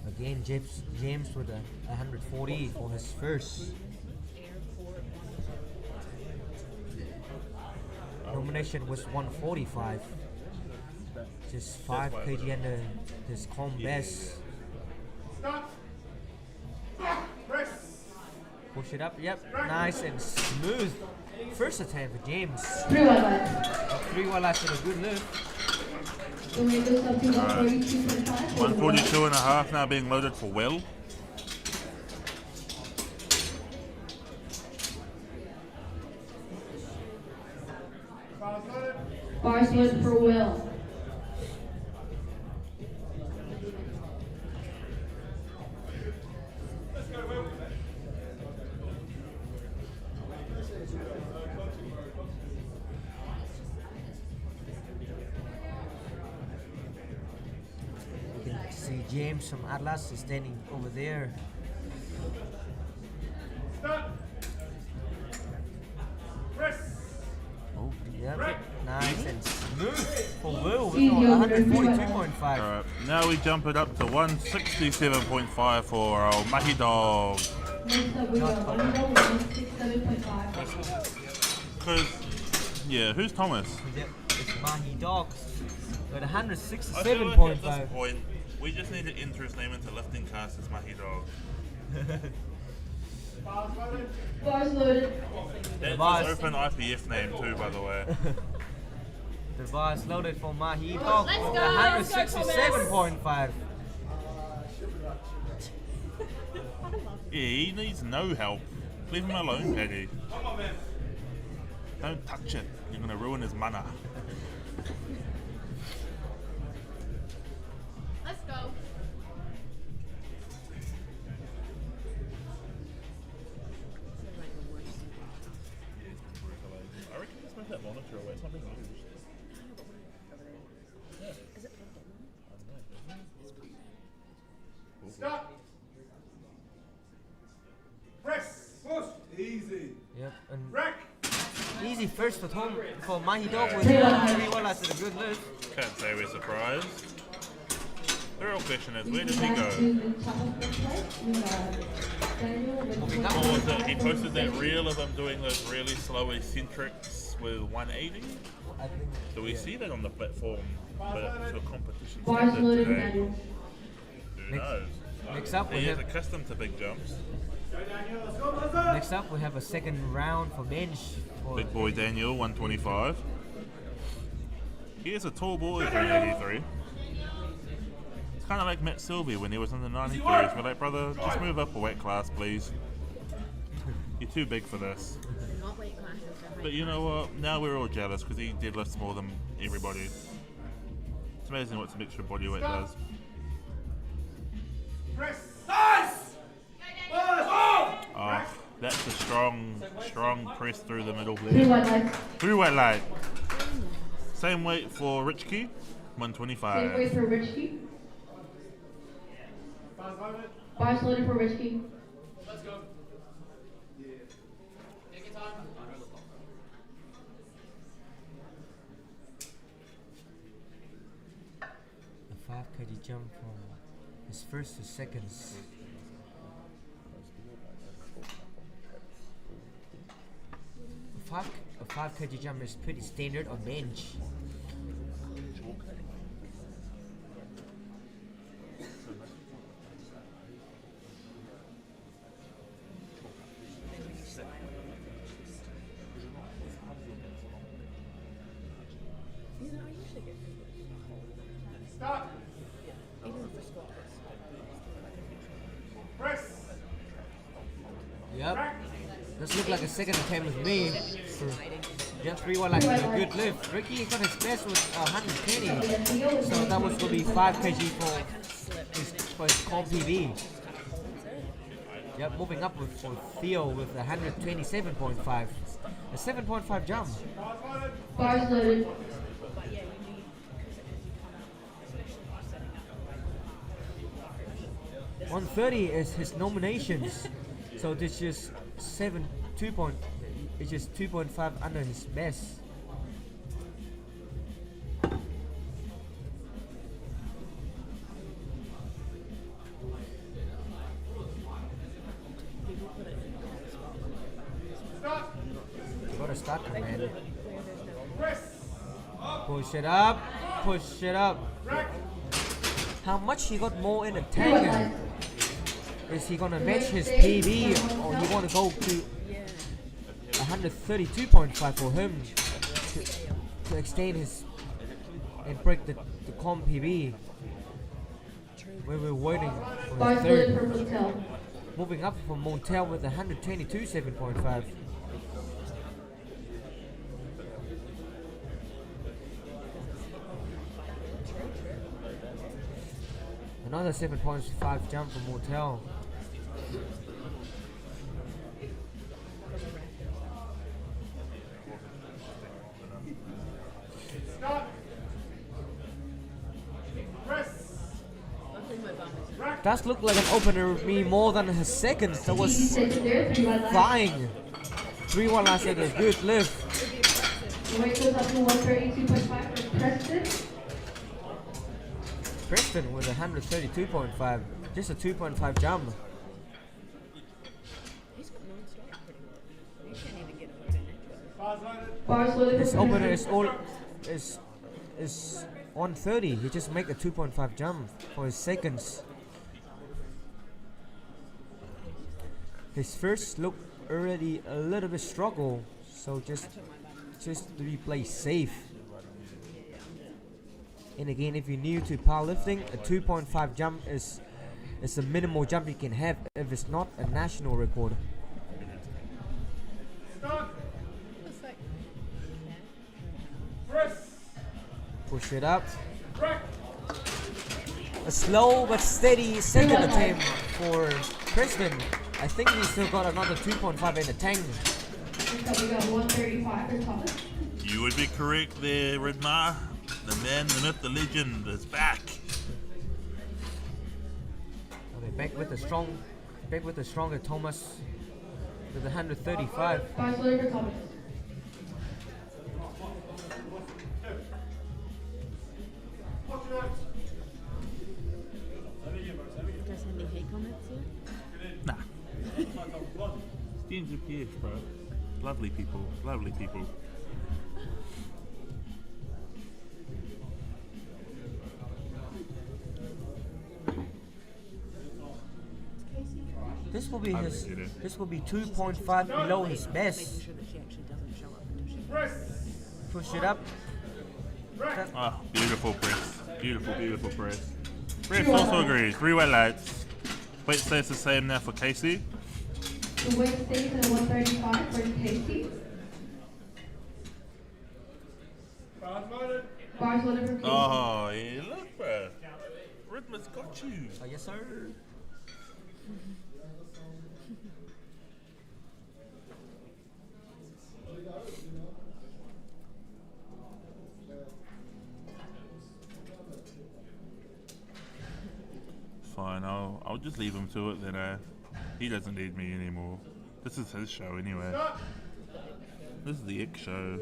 Again, James with a 140 for his first. Nomination was 145. Just 5 kg under his comp best. Start. Press. Push it up, yep, nice and smooth. First attempt for James. 3 1 lights. 3 1 lights and a good lift. So we go up to 142.5. 142 and a half now being loaded for Will. Bars loaded. Bars loaded for Will. You can see James from Atlas is standing over there. Start. Press. Oh, yep, nice and smooth for Will with Easy over there. 142.5. Alright, now we jump it up to 167.5 for our Mahi Dog. Next up we got Moneydog with 167.5. Because, yeah, who's Thomas? Yep, it's Mahi Dog with I feel like at this 167.5. point, we just need to enter his name into lifting cast as Mahi Dog. Bars loaded. Bars loaded. That's Bars. his open IPF name too, by the way. The bar is loaded for Mahi Dog Let's with go, let's go, 167.5. Yeah, he needs no help. Leave him alone, Paddy. Come on, man. Don't touch it. You're gonna ruin his mana. Let's go. I reckon just move that monitor away. It's not being used. Start. Press. Push. Easy. Yep, and Rack. easy first for Tom for Mahi Dog with 3 1 lights and a good lift. Can't say we're surprised. The real question is, where did he Back go? to the top of the plate. We got Daniel with Moving up. Or was it he posted that reel of him doing those really slow eccentrics with 180? I think. Do we see that on the platform, but to a competition Bars standard loaded for today? Daniel. Who knows? Next up, we He is have accustomed to big jumps. next up we have a second round for bench. For Big boy Daniel, 125. He is a tall boy for an 83. It's kind of like Matt Sylvie when he was in the 93s. We're like, brother, just move up a weight class, please. You're too big for this. Not weight classes. But you know what? Now we're all jealous because he deadlifts more than everybody. It's amazing what some extra body weight does. Press. Nice. Bars. Oh, that's a strong press through the middle 3 there. 1 lights. 3 weight light. Same weight for Richkey, Same 125. way for Richkey. Bars loaded. Bars loaded for Richkey. Let's go. Take your time. a 5 kg jump from his first to seconds. A 5 kg jump is pretty standard on bench. Yep. This looked like a second attempt with me. Just 3-1 like a good lift. Ricky got his best with 120. So that was going to be 5 kg for his comp PB. Yep, moving up for Theo with 127.5. A 7.5 jump. Bars loaded. On 30 is his nominations, so this is 2 it's just 2.5 under his best. You gotta start, man. Push it up, push it up. How much he got more in the tank? Is he gonna match his PB or he wanna go to 132.5 for him to extend his and break the comp PB? We're waiting for Bars his loaded third. for Montel. Moving up from Montel with 122.7.5. Another 7.5 jump from Montel. Does look like an opener with me more than his second. That was 66 there, 3-1 left. flying. 3-1 last at a good lift. The weight goes up to 132.5 for Preston. Preston with 132.5. Just a 2.5 jump. Bars loaded His for opener Preston. is on 30. He just make a 2.5 jump for his seconds. His first look already a little bit struggle, so just to be play safe. And again, if you're new to powerlifting, a 2.5 jump is the minimal jump you can have if it's not a national record. Push it up. A slow but steady second attempt for Preston. I think he still got another 2.5 in the tank. So we got 135 for Thomas. You would be correct there, Ridmar. The man, the myth, the legend is back. Okay, back with the stronger Thomas with 135. Bars loaded for Thomas. Does any hate comments here? Nah. Steams of PF, bro. Lovely people, lovely people. This will be I his. appreciate it. This will be 2.5 below his best. Sure that she actually doesn't show up until she Push it up. Oh, beautiful press. Beautiful, beautiful press. Press also agrees. 3-way lights. Weight stays the same now for Casey. The weight stays at 135 for Casey. Bars loaded for Casey. Oh, yeah, look, bro. Rhythm's got you. Oh, yes, sir. Fine, I'll just leave him to it then. He doesn't need me anymore. This is his show anyway. This is the Ick show.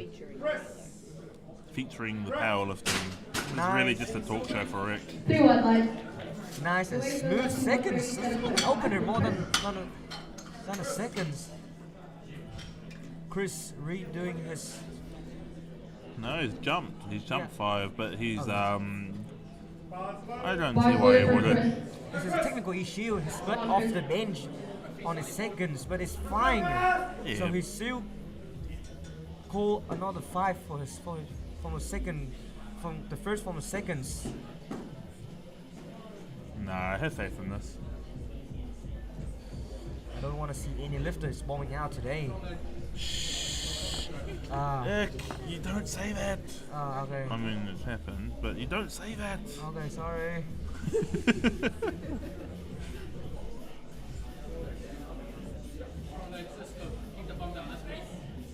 Featuring the powerlifting. It's really just a talk show for Rick. 3-1 lights. Nice and smooth seconds. An opener more than a seconds. Chris redoing his. No, he's jumped. He's jumped Yeah. 5, but he's I don't see Bars why he loaded for wouldn't. Chris. This is a technical issue. He split off the bench on his seconds, but it's fine. So Yeah. he still call another 5 for his from a second, from the first from a seconds. Nah, I have faith in this. I don't want to see any lifters bombing out today. Ick, you don't say that. Okay. I mean, it's happened, but you don't say that. Okay, sorry.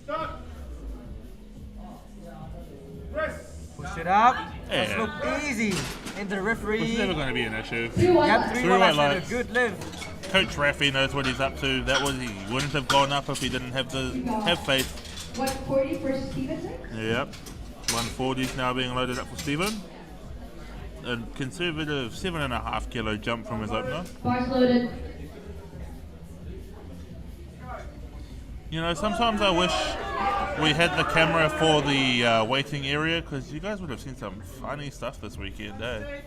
Stop. Press. Push it up. Yeah. That's look easy. And the referee. It's never going to be an issue. Yep, 3 Three white white lights and lights. a good lift. Coach Raffy knows what he's up to. He wouldn't have gone up if he didn't have faith. 140 for Stevenson. Yep. 140 is now being loaded up for Stephen. A conservative 7.5 kilo jump from his opener. Bars loaded. You know, sometimes I wish we had the camera for the waiting area, because you guys would have seen some funny stuff this weekend, eh?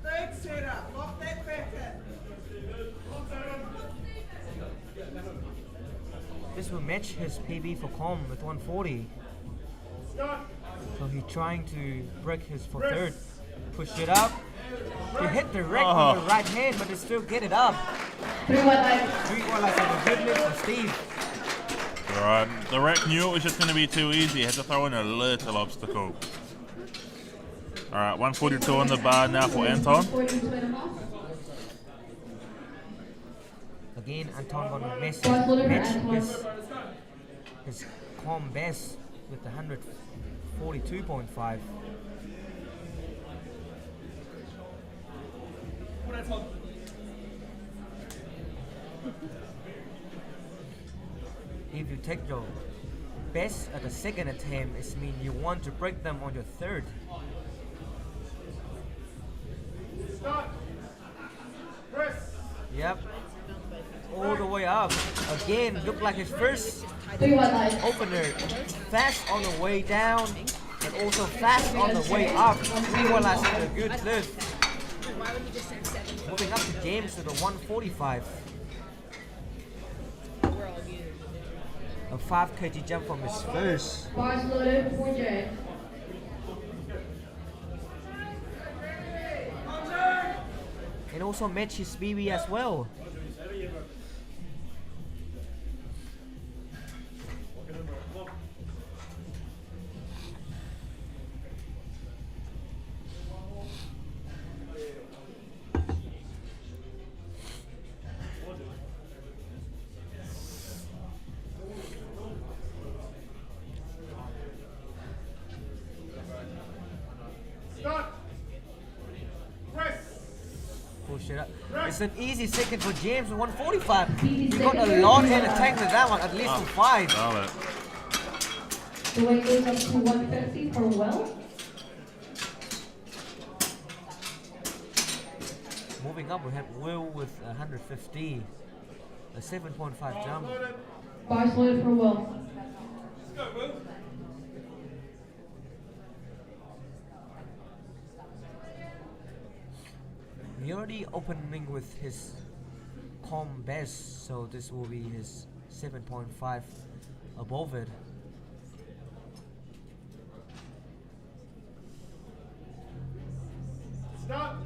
Leg setup. Lock that back in. This will match his PB for Com with 140. So he's trying to break his for third. Push it up. He hit the rack with the right hand, but he still get it up. 3 white lights. 3 white lights and a good lift for Steve. Alright, the rack knew it was just going to be too easy. Had to throw in a little obstacle. Alright, 142 on the bar now for Anton. 42.5. Again, Anton gonna match Anton. his Com best with the 142.5. If you take your best at the second attempt, it means you want to break them on your third. Stop. Press. Yep. All the way up. Again, look like his first 3 white lights. opener. Fast on the way down and also fast on the way up. 3 white lights with a good lift. Why would you just send 7? Moving up to James with a 145. We're all good. A 5 kg jump from his first. Bars loaded for Jay. And also match his BB as well. Stop. Press. Push it up. It's an easy second for James with 145. He got a long hand attack with that one, at least to 5. Solid. The weight goes up to 150 for Will. Moving up, we have Will with 150. A 7.5 jump. Bars loaded for Will. He already opening with his Com best, so this will be his 7.5 above it. Stop.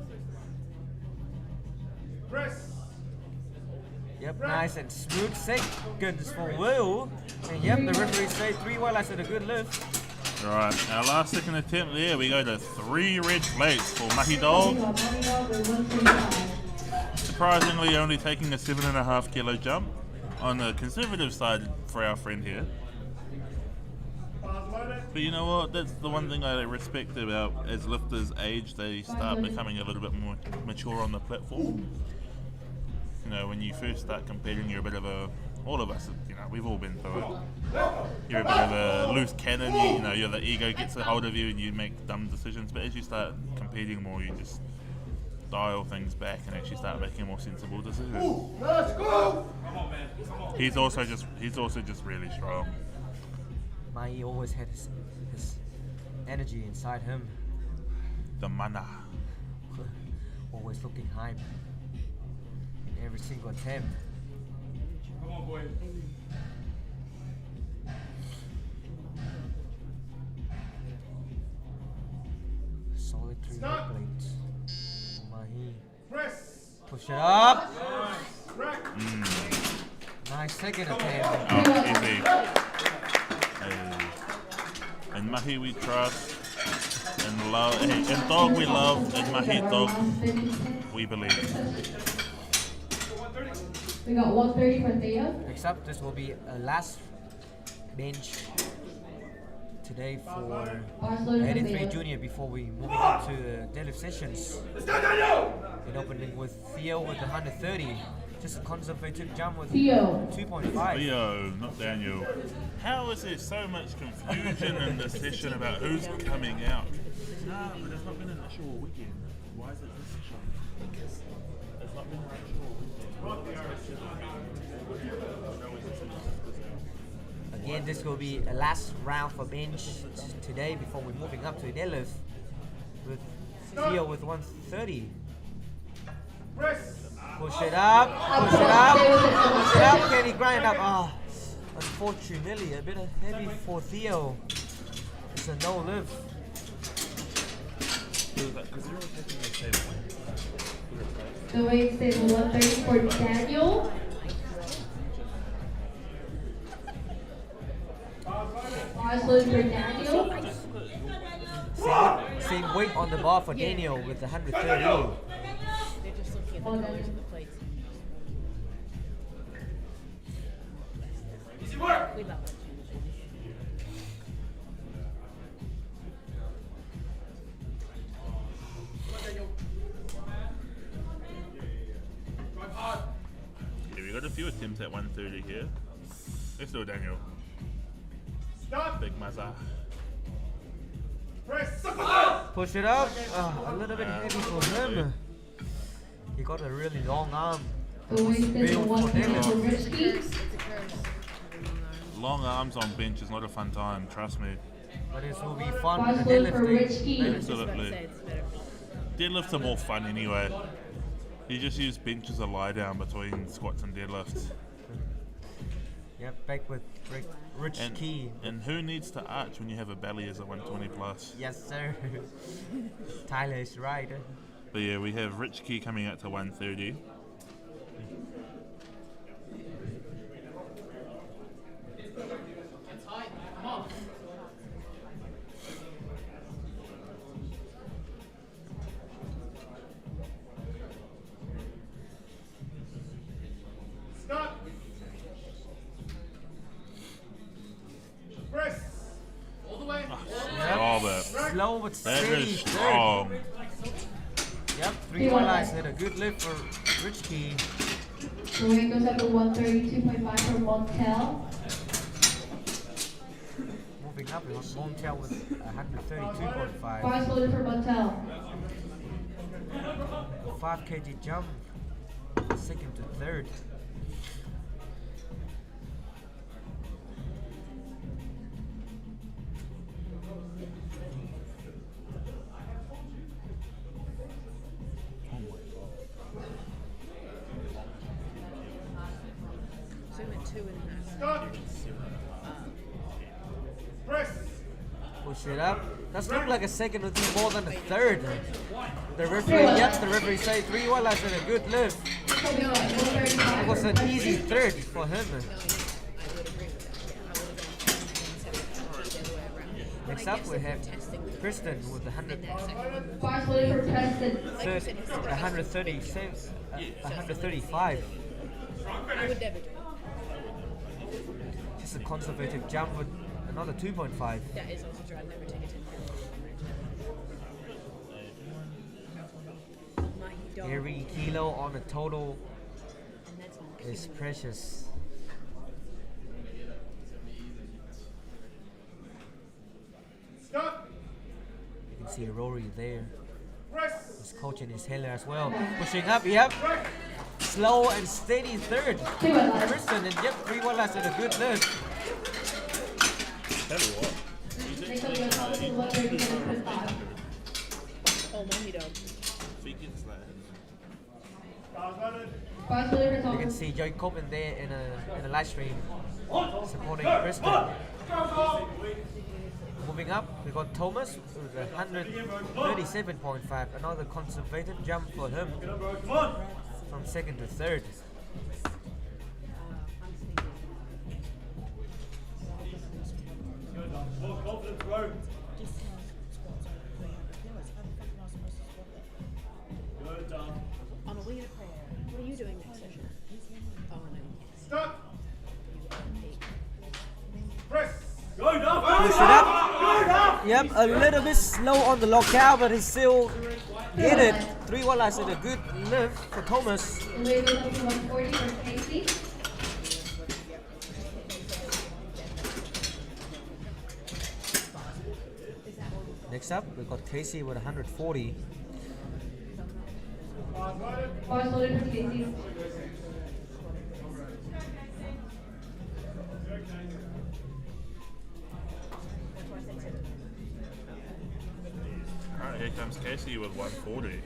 Press. Yep, nice and smooth seconds for Will. And yep, the referee say 3 white lights and a good lift. Alright, our last second attempt there, we go to 3 red plates for Mahi Dog. Surprisingly, only taking a 7.5 kilo jump on the conservative side for our friend here. Bars loaded. But you know what? That's the one thing I respect about as lifters age, they start becoming a little bit more mature on the platform. You know, when you first start competing, you're a bit of a, all of us, you know, we've all been through it. You're a bit of a loose cannon, you know, the ego gets a hold of you and you make dumb decisions. But as you start competing more, you just dial things back and actually start making more sensible decisions. Let's go. He's also just really strong. Mai always had his energy inside him, The mana. always looking hype in every single attempt. Come on, boy. Solid 3 Stop. plates. Mahi. Press. Push it up. Rack. Nice second attempt. Oh, easy. In Mahi we trust. In love, in dog we love. In Mahi dog we believe. We got 130 for Theo. Next up, this will be a last bench today for 83 Junior before we move on to the deadlift sessions. An opening with Theo with 130. Just a conservative jump with Theo. 2.5. Leo, not Daniel. How is there so much confusion in this session about who's coming out? Nah, but it's not been an actual weekend. Why is it this session? Because it's not been an actual weekend. Again, this will be a last round for bench today before we're moving up to deadlift with Theo with 130. Push it up, push it up, push it up. Can he grind up? Ah, unfortunately, a bit heavy for Theo. It's a no lift. The weight stays 130 for Daniel. Bars loaded for Daniel. Same weight on the bar for Daniel with 130. They're just looking at the colors of the plates. Easy work. We love it. Yeah, we got a few attempts at 130 here. Let's do it, Daniel. Stop. Big Mazza. Press. Suck. Push it up. A little bit heavy for him. He got a really long arm. The weight stays Built for 130 for deadlift. Richie. It's a curse. Long arms on bench is not a fun time, trust me. But this will be fun Bars for the loaded for deadlifting. Richie. I was just about to Absolutely. say it's better. Deadlifts are more fun anyway. You just use bench as a lie down between squats and deadlifts. Yep, back with Rich And, Key. and who needs to arch when you have a belly as a 120 plus? Yes, sir. Tyler is right. But yeah, we have Rich Key coming out to 130. Stop. Press. All the way. Oh, but Slow but that steady. is third. strong. Yep, 3 highlights and a good lift for Rich Key. The weight goes up to 132.5 for Montel. Moving up, we want Montel with 132.5. Bars loaded for Montel. 5 kg jump, second to third. Zoom in 2 in that. Stop. Press. Push it up. Does look like a second would be more than a third. The referee, yep, the referee say 3 highlights and a good lift. It was an easy third for him. I would agree with that. Yeah, I would have gone 10, 7, the other way around. Next up we have Kristen with 100, Bars loaded for Preston. 130 cents, 135. I would never do it. Just a conservative jump with another 2.5. That is also true. I'd never take a 10. Mighty dog. Every kilo on the total And that's on is precious. Stop. You can see Rory there. Press. He's coaching his healer as well. Pushing up, yep. Slow and steady third. Kristen and yep, 3 highlights and a good lift. Tell you what, Next up, we have 137.5. Oh, mighty dog. if he gets that. Bars loaded. Bars loaded for You can Thomas. see Joey Copeland there in a live stream supporting Kristen. Moving up, we got Thomas with 137.5. Another conservative jump for him Come on. from second to third. Push it up. Yep, a little bit slow on the lockout, but he still get it. 3 walleyes and a good lift for Thomas. Weight goes up to 140 for Casey. Next up, we got Casey with 140. Bars loaded for Casey. Alright, here comes Casey with 140.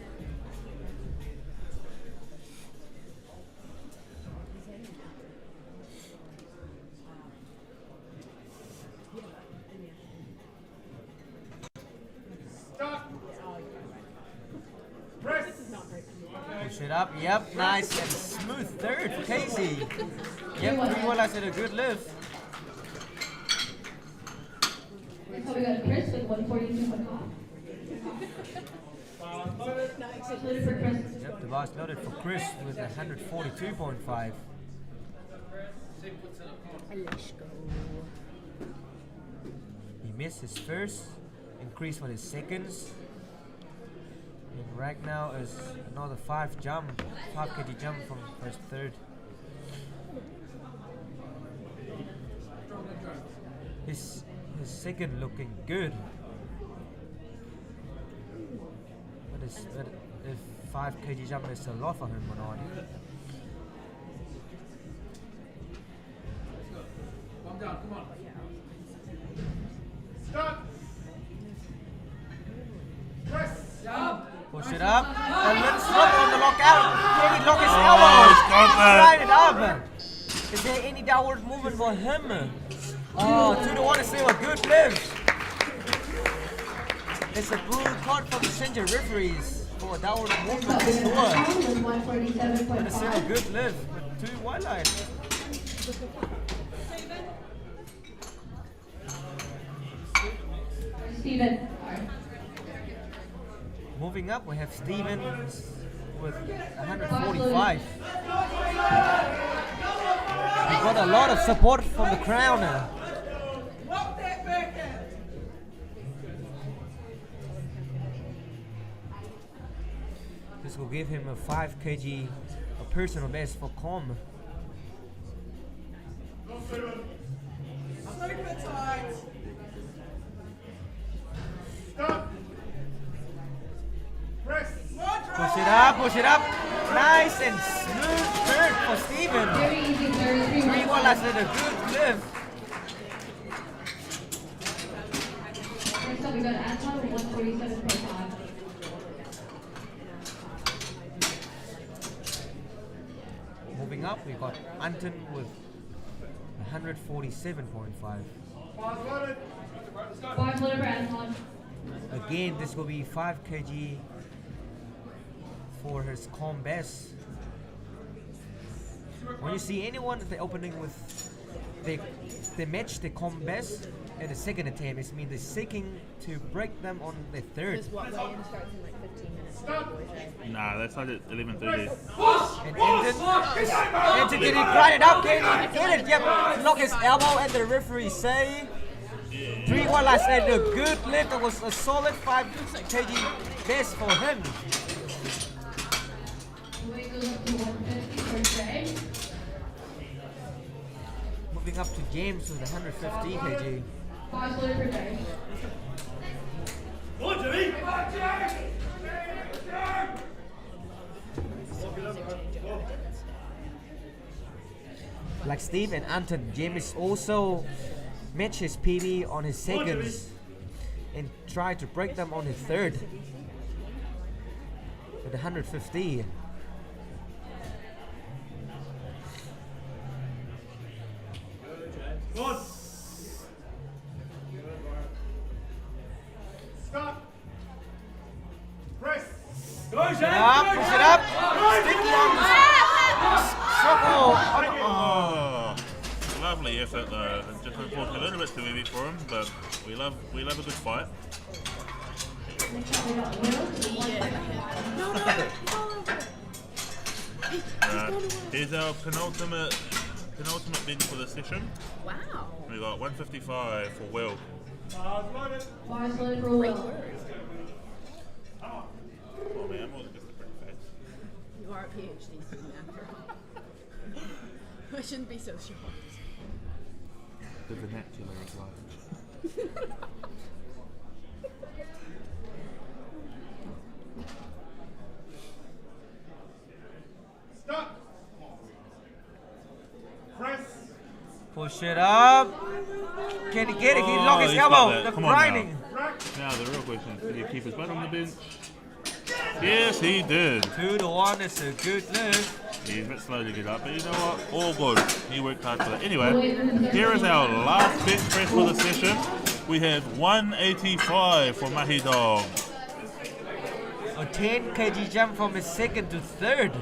Push it up. Yep, nice and smooth third for Casey. Yep, 3 walleyes and a good lift. Next up we got Chris with 142.5. Loaded for Chris. Yep, the bar's loaded for Chris with 142.5. Let's go. He missed his first, increased on his seconds. And right now is another 5 kg jump from first third. His second looking good. But if 5 kg jump is a lot for him or not. Calm down, come on. Push it up. A little struggle on the lockout. Can he lock his elbow? he's got that. Slide it up. Is there any downward movement for him? Oh, 2-1 is still a good lift. It's a blue card from the Senior referees for a downward movement to score. But it's still a good lift with 2 wildlife. Steven. Moving up, we have Steven with 145. We got a lot of support from the crowd now. This will give him a 5 kg a personal best for Com. Push it up. Nice and smooth third for Steven. Very easy third. 3 walleyes and a good lift. Next up we got Anton with 147.5. Moving up, we got Anton with 147.5. Bars loaded for Anton. Again, this will be 5 kg for his Com best. When you see anyone at the opening with they match the Com best at the second attempt, it means they're seeking to break them on the third. Because what weigh-in starts in like 15 minutes. Boys, Nah, that's not at 11:30. And Anton getting grinded up, can he get it? Yep, lock his elbow and the referee say 3 walleyes and a good lift. That was a solid 5 kg best for him. Weight goes up to 150 for Jay. Moving up to James with 150 kg. Bars loaded for Jay. Come on, Jimmy! Like Steve and Anton, James also matched his PB on his seconds and tried to break them on his third with 150. Come on! Stop! Press! Go, James! Push it up. Sticky on the circle. Oh, lovely effort though. Just looked a little bit too heavy for him, but we love a good fight. Here's our penultimate penultimate bench for the session. Wow. We got 155 for Will. Bars loaded for Great Will. words. Oh man, I'm more than just a pretty face. You are a PhD student after all. I shouldn't be so shocked. The vernacular is like. Stop. Press. Push it up. Can he get it? He lock his he's got elbow. that. The Come on grinding. Now the real question is, did he keep his butt on the bench? Yes, he did. 2-1 is a good lift. He's a bit slow to get up, but you know what? All good. He worked hard for that. Anyway, here is our last bench press for the session. We have 185 for Mahi Dog. A 10 kg jump from his second to third.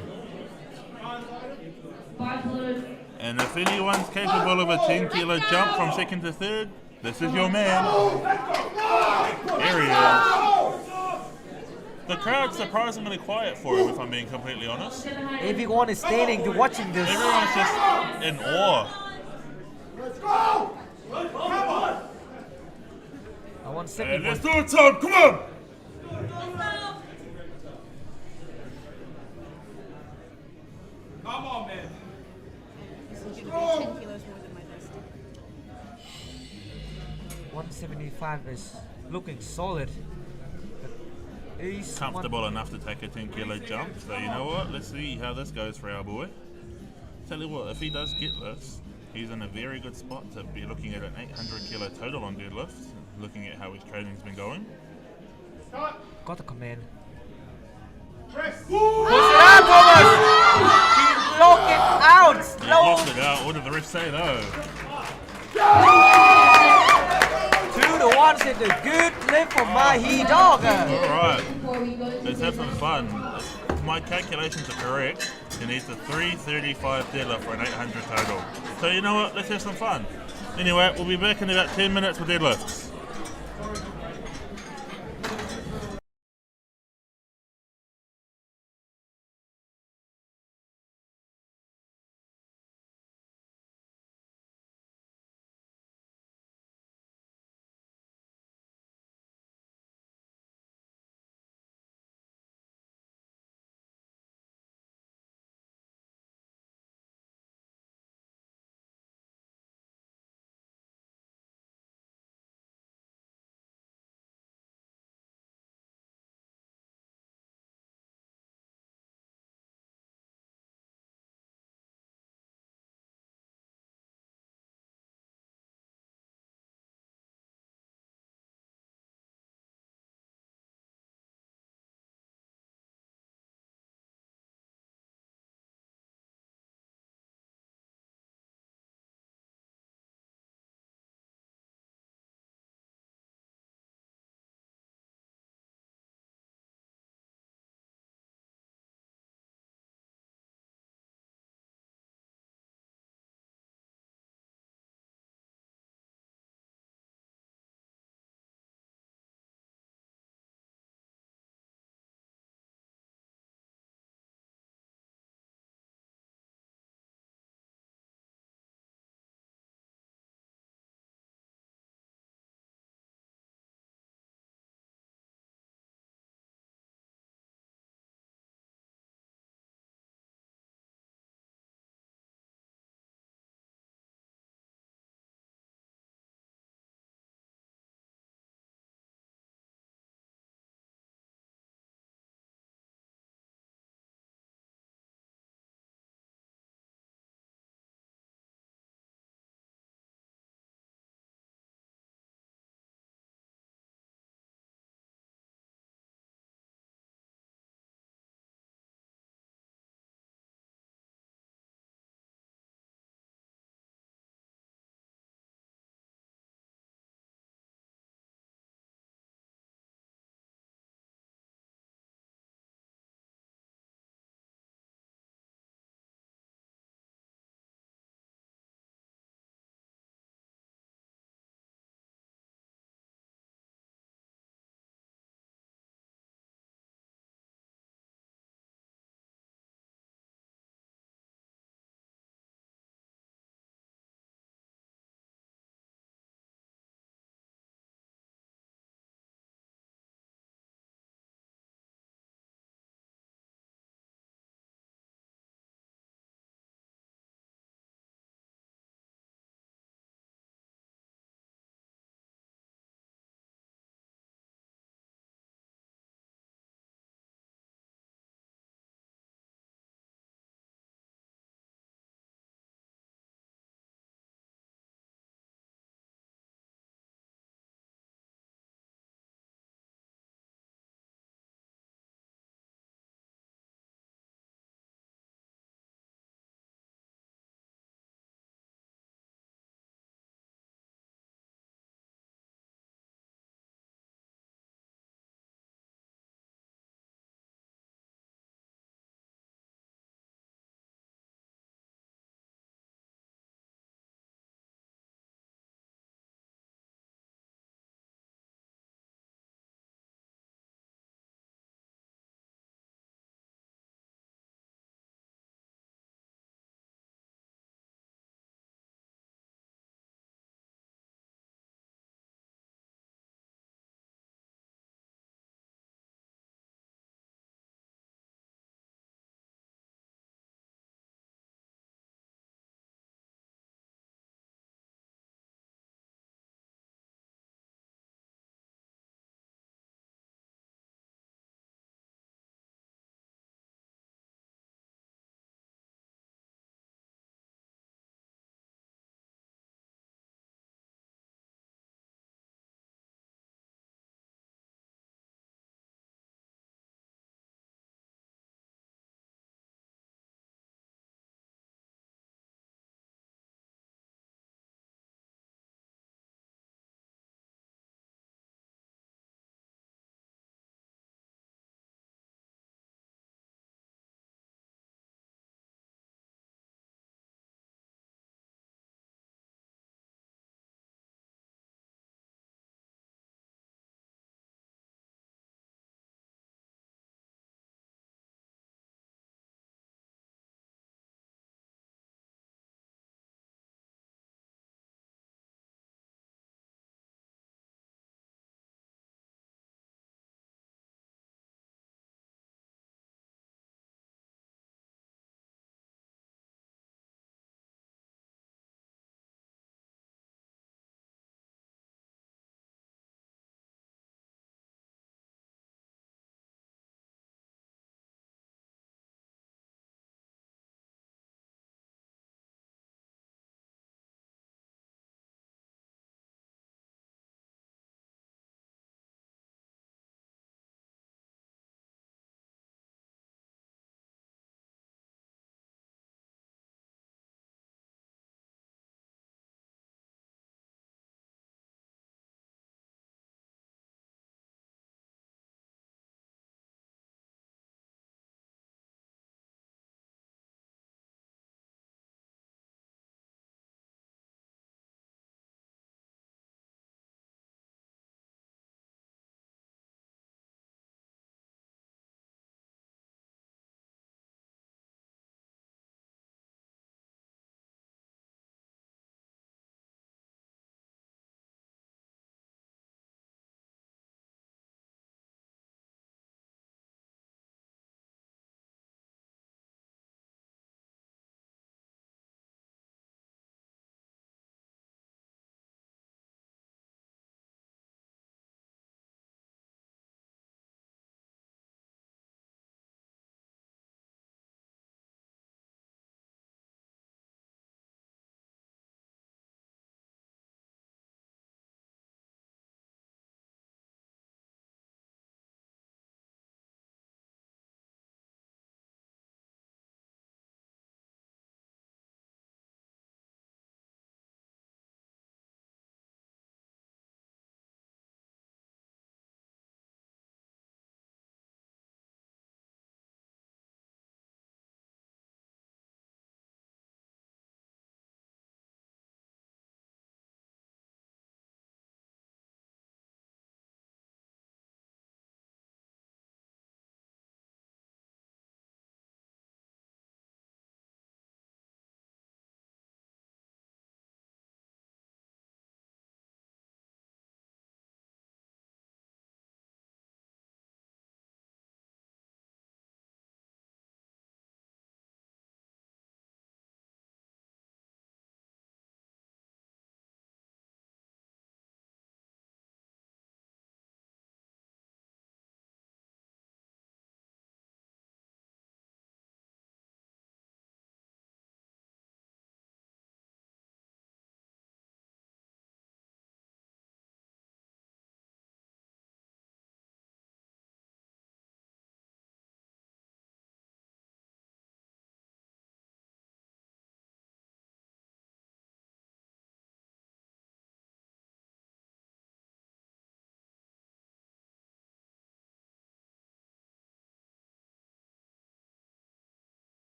Bars loaded. And if anyone's capable of a 10 kilo jump from second to third, this is your man. There he is. The crowd's surprisingly quiet for him, if I'm being completely honest. Everyone is standing to watching this. Everyone's just in awe. Let's go. Come on. I want And let's 71. do it, Tom. Come on. Come on, man. This is gonna be 10 kilos more than my best. 175 is looking solid. He's Comfortable enough to take a 10 kilo jump. So you know what? Let's see how this goes for our boy. Tell you what, if he does get this, he's in a very good spot to be looking at an 800 kilo total on deadlift, looking at how his training's been going. Stop. got the command. Press. Push it up, Thomas! He locked it out! He Slow! lost it out. What did the ref say though? 2-1 is a good lift for Mahi Dog. Alright, Before we go to let's have some fun. If my calculations are correct, he needs a 335 deadlift for an 800 total. So you know what? Let's have some fun. Anyway, we'll be back in about 10 minutes with deadlifts.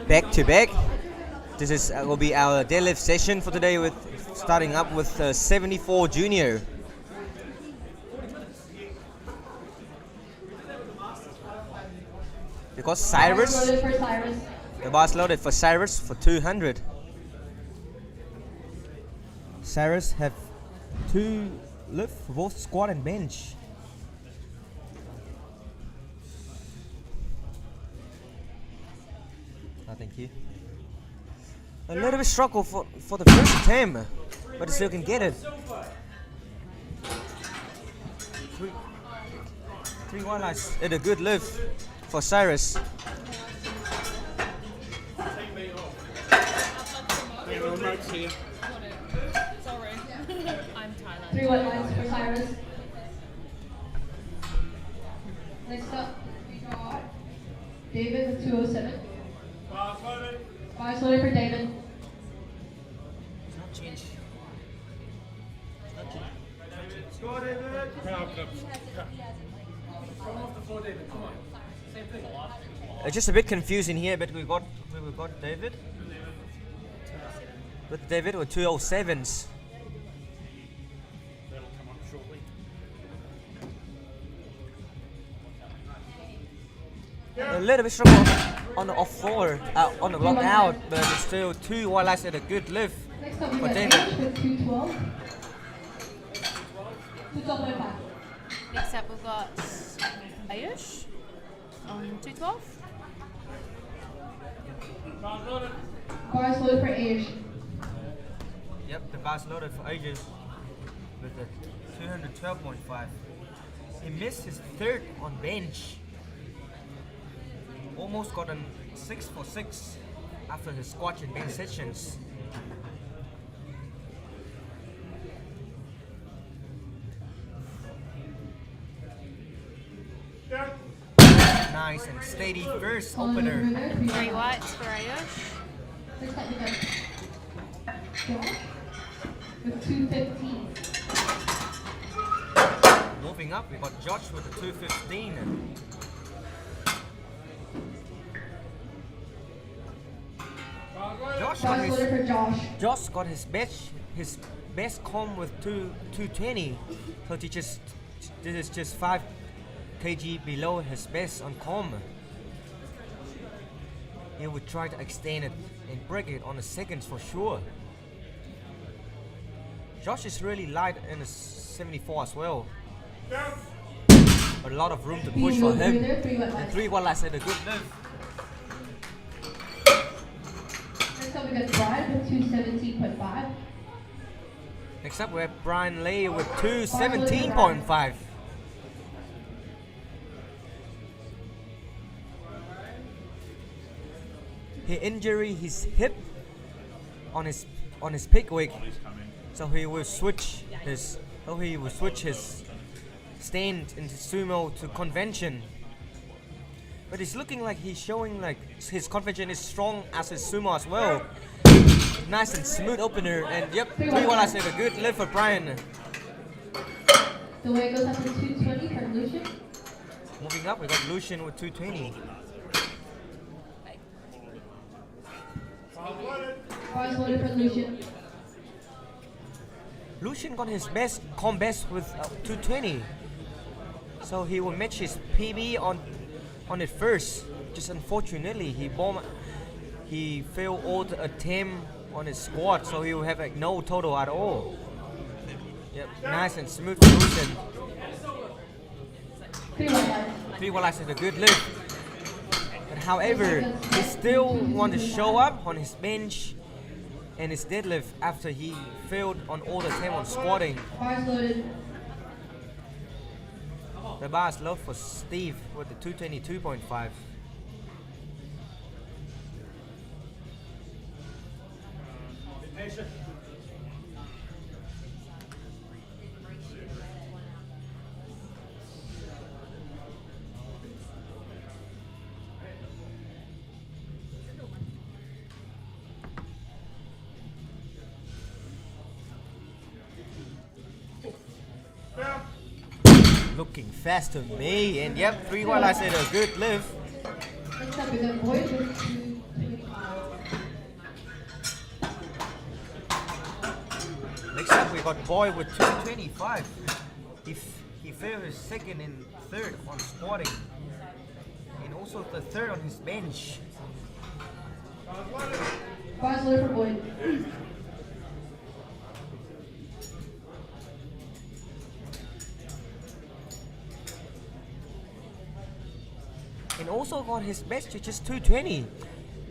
back to back. This is will be our deadlift session for today, with starting up with 74 junior. Because Cyrus, Loaded for Cyrus. the bar's loaded for Cyrus for 200. Cyrus have 2 lift for both squat and bench. Oh, thank you. A little bit struggle for the first attempt, but still can get it. Three one lights at a good lift for Cyrus. Sorry. I'm Tyler. 3 wet lines for Cyrus. Next up, we got David with 207. Bars loaded for David. Just a bit confusing here, but we got David. With David with 207s. A little bit struggle on the off floor, on the block out, but it's still 2 wide lights at a good lift Next up, we for got David. David with 212. 212.5. Next up, we've got Ayush on 212. Bars loaded for Ayush. Yep, the bar's loaded for ages with a 212.5. He missed his third on bench. Almost got a 6 for 6 after his squat and bench sessions. Nice and steady first opener. 3 whites for Ayush. Next up, we got Josh with 215. Moving up, we got Josh with a 215. Bars loaded for Josh. Josh got his best com with 220. So this is just 5 kg below his best on com. He would try to extend it and break it on the seconds for sure. Josh is really light in the 74 as well. A lot of room to push for him. And 3 wide lights at a good lift. Next up, we got Brian with 217.5. Next up we have Brian Lee with 217.5. He injured his hip on his peak week, so he will switch his stand into sumo to convention. But it's looking like he's showing like his convention is strong as his sumo as well. Nice and smooth opener, and yep, 3 1 I said a good lift for Brian. The weight goes up to 220 for Lucian. Moving up, we got Lucian with 220. Bars loaded for Lucian. Lucian got his best with 220, so he will match his PB on it first. Just unfortunately, he failed all the attempt on his squat, so he will have like no total at all. Yep, nice and smooth for Lucian. 3 1 is a good lift. But however, he still want to show up on his bench and his deadlift after he failed on all the attempt on squatting. Bars loaded. The bar is low for Steve with the 222.5. Looking fast to me, and yep, 3 1 I said a good lift. Next up, we got Boyd with 225. got Boy with 225. He failed his second and third on squatting. And also the third on his bench. Five slowly for Boyd. And also got his best, which is 220.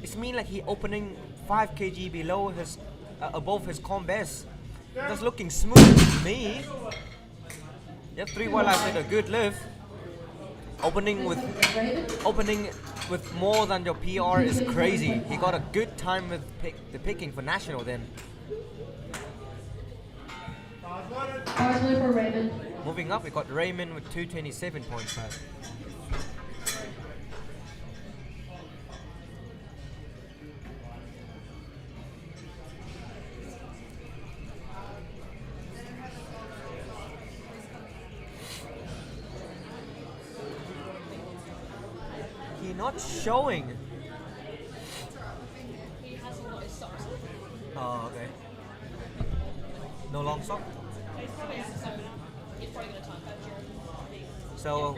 It's mean like he opening 5 kg below his, above his comp best. That's looking smooth to me. Yep, 3 while I said a good lift. Opening with more than your PR is crazy. He got a good time with the picking for national then. Five slowly for Raymond. Moving up, we got Raymond with 227.5. He not showing. He has a lot of socks. Oh, okay. No long sock. He's probably going to time catch So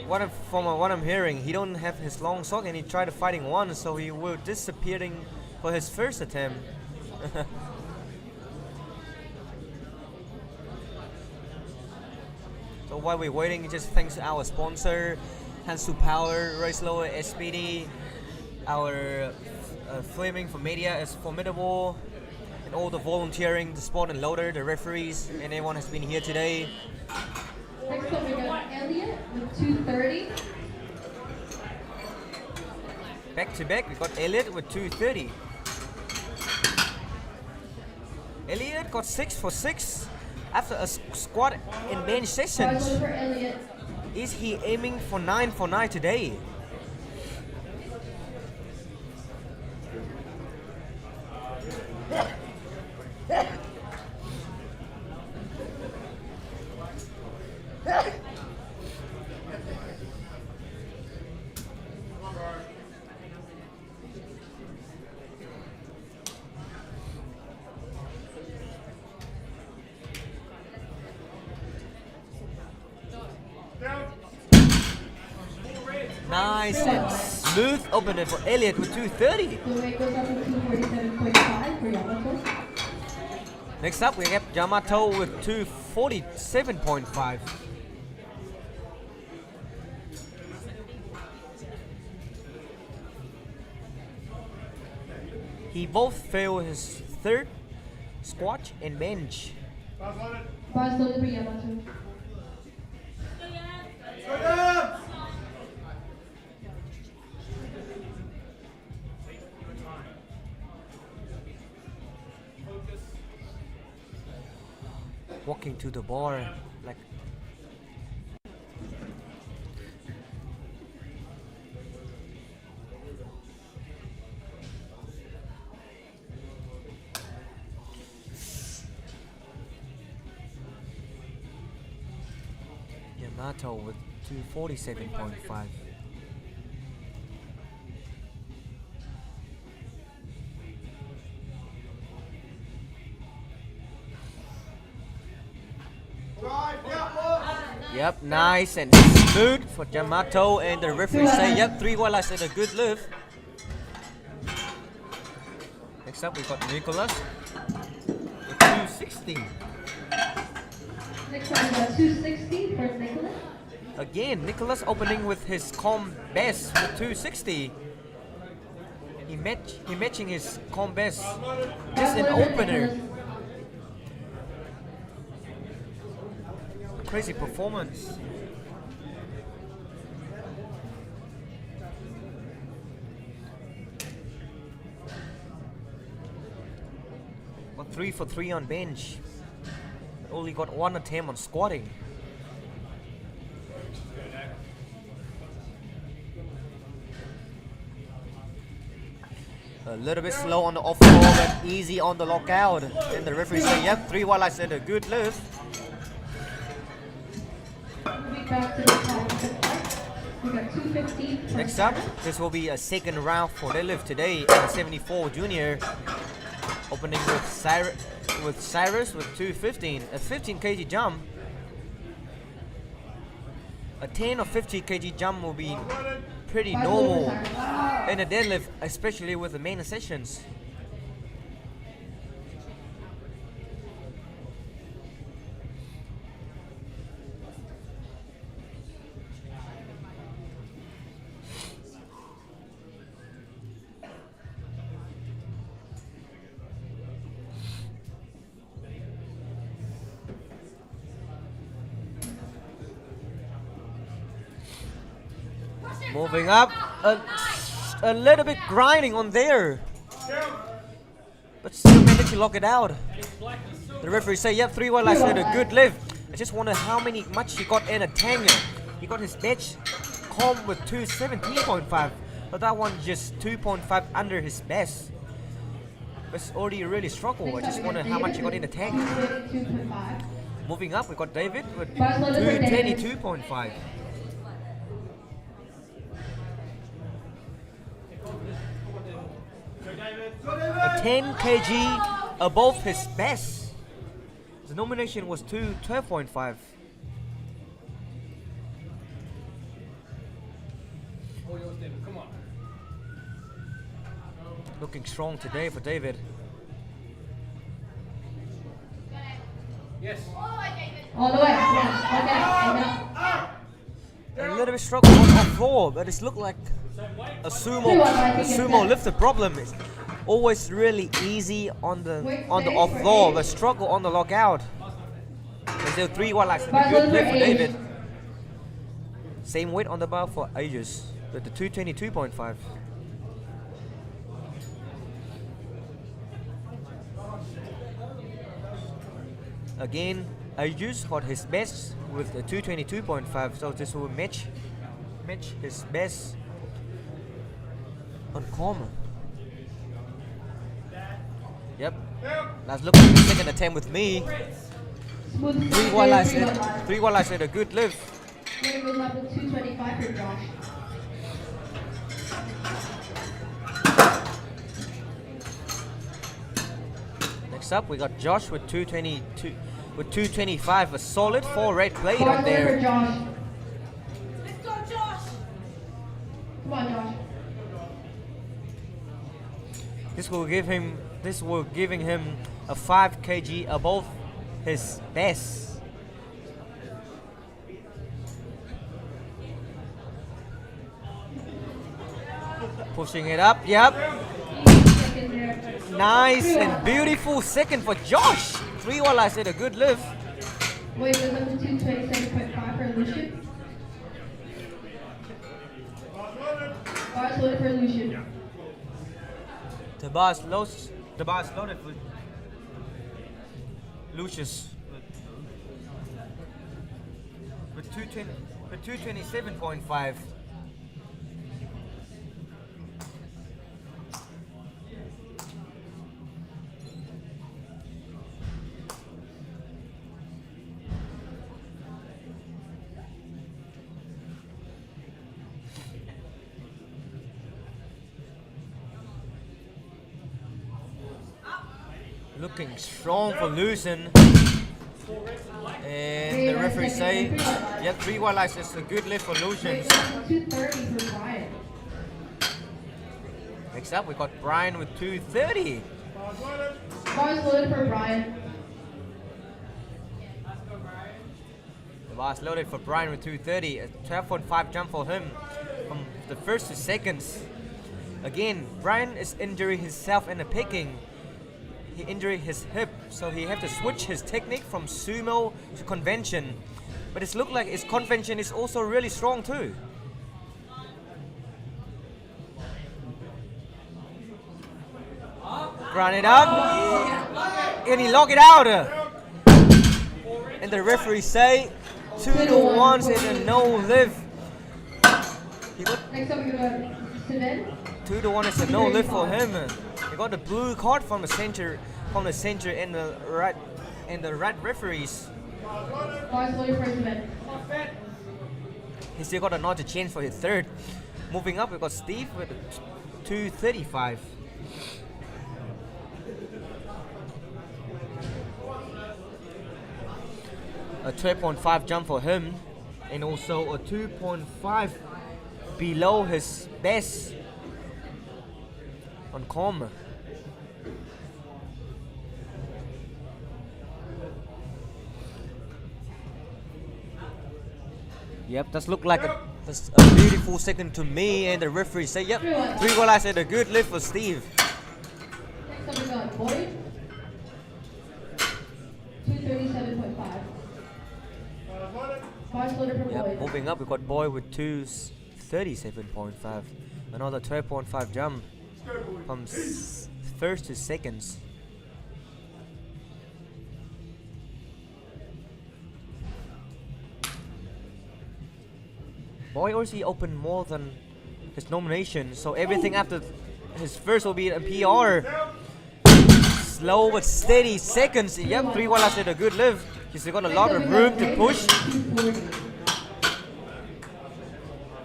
from what I'm hearing, he don't have his long sock and he tried fighting one, so he will disappearing for his first attempt. So while we're waiting, just thanks to our sponsor, Hansu Power, Race Lower, SPD, our Flaming for Media is formidable, and all the volunteering, the sport and loader, the referees, and everyone has been here today. Next up we got Elliot with 230. Back to back, we got Elliot with 230. Elliot got 6 for 6 after a squat and bench Five sessions. slowly for Elliot. Is he aiming for 9 for 9 today? Nice and smooth opener for Elliot with 230. The weight goes up to 247.5 for Yamato. Next up, we have Yamato with 247.5. He both failed his third squat and bench. Five slowly for Yamato. Walking to the bar like Yamato with 247.5. Yep, nice and smooth for Yamato, and the referee say, yep, 3 while I said a good lift. Next up, we got Nicholas with 260. Next one we got 260 for Nicholas. Again, Nicholas opening with his comp best with 260. He matching his comp best. Just an opener. Crazy performance. Got 3 for 3 on bench. Only got 1 attempt on squatting. A little bit slow on the off roll, but easy on the lockout. And the referee say, yep, 3 while I said a good lift. Moving back to the top of the fight. We got 215 for Next up, this will be a second round for deadlift today in 74 junior. Opening with with Cyrus with 215. A 15 kg jump. A 10 or 50 kg jump will be pretty normal in a deadlift, especially with the main sessions. Moving up, a little bit grinding on there, but still managed to lock it out. The referee say, yep, 3 white lights, a good lift. I just wonder how much he got in a tangle. He got his bench calm with 217.5, but that one just 2.5 under his best. But it's already really struggle. I just wonder how much he got in the tank. Moving up, we got David with 222.5. A 10 kg above his best. The nomination was 212.5. Come on. Looking strong today for David. Yes. All the way. Yeah. Okay. A little bit struggle on the floor, but it's looked like a sumo lifter problem. It's always really easy on the off floor, but struggle on the lockout. There's still 3 white lights. A good lift for David. Same weight on the bar for Aegis, with the 222.5. Again, Aegis got his best with the 222.5, so this will match his best on common. Yep. Let's look at the second attempt with me. 3 white lights at a good lift. It goes up to 225 for Josh. Next up, we got Josh with 222, with 225, a solid 4 red plate on For there. Josh. Let's go, Josh! Come on, Josh. This will giving him a 5 kg above his best. Pushing it up, yep. Second there. Nice and beautiful second for Josh. 3 while I said a good lift. Weight goes up to 227.5 for Lucian. Bars loaded for Lucian. The bar's loaded with Lucius with 227.5. Looking strong for Lucen. And the referee say, yeah, 3 white lights is a good lift for Lucen. 230 for Brian. Next up, we got Brian with 230. Bars loaded for Brian. The bar's loaded for Brian with 230. A 12.5 jump for him from the first to seconds. Again, Brian is injuring himself in the picking. He injured his hip, so he had to switch his technique from sumo to convention. But it looks like his convention is also really strong too. Grind it up, and he lock it out. And the referee say 2-1 and a no lift. Next up we got Steven. 2-1 is a no lift for him. He got the blue card from the center and the right referees. Bars loaded for Steven. He still got another chance for his third. Moving up, we got Steve with 235. a 12.5 jump for him, and also a 2.5 below his best on com. Yep, that's look like that's a beautiful second to me, and the referee say, yep, 3 goal I said a good lift for Steve. Next up we got Boyd. 237.5. Five floater for Yep, Boyd. moving up, we got Boy with 237.5. Another 12.5 jump from first to seconds. Boy already opened more than his nomination, so everything after his first will be a PR. Slow but steady seconds. Yep, 3 while I said a good lift. He's got a lot of room to push.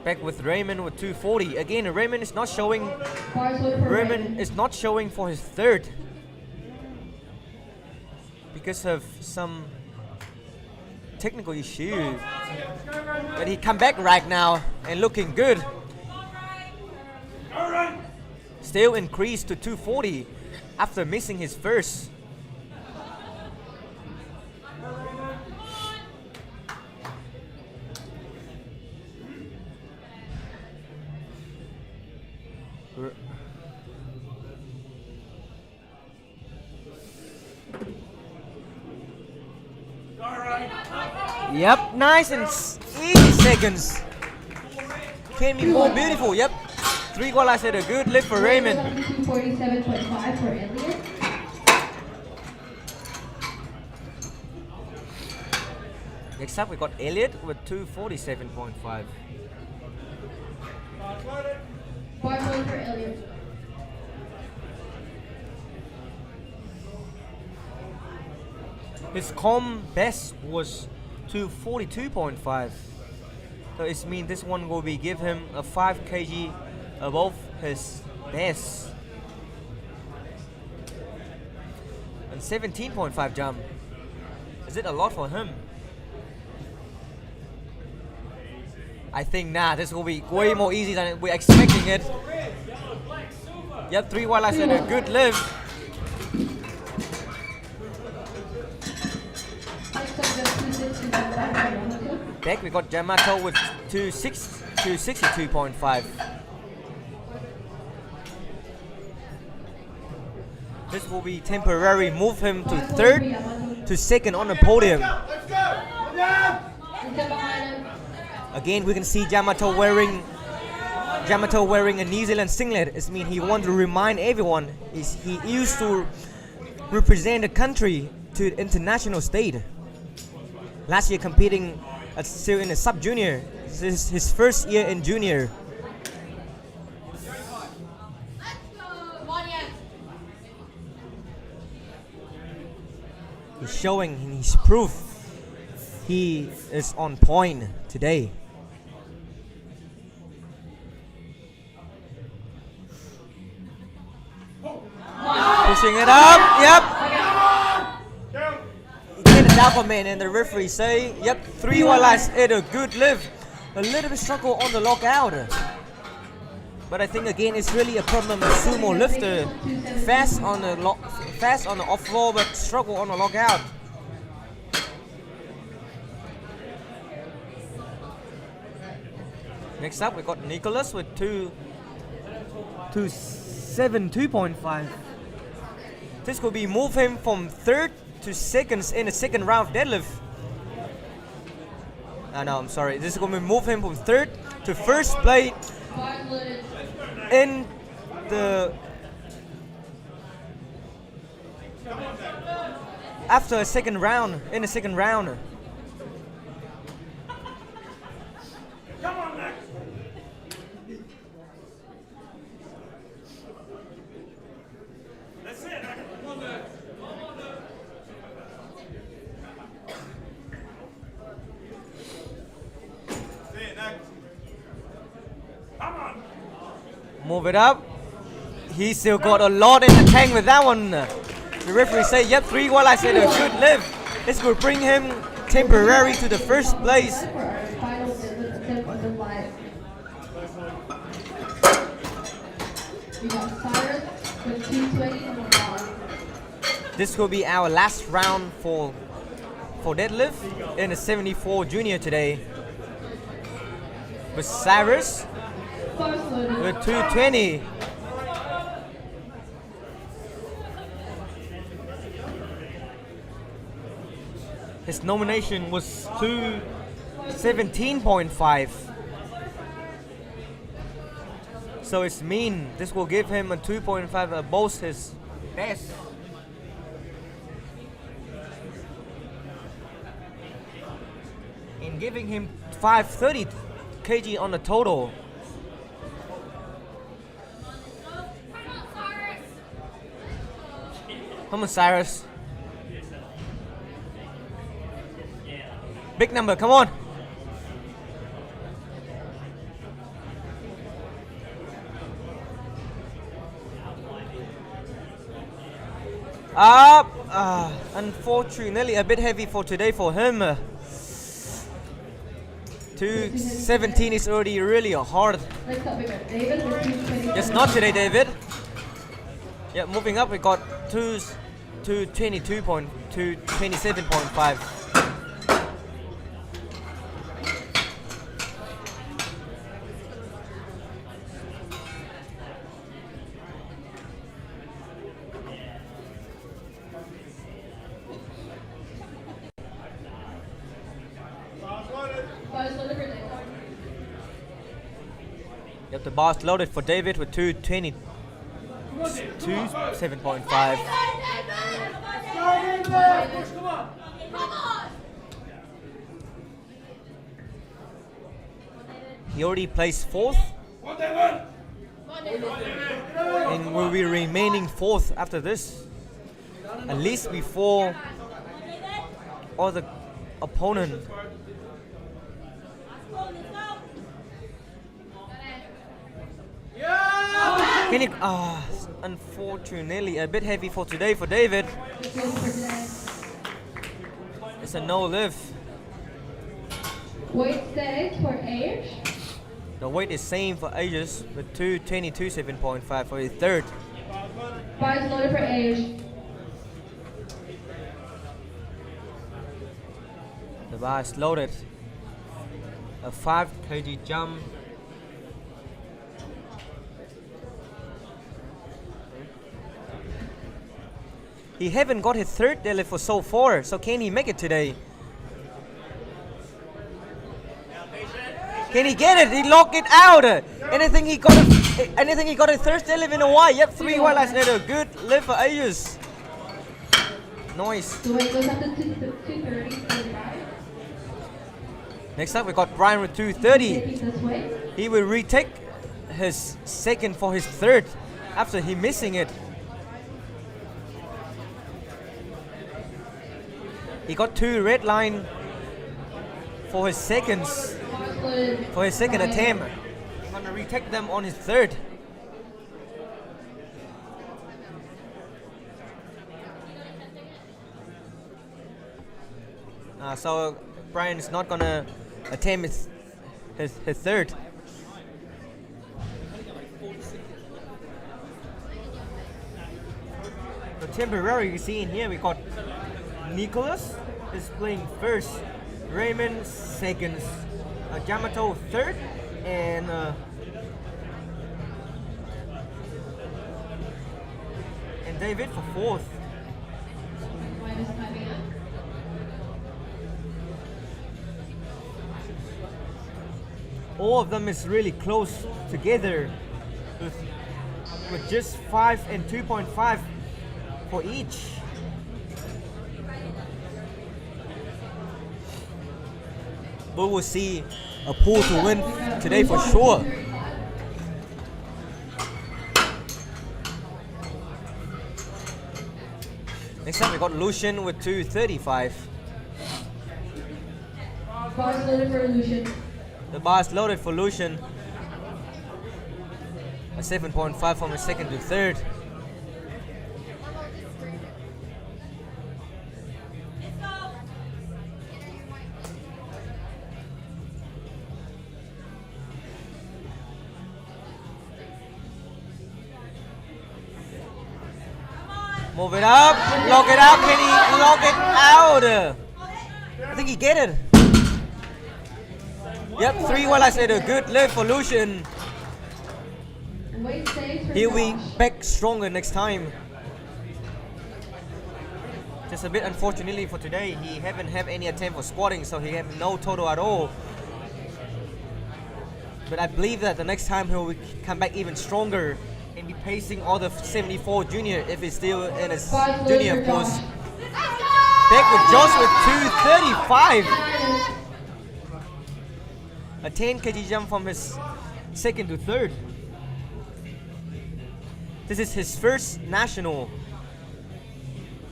Back with Raymond with 240. Again, Raymond is not showing. Raymond is not showing for his third because of some technical issue. But he come back right now and looking good. Still increased to 240 after missing his first. Yep, nice and easy seconds. Can be more beautiful. Yep, 3 goal I said a good lift for Raymond. 247.5 for Elliot. Next up we got Elliot with 247.5. Five floater for Elliot. His com best was 242.5. So it means this one will be give him a 5 kg above his best. And 17.5 jump. Is it a lot for him? I think this will be way more easy than we're expecting it. Yep, 3 while I said a good lift. Back we got Yamato with 262.5. This will be temporary, move him to third to second on the podium. Again, we can see Yamato wearing a New Zealand singlet. It means he wants to remind everyone he used to represent the country to the international stage. Last year competing still in the sub-junior. This is his first year in junior. He's showing his proof. He is on point today. Pushing it up. Yep. Get it down, man, and the referee say, yep, 3 while I said a good lift. A little bit struggle on the lockout. But I think again it's really a problem with sumo lifter. Fast on the off floor, but struggle on the lockout. Next up we got Nicholas with 272.5. This could be move him from third to seconds in the second round of deadlift. No, I'm sorry. This is going to move him from third to first place in the after a second round. In the second round. Come on, Max. That's it. Come on, Max. Come on. Move it up. He still got a lot in the tank with that one. The referee say, yep, 3 while I said a good lift. This will bring him temporary to the first place. For our final deadlift attempt on the live. We got Cyrus with 220 on the bar. This will be our last round for deadlift in the 74 junior today. With Cyrus First loaded. with 220. His nomination was 217.5. So it's mean this will give him a 2.5 above his best. In giving him 530 kg on the total. Come on, Cyrus. Big number, come on. Up. Unfortunately, a bit heavy for today for him. 217 is already really hard. Next up, we got David with 220. Yes, not today, David. Yeah, moving up, we got 227.5. First loaded for David. Yep, the bar's loaded for David with 227.5. He already placed fourth and will be remaining fourth after this, at least before all the opponent. Can he, unfortunately a bit heavy for today for David. It's a no lift. Weight status for age. The weight is same for ages with 222.7.5 for his third. First loaded for age. The bar is loaded. A 5 kg jump. He haven't got his third deadlift for so far, so can he make it today? Can he get it? He locked it out. Anything he got a third deadlift in a while. Yep, 3 white lights later. Good lift for Aegis. Nice. The weight goes up to 230. Next up we got Brian with 230. Taking this weight. He will retake his second for his third after he missing it. He got 2 red line for his seconds, First loaded. for his second attempt. He's gonna retake them on his third. So Brian is not gonna attempt his third. So temporary, you see in here we got Nicholas is playing first, Raymond second, Yamato third, and David for fourth. Minus timing up. All of them is really close together with just 5 and 2.5 for each. But we'll see a pool to win today for sure. Next up we got Lucian with 235. Bars loaded for Lucian. The bar is loaded for Lucian. A 7.5 from his second to third. Move it up. Lock it out. Can he lock it out? I think he get it. Yep, 3 while I said a good lift for Lucian. Weight stays for He'll be Josh. back stronger next time. Just a bit unfortunately for today, he haven't had any attempt for squatting, so he have no total at all. But I believe that the next time he will come back even stronger and be pacing all the 74 junior if he's still in his junior, of course. Back with Josh with 235. A 10 kg jump from his second to third. This is his first national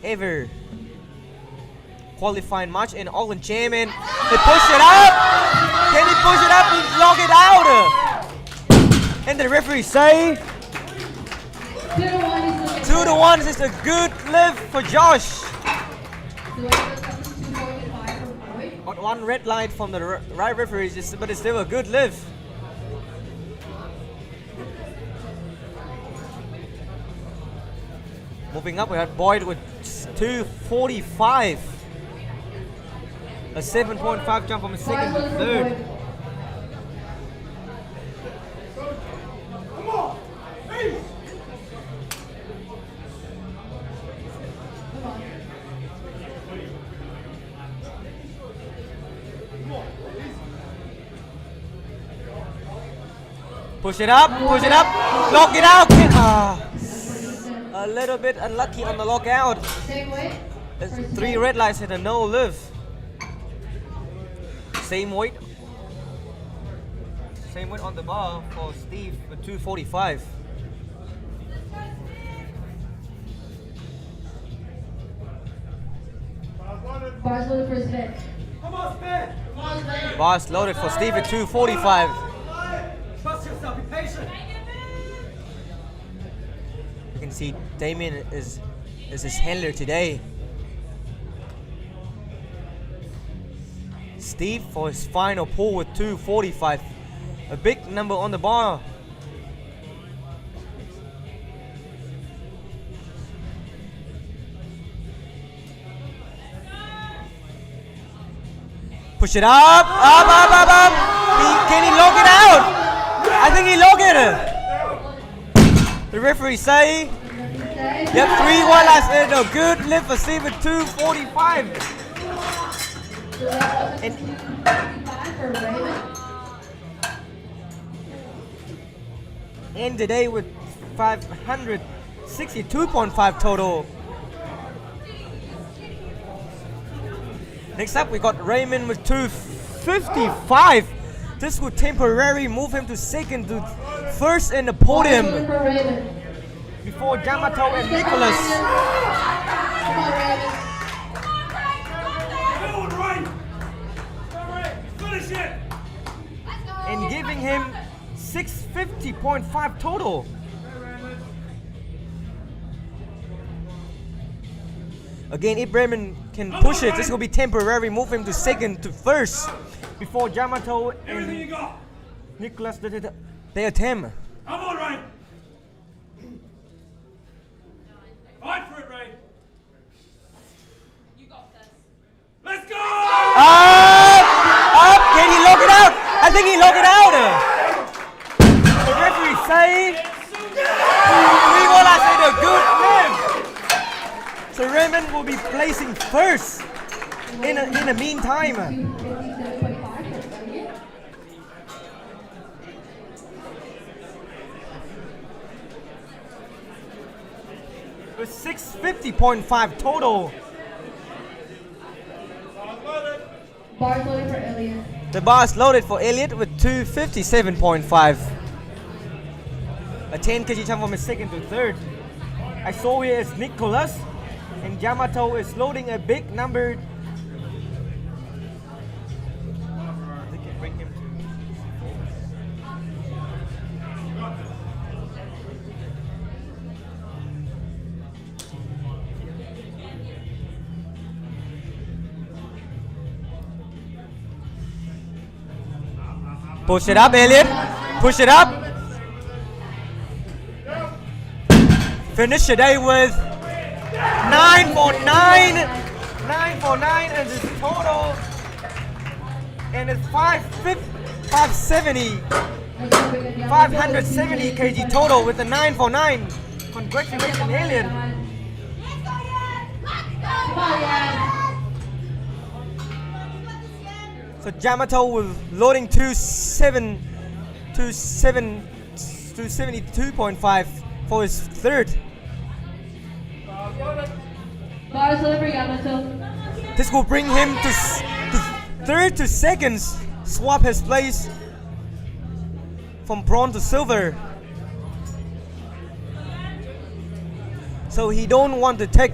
ever qualifying match in Auckland Jam, and he push it up. Can he push it up and lock it out? And the referee say 2-1. This is a good lift for Josh. Got one red light from the right referee, but it's still a good lift. Moving up, we had Boyd with 245. A 7.5 jump from his second to third. Come on! Hey! Push it up, lock it out. A little bit unlucky on the lockout. Same weight. There's 3 red lights and a no lift. Same weight. Same weight on the bar for Steve with 245. Bars loaded for Sven. Come on, Sven! Come on, Sven! Bars loaded for Steve at 245. Trust yourself, be patient. You can see Damien is his handler today. Steve for his final pull with 245. A big number on the bar. Push it up. Can he lock it out? I think he locked it. The referee say, yep, 3 while I said a good lift for Steve at 245. And today with 562.5 total. Next up we got Raymond with 255. This would temporarily move him to second to first in the podium before Yamato and Nicholas. And giving him 650.5 total. Again, if Raymond can push it, this will be temporary, move him to second to first before Yamato and Nicholas they attempt. Come on, Ray! Fight for it, Ray! You got this. Let's go! Up! Can he lock it out? I think he locked it out. The referee say, we will say the good lift. So Raymond will be placing first in the meantime. With 650.5 total. Bars loaded for Elliot. The bar is loaded for Elliot with 257.5. A 10 kg jump from his second to third. I saw here is Nicholas, and Yamato is loading a big number. They can bring him to push it up, Elliot. Push it up. Finish the day with 9 for 9. 9 for 9 and his total. And it's 570. 570 kg total with a 9 for 9. Congratulations, Alien. So Yamato was loading 272.5 for his third. Bars over Yamato. This will bring him to third to seconds. Swap his place from bronze to silver. So he don't want to take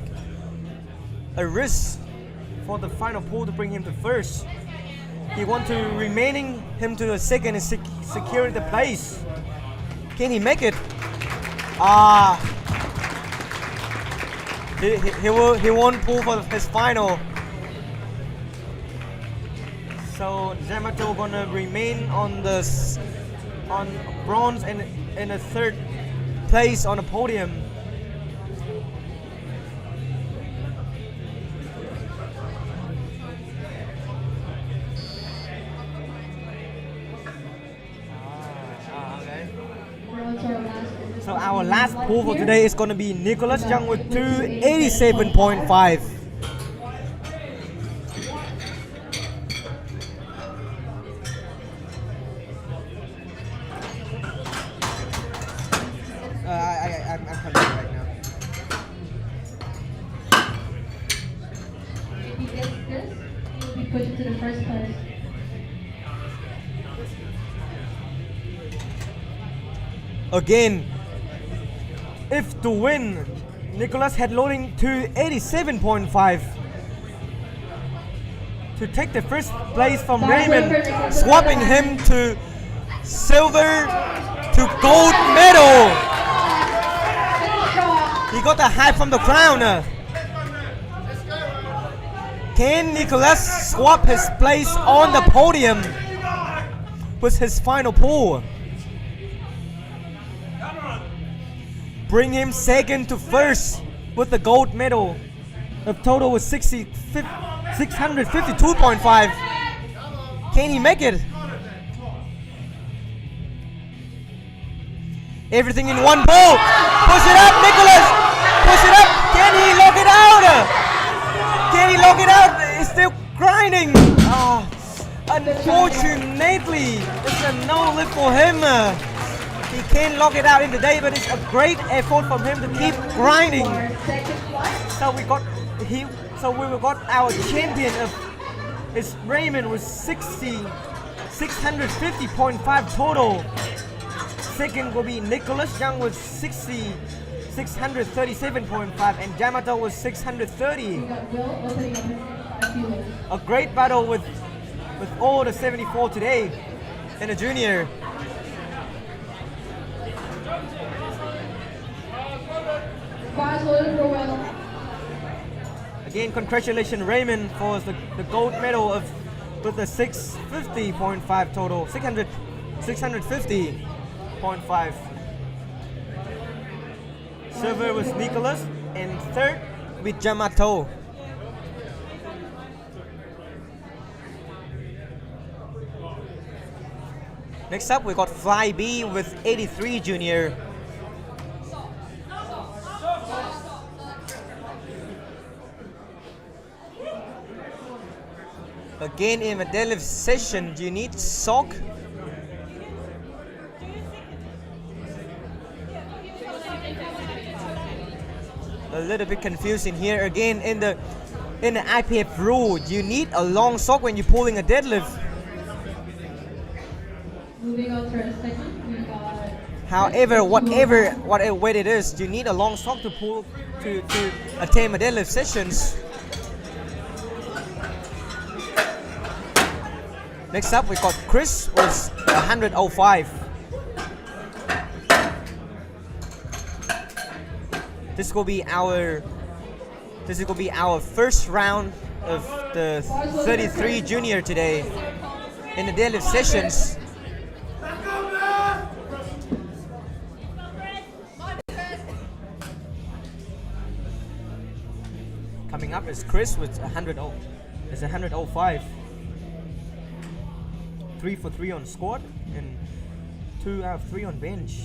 a risk for the final pull to bring him to first. He want to remaining him to the second and secure the place. Can he make it? He won't pull for his final. So Yamato gonna remain on bronze and in a third place on the podium. So our last pull for today is gonna be Nicholas Young with 287.5. I'm coming right now. If he gets this, he will be pushed to the first place. Again, if to win, Nicholas had loading to 87.5 to take the first place from Raymond, swapping him to silver to gold medal. He got the hype from the crowd. Can Nicholas swap his place on the podium with his final pull? Bring him second to first with the gold medal. The total was 652.5. Can he make it? Everything in one pull. Push it up, Nicholas. Push it up. Can he lock it out? Can he lock it out? It's still grinding. Unfortunately, it's a no lift for him. He can't lock it out in the day, but it's a great effort from him to keep grinding. So we got our champion of is Raymond with 650.5 total. Second will be Nicholas Young with 637.5, and Yamato was 630. A great battle with all the 74 today in the junior. Again, congratulations Raymond for the gold medal with the 650.5 total. 650.5. Silver was Nicholas, and third with Yamato. Next up, we got Fly B with 83 junior. Again, in a deadlift session, you need sock. A little bit confusing here. Again, in the IPF rule, you need a long sock when you're pulling a deadlift. Moving on to our segment, we got. However, whatever weight it is, you need a long sock to pull to attain a deadlift sessions. Next up, we got Chris with 105. This will be our first round of the 33 junior today in the deadlift sessions. Coming up is Chris with 105. 3 for 3 on squat and 2 out of 3 on bench.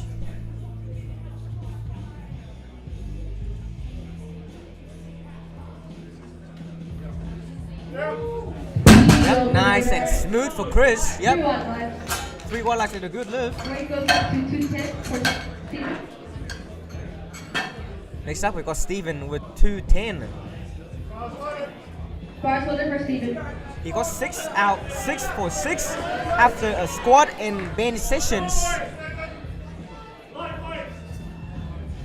Yep, nice and smooth for Chris. Yep. 3-1 like a good lift. Weight goes up to 210 for Steven. Next up we got Steven with 210. Bars loaded for Steven. He got 6 for 6 after a squat and bench sessions.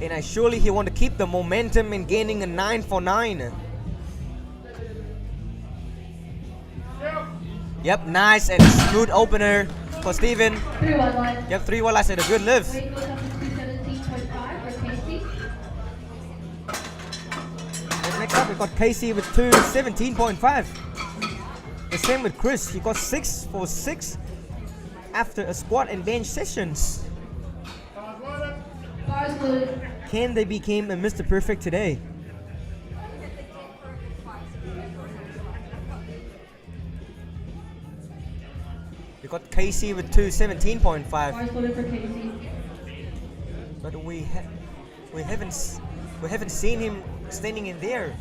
And I surely he want to keep the momentum and gaining a 9 for 9. Yep, nice and smooth opener for Steven. 3-1 line. Yep, 3-1 I said a good lift. Weight goes up to 217.5 for Casey. And next up we got Casey with 217.5. The same with Chris. He got 6 for 6 after a squat and bench sessions. Bars loaded. Can they become a Mr. Perfect today? We got Casey with 217.5. Bars loaded for Casey. But we haven't seen him standing in there.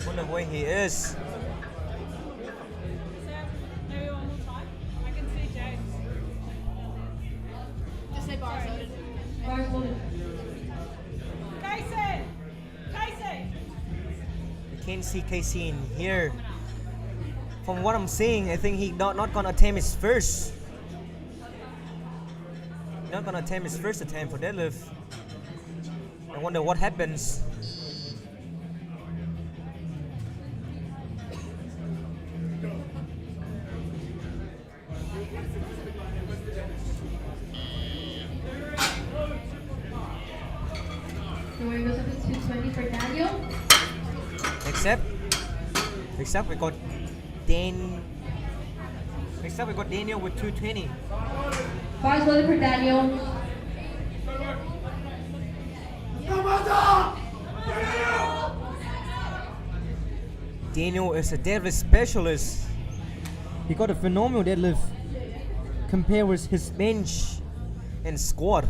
Wonder where he is. Maybe one more time. I can see James. Just say bars loaded. Bars loaded. Casey! Casey! We can't see Casey in here. From what I'm seeing, I think he's not gonna attempt his first. Not gonna attempt his first attempt for deadlift. I wonder what happens. The weight goes up to 220 for Daniel. Except we got Daniel with 220. Bars loaded for Daniel. Daniel is a deadlift specialist. He got a phenomenal deadlift compared with his bench and squat.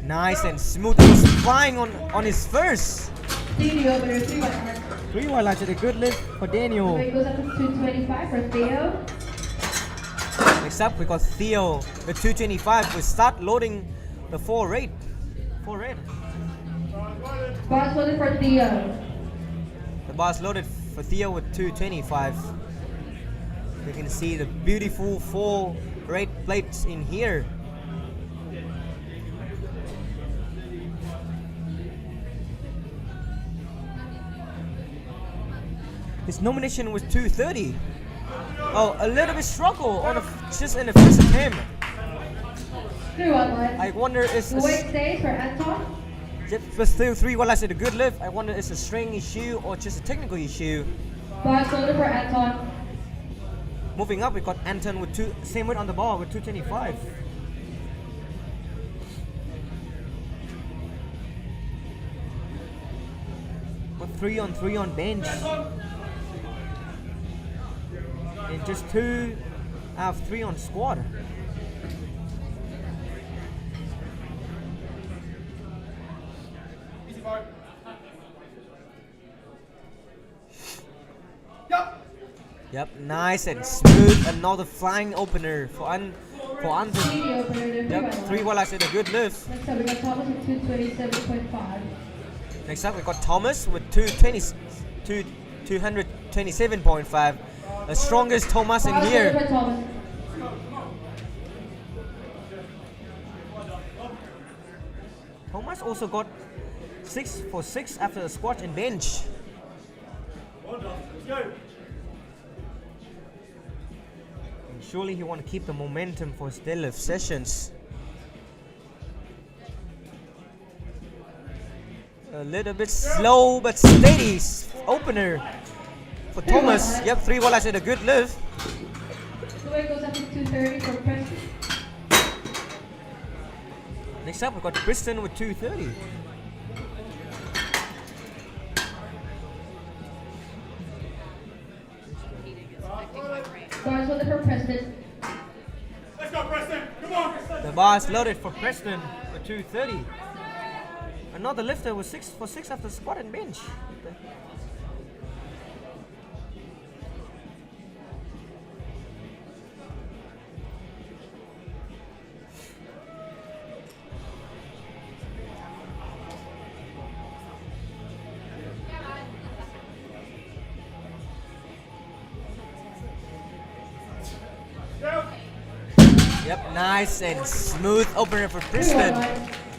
Nice and smooth. He's flying on his first. Daniel over there, 3-1 line. 3-1 like a good lift for The Daniel. weight goes up to 225 for Theo. Next up we got Theo with 225. We start loading the 4 red. Bars loaded for Theo. The bar's loaded for Theo with 225. You can see the beautiful 4 red plates in here. His nomination was 230. Oh, a little bit struggle on just in the first attempt. 3-1 line. I wonder is The weight stays for Anton. but still 3-1 I said a good lift. I wonder is a string issue or just a technical issue. Bars loaded for Anton. Moving up, we got Anton with same weight on the bar with 225. With 3-on-3 on bench. And just 2 out of 3 on squat. Yep, nice and smooth. Another flying opener for Anton. Daniel over there, Yep, 3-1 I said a good lift. Next up, we got Thomas with 227.5. Next up, we got Thomas with 227.5. The strongest Thomas in Bars loaded here. for Thomas. Thomas also got 6 for 6 after a squat and bench. And surely he want to keep the momentum for his deadlift sessions. A little bit slow but steady opener for Thomas. Yep, 3-1 I said a good lift. weight goes up to 230 for Preston. Next up, we've got Briston with 230. Bars loaded for Preston. Let's go, Preston. Come on. The bar is loaded for Preston with 230. Another lifter with 6 for 6 after squat and bench. Yep, nice and smooth opener for Briston.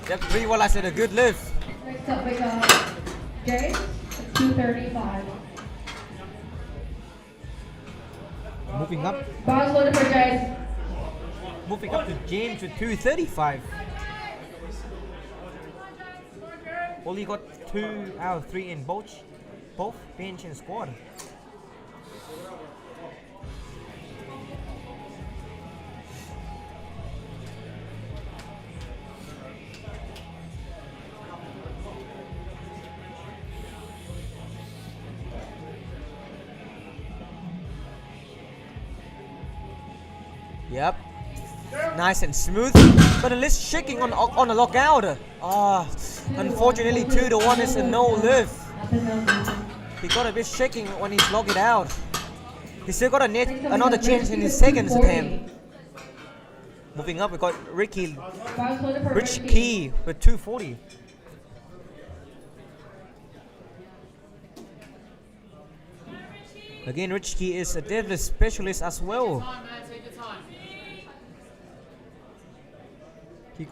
Yep, 3 while I said a good lift. Next up, we got James at 235. Moving up, Bars loaded for James. moving up to James with 235. Only got 2 out of 3 in both bench and squat. Yep. Nice and smooth, but a little shaking on the lockout. Ah, unfortunately 2-1 is a no lift. He got a bit shaking when he's locked it out. He still got another chance in his second attempt. Moving up, we got Rich Key with 240. Again, Rich Key is a deadlift specialist as well. He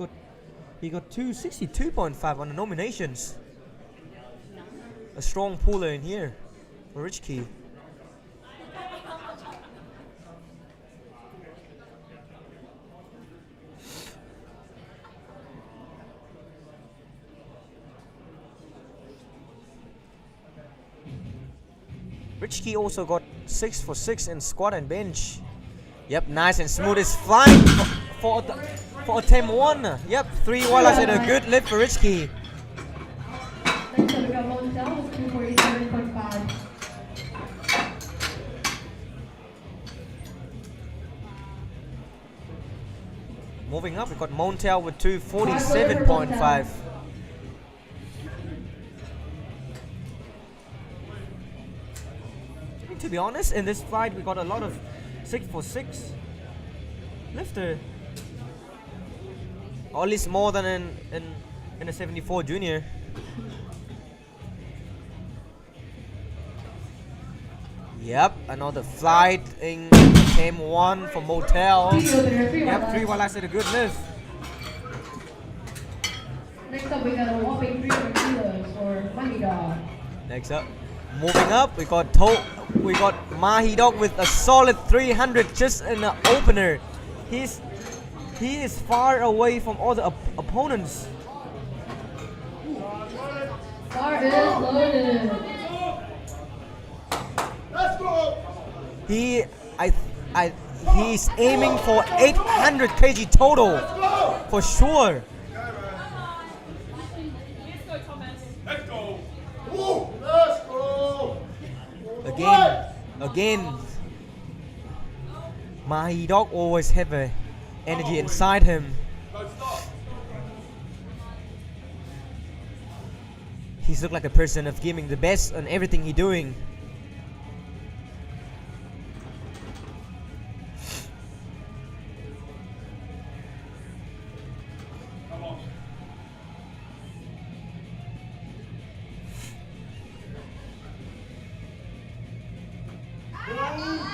got 262.5 on the nominations. A strong puller in here for Rich Key. Rich Key also got 6 for 6 in squat and bench. Yep, nice and smooth. Is flying for attempt 1. Yep, 3 while I said a good lift for Rich Key. Next up, we got Montel with 247.5. Moving up, we got Montel with 247.5. To be honest, in this fight, we got a lot of 6 for 6 lifter. Or at least more than in a 74 junior. Yep, another flight in M1 for Motel. Yep, 3 while I said a good lift. Next up, we got a whopping 300 kilos for Money Dog. Next up, moving up, we got Mahi Dog with a solid 300 just in the opener. He is far away from all the opponents. Bar is loaded. Let's go. He's aiming for 800 kg total for sure. Let's go. Ooh, let's go. Again, Mahi Dog always have a energy inside him. He's look like a person of giving the best on everything he's doing.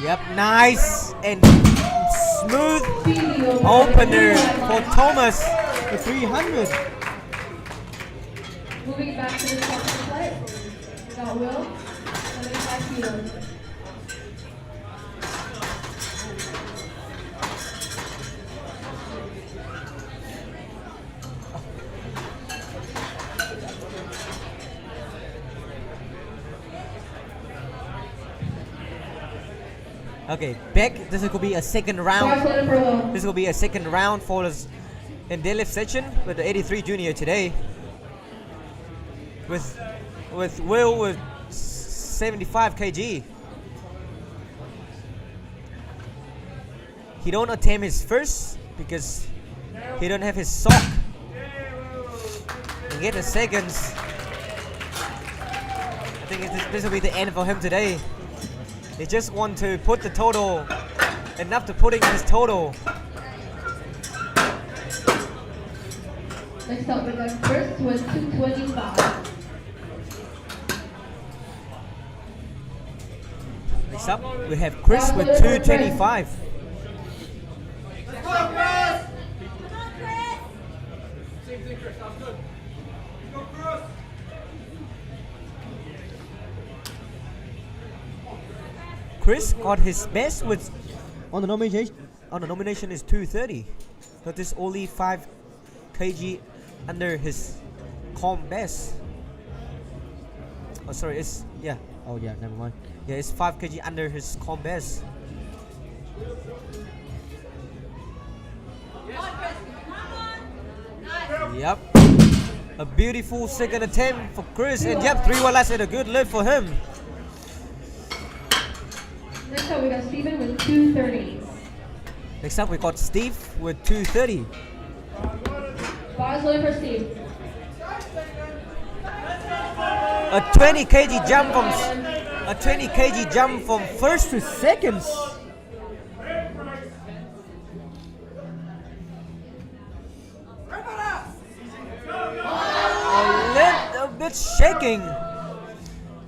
Yep, nice and smooth opener for Thomas for 300. Moving back to the top of the plate, we got Will, 75 kilos. Okay, back. This will be a second Bar round. loaded for low. This will be a second round for us in deadlift section with the 83 junior today. With Will with 75 kg. He don't attempt his first because he don't have his sock. And get the seconds. I think this will be the end for him today. He just want to put the total enough to put in his total. Next up, we got Chris with 225. Next up, we have Chris with 225. Same thing, Chris. That was good. Go, Chris. Chris got his best with on the nomination is 230. But this only 5 kg under his comp best. Oh sorry, it's yeah. Oh yeah, never mind. Yeah, it's 5 kg under his comp best. Yep. A beautiful second attempt for Chris, and yep, 3 1 last and a good lift for him. Next up, we got Steven with 230. Next up, we got Steve with 230. Bar loaded for Steve. A 20 kg jump from first to seconds. A little bit shaking,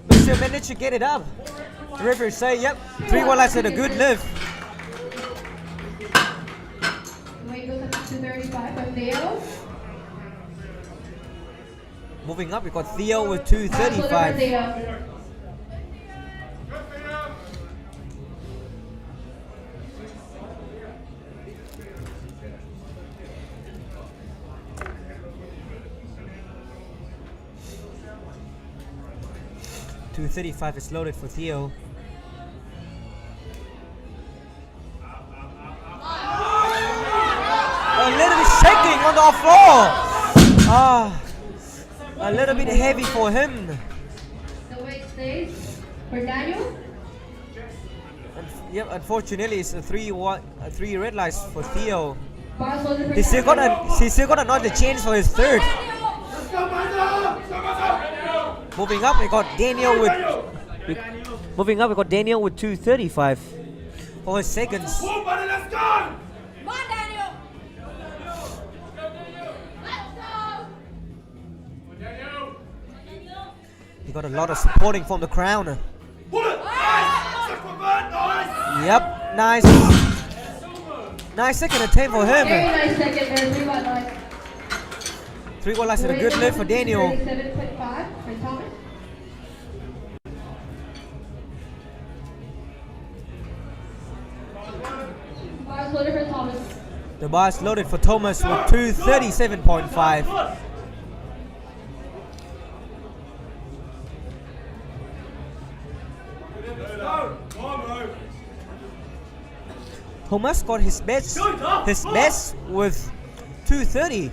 but still managed to get it up. The referee say, yep, 3 1 last and a good lift. Weight goes up to 235 for Theo. Moving up, we got Theo with Bar loaded for 235. Theo. $235 is loaded for Theo. A little bit shaking on the floor. A little bit heavy for him. The weight stays for Daniel. Yep, unfortunately, it's a 3 red lights for Theo. Bar loaded for He's still got another chance for his third. Moving up, we got Daniel with 235 for his seconds. Come on, buddy, let's go! Come on, Daniel. Let's go. He got a lot of supporting from the crowd. Pull it! Nice! Nice! Yep, nice. Nice second attempt for him. Very nice second there, 3 1 nice. 3 1 last and a good lift for Daniel. 37.5 for Thomas. Bar loaded for Thomas. The bar is loaded for Thomas with 237.5. Thomas got his best with 230.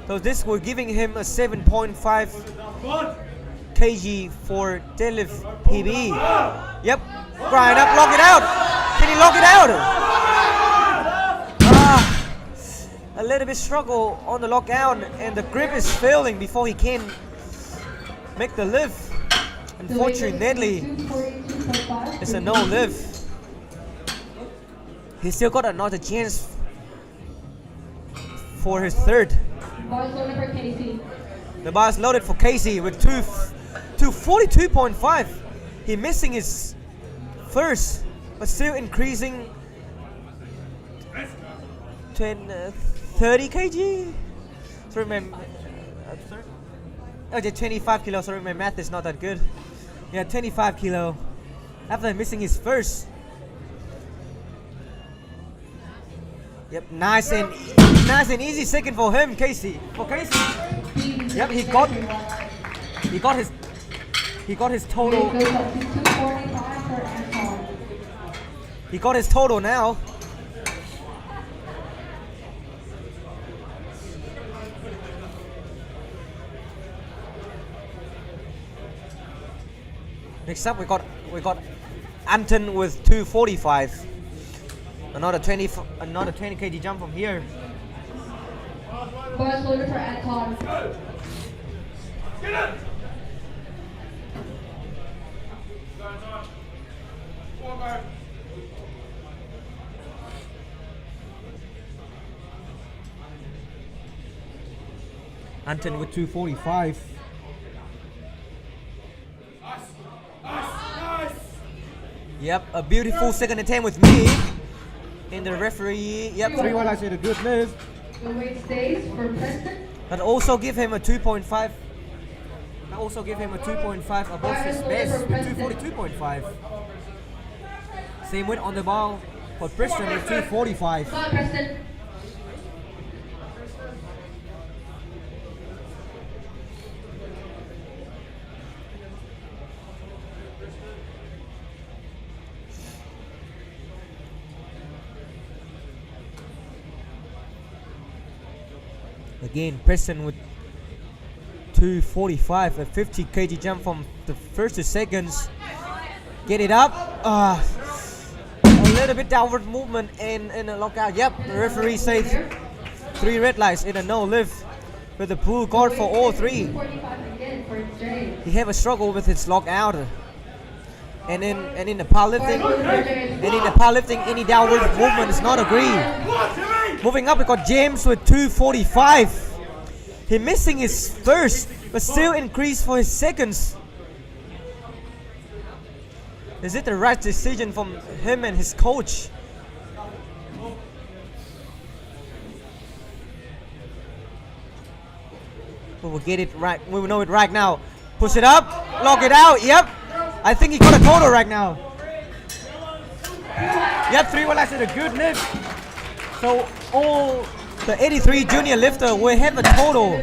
So this will giving him a 7.5 kg for deadlift PB. Yep, grind up, lock it out. Can he lock it out? A little bit struggle on the lockout, and the grip is failing before he can make the lift. Unfortunately, it's a no lift. He still got another chance for his third. Bar loaded for Casey. The bar is loaded for Casey with 242.5. He missing his first, but still increasing 30 kg. Sorry, okay, 25 kilo. Sorry, my math is not that good. Yeah, 25 kilo. After missing his first. Yep, nice and easy second for him, Casey. For Casey. Yep, he got his total. Weight goes up to 245 for Anton. He got his total now. Next up, we got Anton with 245. Another 20 kg jump from here. Boys loaded for Anton. Get it! Anton with 245. Yep, a beautiful second attempt with me. And the referee, yep, 3-1 I said a good lift. The weight stays for Preston. But also give him a 2.5. I also give him a 2.5 above his best with 242.5. Same weight on the ball for Preston with 245. Come on, Preston. Again, Preston with 245, a 50 kg jump from the first to seconds. Get it up. A little bit downward movement and a lockout. Yep, the referee says 3 red lights in a no lift with the pull guard for all 3. 45 again for Jay. He have a struggle with his lockout. And in the powerlifting, any downward movement is not agreed. Moving up, we got James with 245. He missing his first, but still increased for his seconds. Is it the right decision from him and his coach? We will get it right. We will know it right now. Push it up, lock it out. Yep. I think he got a total right now. Yep, 3-1 I said a good lift. So all the 83 junior lifter will have a total.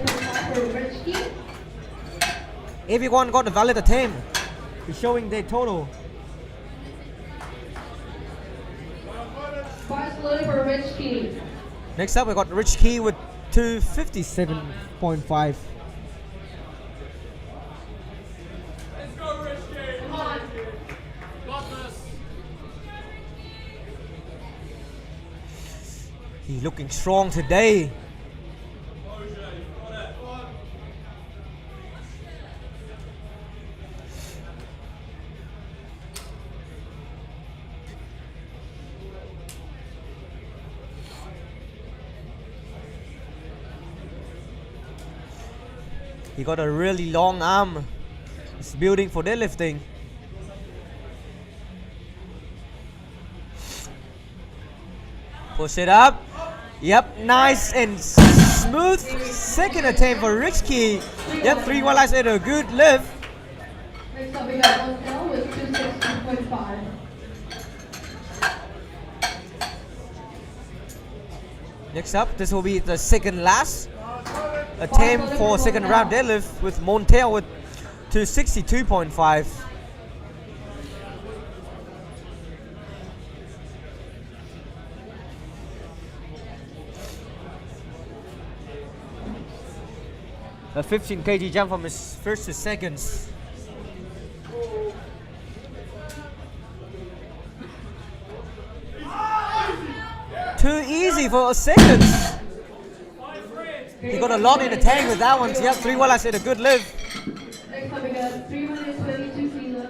Everyone got a valid attempt. He's showing their total. Boys loaded for Rich Key. Next up, we got Rich Key with 257.5. He's looking strong today. He got a really long arm. He's building for deadlifting. Push it up. Yep, nice and smooth second attempt for Rich Key. Yep, 3-1 I said a good lift. Next up, we got Montel with 260.5. Next up, this will be the second last attempt for second round deadlift with Montel with 262.5. A 15 kg jump from his first to seconds. Too easy for a second. He got a lot in the tank with that one. Yep, 3-1 I said a good lift. Next up, we got 322 kilos.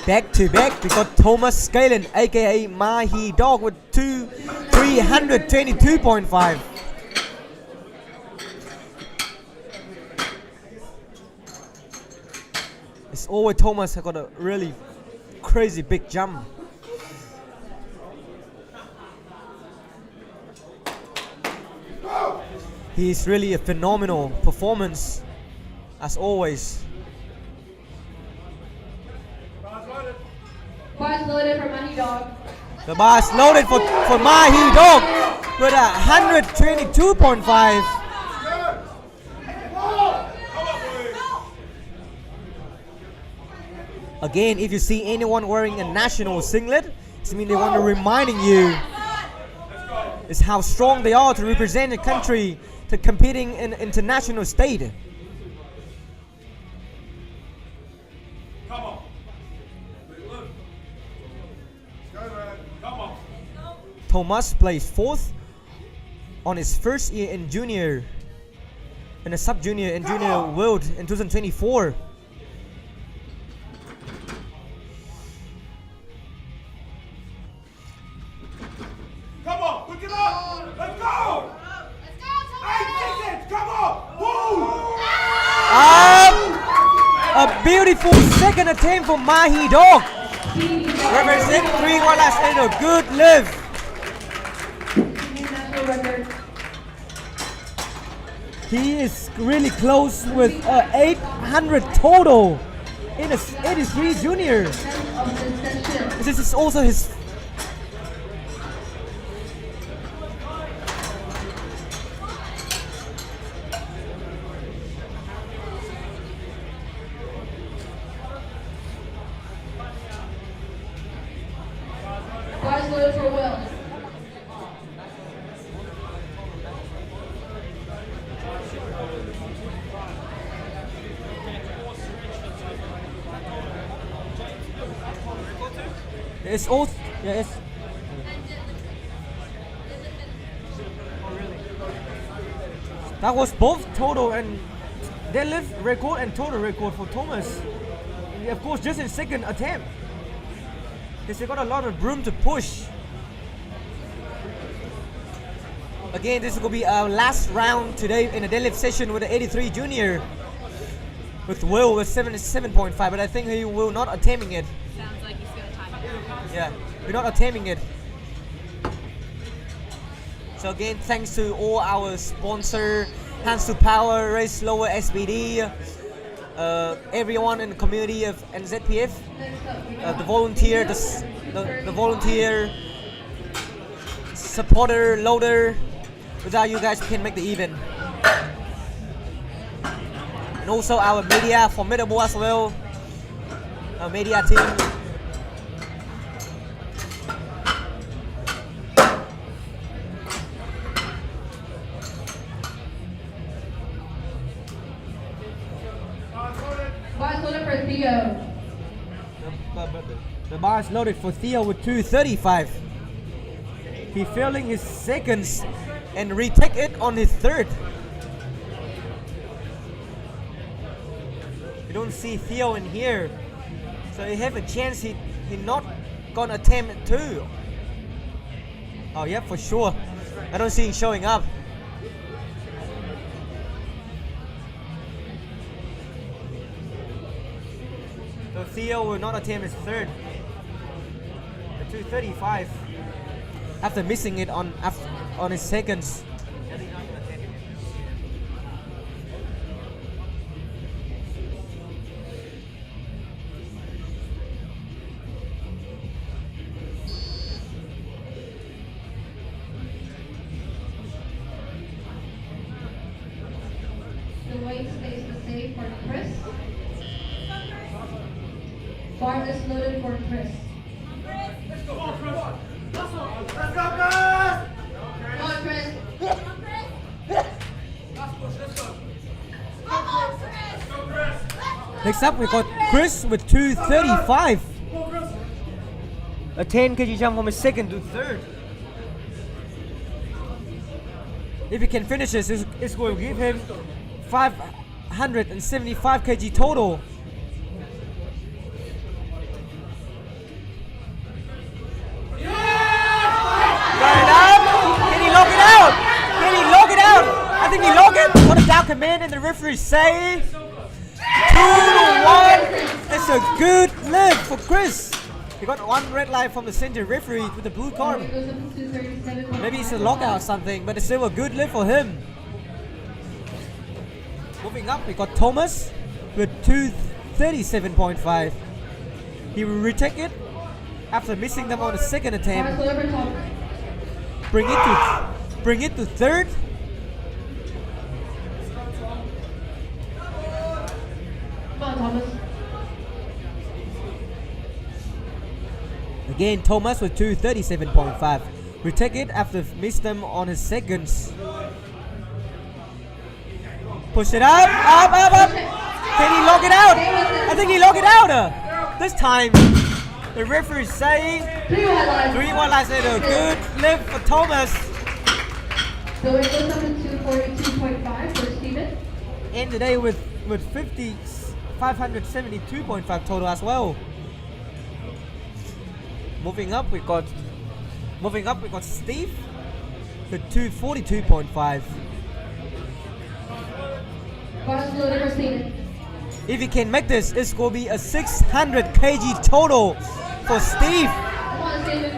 Back to back, we got Thomas Scalen, aka Mahi Dog, with 322.5. It's always Thomas got a really crazy big jump. He's really a phenomenal performance, as always. Boys loaded for Money Dog. The bar is loaded for Mahi Dog with 122.5. Again, if you see anyone wearing a national singlet, This means they want to reminding you is how strong they are to represent the country to competing in international state. Come on. Go, man. Come on. Thomas plays 4th on his first year in junior, in a sub-junior and junior world in 2024. Come on, pick it up. Let's go. Let's go. 8 seconds. Come on. Woo. A beautiful second attempt for Mahi Dog. Represent 3-1 last end. A good lift. National record. He is really close with 800 total in a 83 junior. Of the session. This is also his. Bars loaded for Will. It's all. Yeah, it's. That was both total and deadlift record and total record for Thomas. And of course, just in second attempt. Because they got a lot of room to push. Again, this is going to be our last round today in a deadlift session with the 83 junior. With Will with 77.5, but I think he will not attempting it. Sounds like he's gonna time it out. Yeah, we're not attempting it. So again, thanks to all our sponsor, Hands to Power, Race Lower SBD, everyone in the community of NZPF, the volunteer, the volunteer, supporter, loader. Without you guys, we can make the event. And also our media, formidable as well. Our media team. Bars loaded for Theo. The bar is loaded for Theo with 235. He failing his seconds and retake it on his third. You don't see Theo in here, so you have a chance he not gonna attempt it too. Oh yeah, for sure. I don't see him showing up. So Theo will not attempt his third. The 235 after missing it on his seconds. The weight stays the same for Chris. Bar is loaded for Chris. Let's go, Chris. Let's go, Chris. Come on, Chris. Next up, we got Chris with 235. A 10 kg jump from his second to third. If he can finish this, it's going to give him 575 kg total. Got it up. Can he lock it out? Can he lock it out? I think he locked it. What a down command, and the referee say 2-1. It's a good lift for Chris. He got one red light from the center referee with the blue card. It goes up to 237. Maybe it's a lockout or something, but it's still a good lift for him. Moving up, we got Thomas with 237.5. He will retake it after missing them on the second Bars attempt. loaded for Thomas. Bring it to third. Come on, Thomas. again, Thomas with 237.5. We take it after missed them on his seconds. Push it up, up, up, up. Can he lock it out? I think he locked it out. This time, the referee is saying 3-1 lights and a good lift for Thomas. So it goes up to 242.5 for Steven. End the day with 572.5 total as well. Moving up, we got Steve with 242.5. Bottom loader for Steven. If he can make this, it's gonna be a 600 kg total for Steve. Come on, Steven.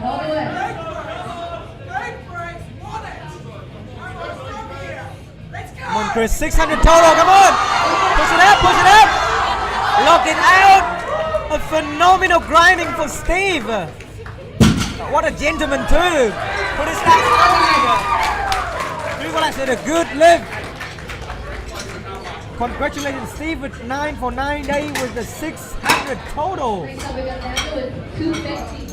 All the way. Come on, Chris, 600 total, come on! Push it up, push it up! Lock it out! A phenomenal grinding for Steve! What a gentleman too! Put his hands on. I said a good lift. Congratulations, Steve, with 9 for 9 day with the 600 total. Next up, we got Daniel with 250.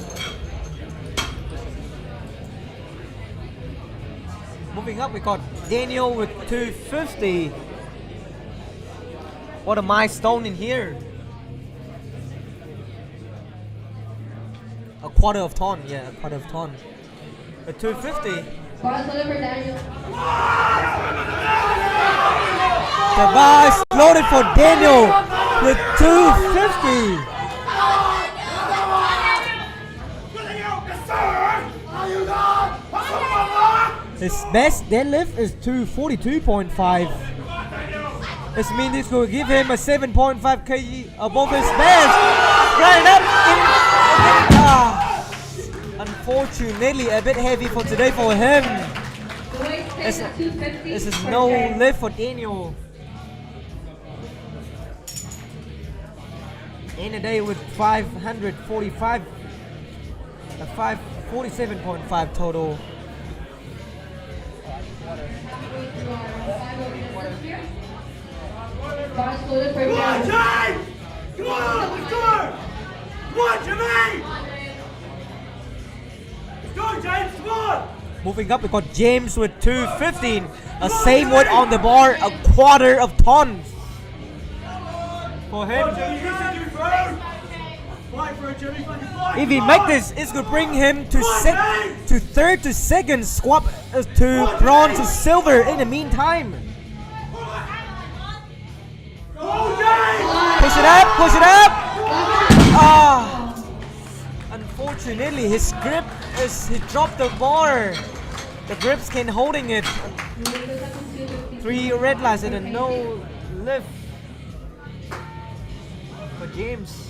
Moving up, we got Daniel with 250. What a milestone in here. A quarter of ton, yeah, a quarter of ton. A 250. Bottom loader for Daniel. The bar is loaded for Daniel with 250. His best deadlift is 242.5. This means this will give him a 7.5 kg above his best. Grind up. Unfortunately, a bit heavy for today for him. The weight stays at 250. This is for no Daniel. lift for Daniel. In a day with 545, a 547.5 total. Bottom loader for Come on, Daniel. James! Come on, let's go! Come on, Jimmy! Let's go, James, come on! Moving up, we got James with 215. A same weight on the bar, a quarter of ton. For Come on, him. Jimmy, you can do, bro! Fight for it, Jimmy, fucking fight! If he make this, it's gonna bring him to third to second squat to bronze to silver in the meantime. Go, James! Push it up, push it up! Ah! Unfortunately, his grip he dropped the bar. The grips can holding it. 3 red lights and a no lift for James.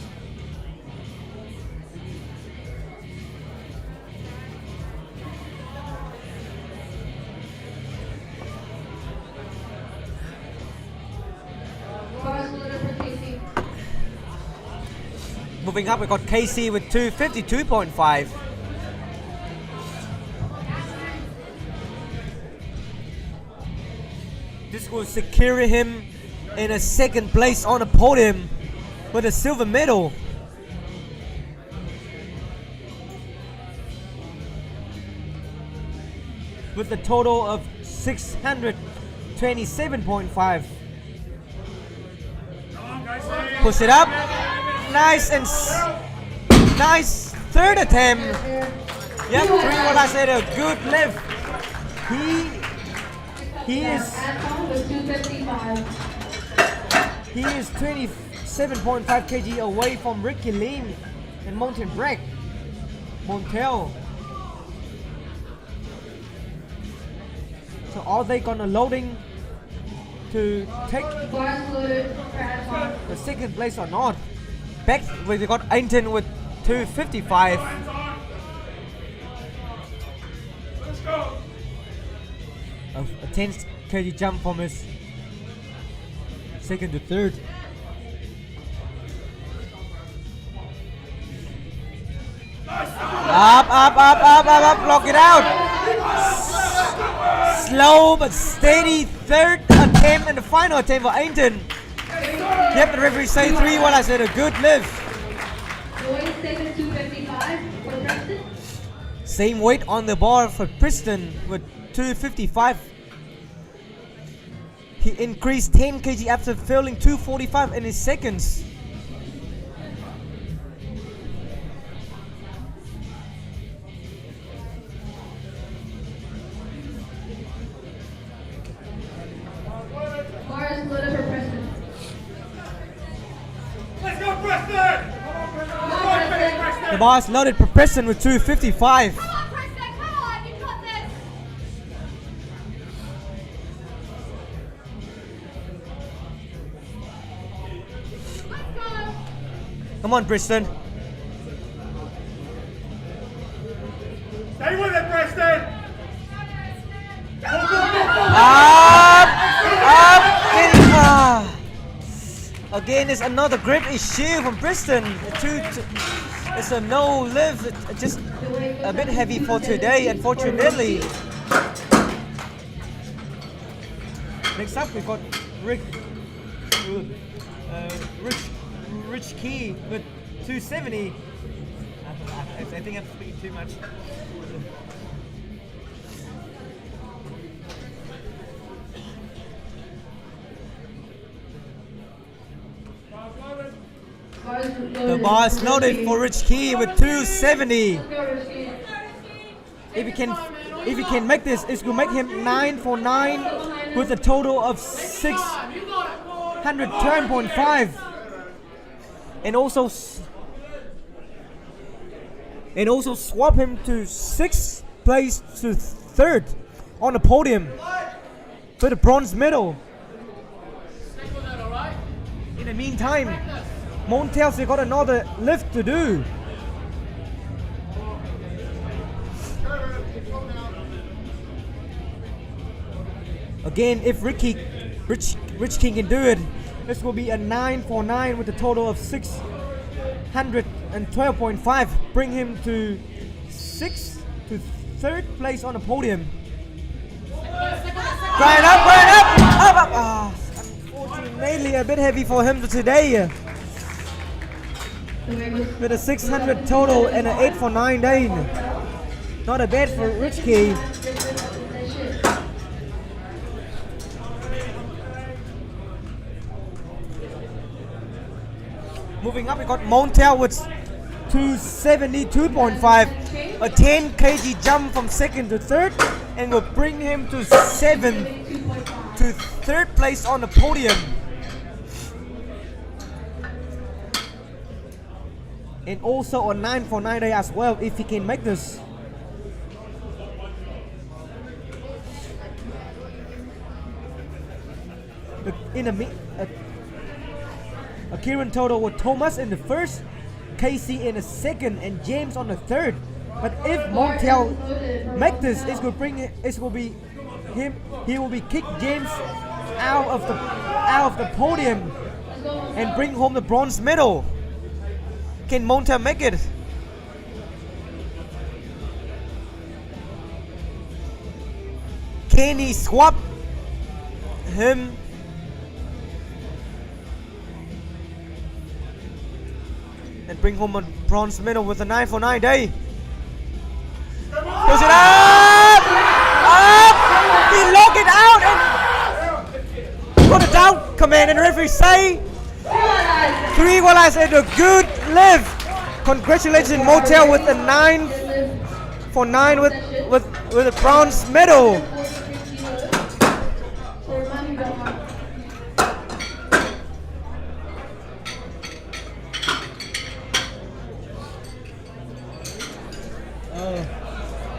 Bottom loader for Casey. Moving up, we got Casey with 252.5. This will secure him in a second place on the podium with a silver medal. With a total of 627.5. Push it up. Nice and nice third attempt. Yep, 3-1. I said a good lift. He is Anton with 255. 27.5 kg away from Ricky Lim and Mountain Break. Montel. So are they gonna loading to take Bottom loader for Anton. the second place or not? Back we got Ainton with 255. Let's go! A 10 kg jump from his second to third. Up, lock it out. slow but steady third attempt and the final attempt for Ainton. Yep, the referee say 3 while I said a good lift. Boys taken 255 for Preston. Same weight on the bar for Preston with 255. He increased 10 kg after failing 245 in his seconds. Bar is loaded for Preston. Let's go, Preston! Come on, Preston! The bar is loaded for Preston with 255. Come on, Preston, come on, you've got this! Let's go! Come on, Preston. Stay with it, Preston! Up! Again, it's another grip issue from Preston. It's a no lift. It's just a bit heavy for today, unfortunately. Next up, we've got Rich Key with 270. I think I'm speaking too much. The bar is loaded for Rich Key with 270. If he can make this, it's gonna make him 9 for 9 with a total of 610.5. And also swap him to 6th place to 3rd on the podium for the bronze medal. In the meantime, Montel's got another lift to do. Again, if Rich King can do it, this will be a 9 for 9 with a total of 612.5. Bring him to 6th to 3rd place on the podium. Grind up! Unfortunately, a bit heavy for him today. With a 600 total and an 8 for 9 day. Not a bad for Rich Key. Moving up, we got Montel with 272.5. A 10 kg jump from 2nd to 3rd and will bring him to 7th to 3rd place on the podium. And also a 9 for 9 day as well if he can make this. A Kieran total with Thomas in the 1st, Casey in the 2nd, and James on the 3rd. But if Montel make this, it will be him. He will be kick James out of the podium and bring home the bronze medal. Can Montel make it? Can he swap him? And bring home a bronze medal with a 9 for 9 day. Goes it up! Up! He locked it out and got it down. Command and referee say 3 while I said a good lift. Congratulations Montel with a 9 for 9 with a bronze medal.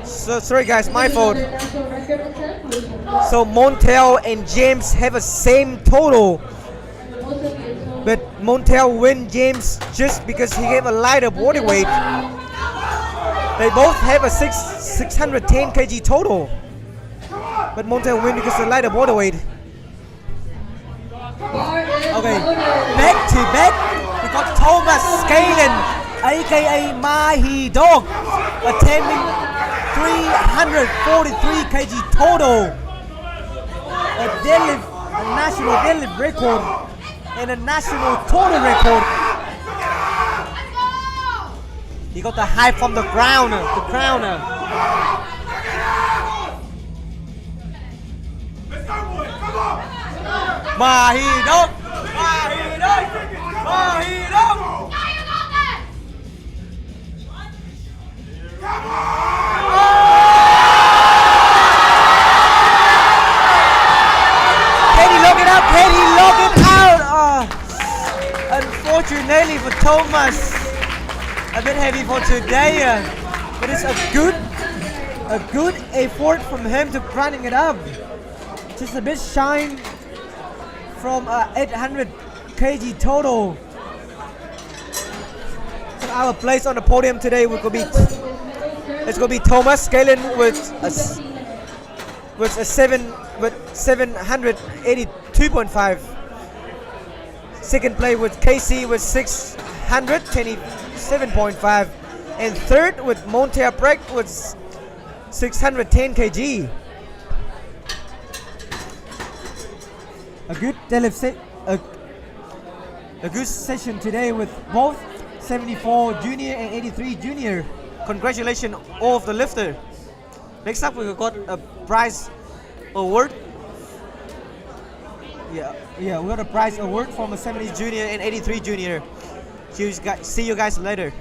So sorry guys, my fault. So Montel and James have a same total, but Montel win James just because he gave a lighter body weight. They both have a 610 kg total, but Montel win because of lighter body weight. Okay, back to back, we got Thomas Scalen, aka Mahi Dog, attending 343 kg total a deadlift, a national deadlift record, and a national total record. He got the high from the ground. Let's go, boys. Come on. Mahidok! Mahidok! Mahidok! Can he lock it up? Can he lock it out? Unfortunately for Thomas, a bit heavy for today, but it's a good effort from him to grinding it up. Just a bit shine from 800 kg total. So our place on the podium today will be Thomas scaling with 782.5. Second place with Casey with 627.5, and third with Montea Breck with 610 kg. A good deadlift a good session today with both 74 junior and 83 junior. Congratulations all of the lifter. Next up we got a prize award. Yeah, we got a prize award from a 70 junior and 83 junior. See you guys later.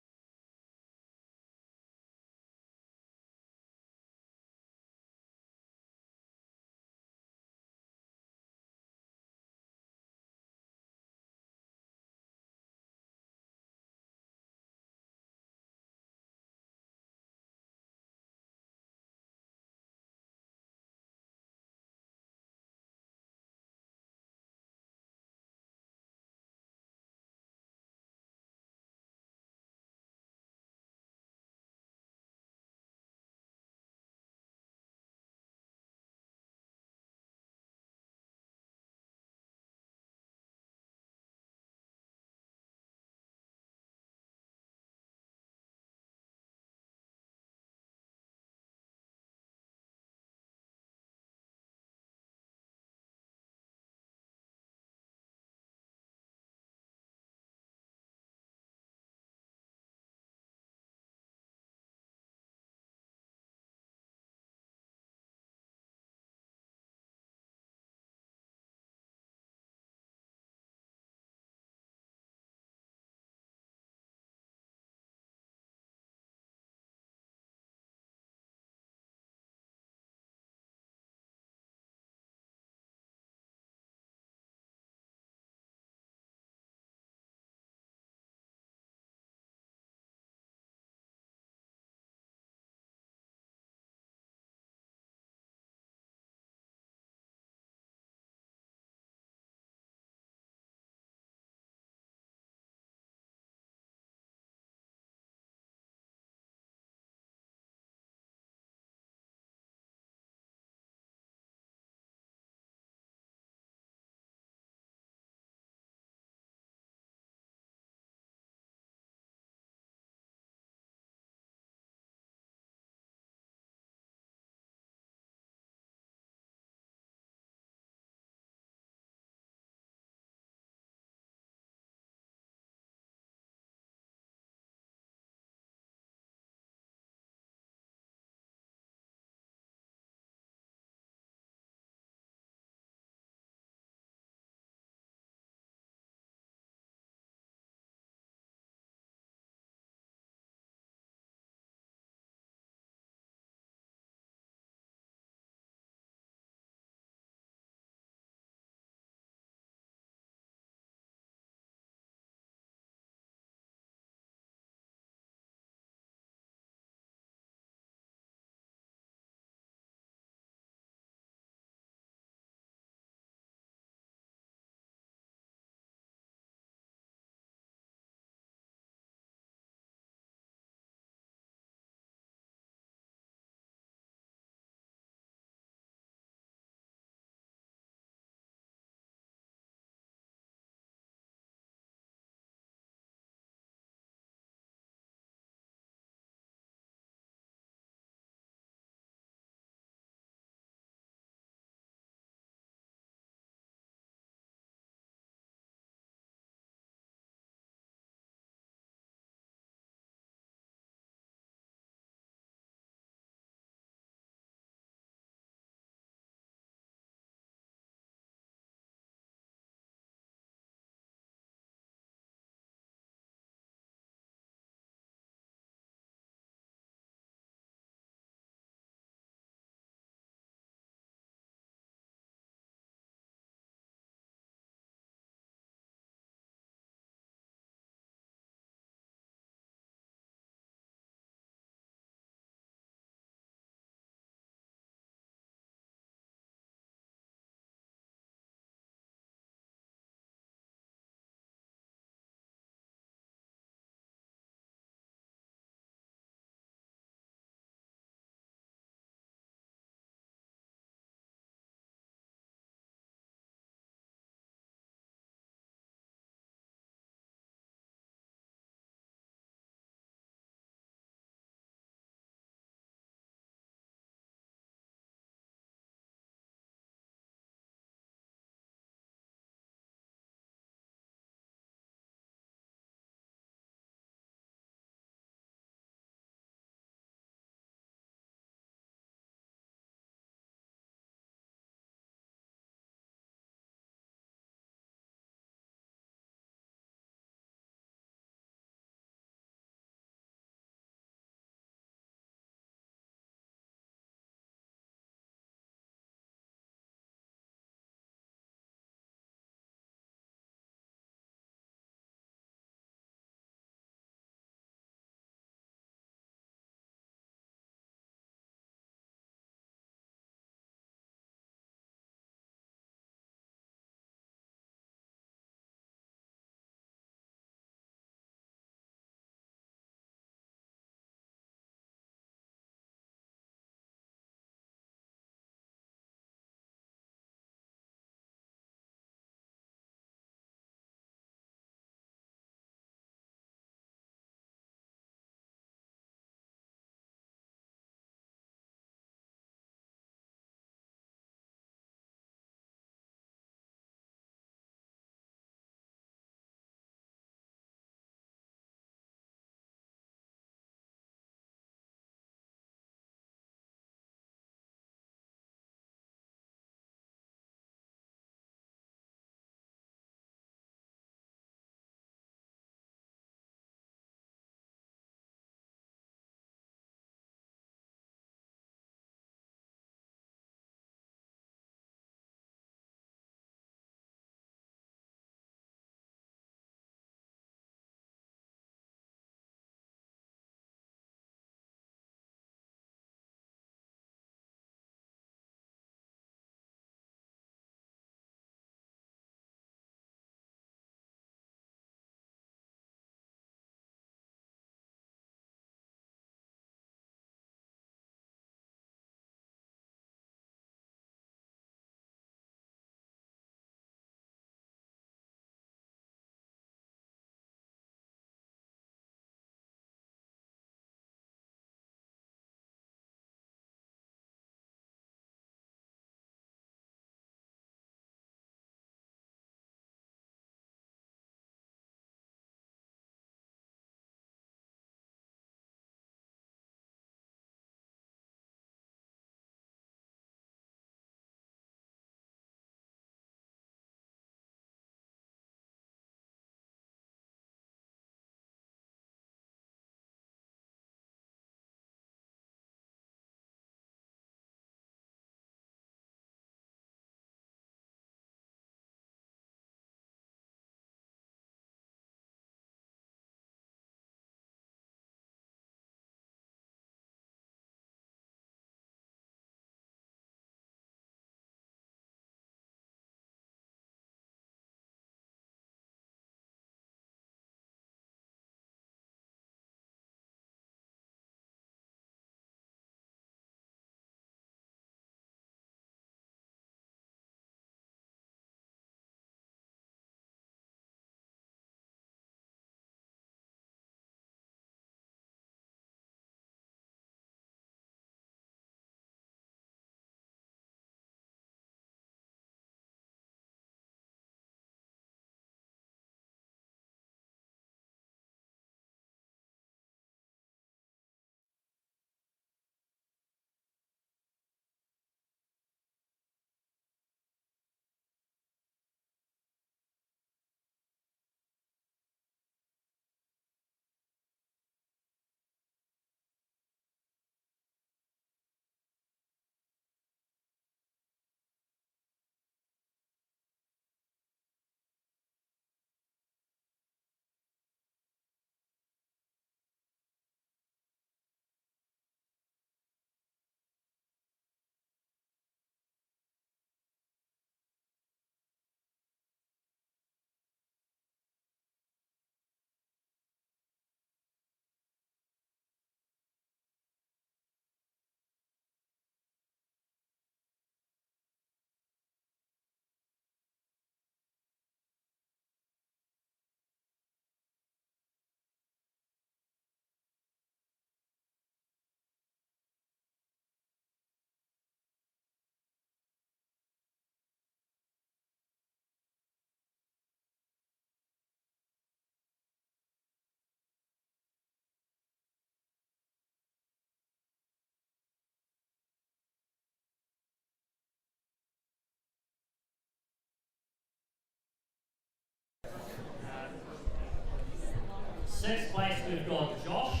Sixth place, we've got Josh.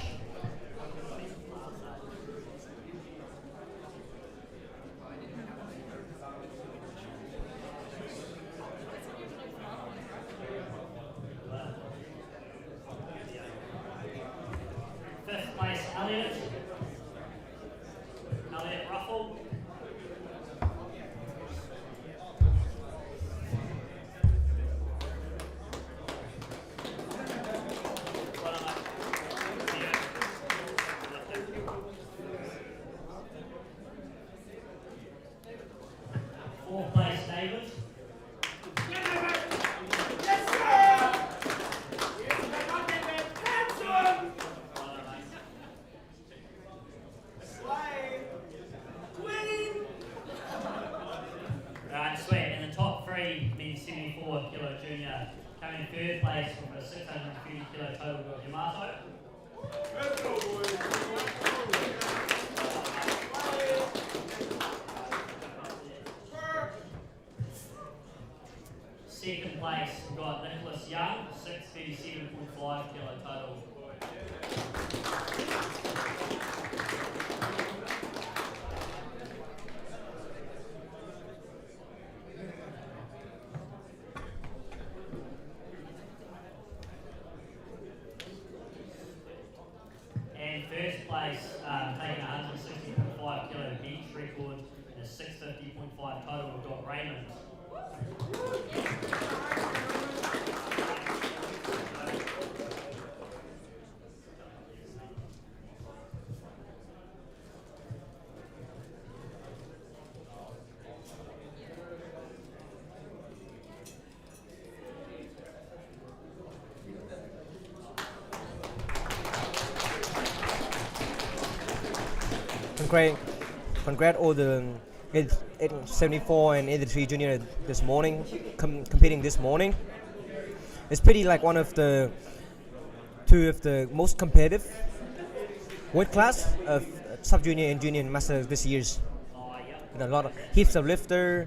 Fifth place, Elliot. Elliot Ruffle. Fourth place, David. Right, sweet. And the top three, men's 74 kilo junior, coming third place from a 650 kilo total, got Yamato. Second place, we've got Nicholas Young, 637.5 kilo total. And first place, taking 160.5 kilo bench record and a 650.5 total, we've got Raymond. Congrats all the 74 and 83 junior this morning, competing this morning. It's pretty like one of the two of the most competitive weight class of sub junior and junior master this year's. With a lot of heaps of lifter.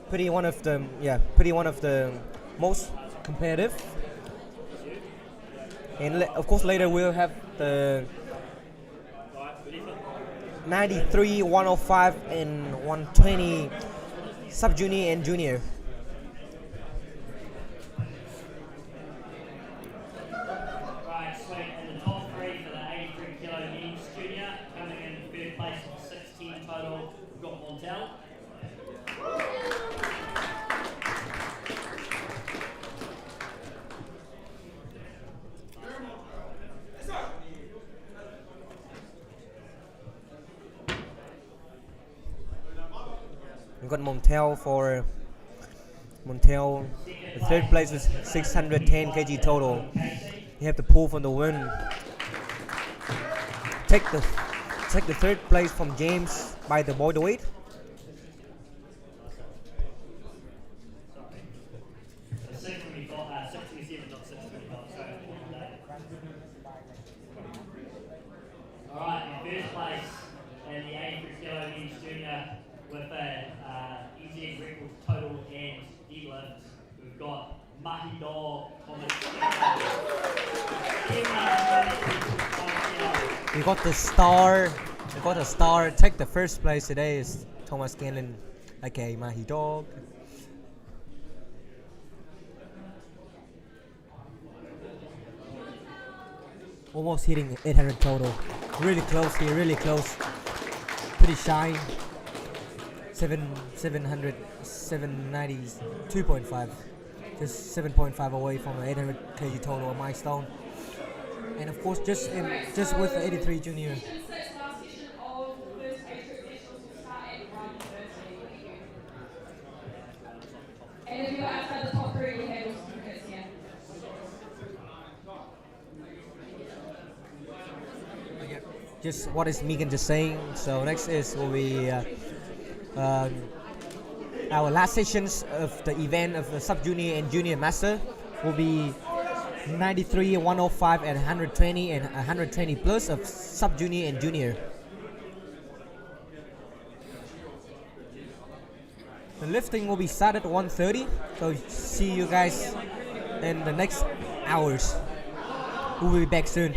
Pretty one of the most competitive. And of course later we'll have the 93, 105 and 120 sub junior and junior. Right, sweet. And the top three for the 83 kilo men's junior, coming in third place with 16 total, we've got Montel. We've got Montel. The third place is 610 kg total. You have to pull from the win. Take the third place from James by the boy weight. Alright, in first place in the 83 kilo men's junior with a EZ record total and deadlift, we've got Mahi Dog, Thomas. We got the star. Take the first place today is Thomas Scanlon, aka Mahi Dog. Almost hitting 800 total. Really close here, really close. Pretty shy. 700, 790, 2.5. Just 7.5 away from the 800 kg total milestone. And of course, just with the 83 junior. And if you're outside the top three, we have certificates here. Just what is Megan just saying. So next will be our last sessions of the event of the sub junior and junior master will be 93, 105 and 120 and 120 plus of sub junior and junior. The lifting will be started at 1:30. So see you guys in the next hours. We'll be back soon.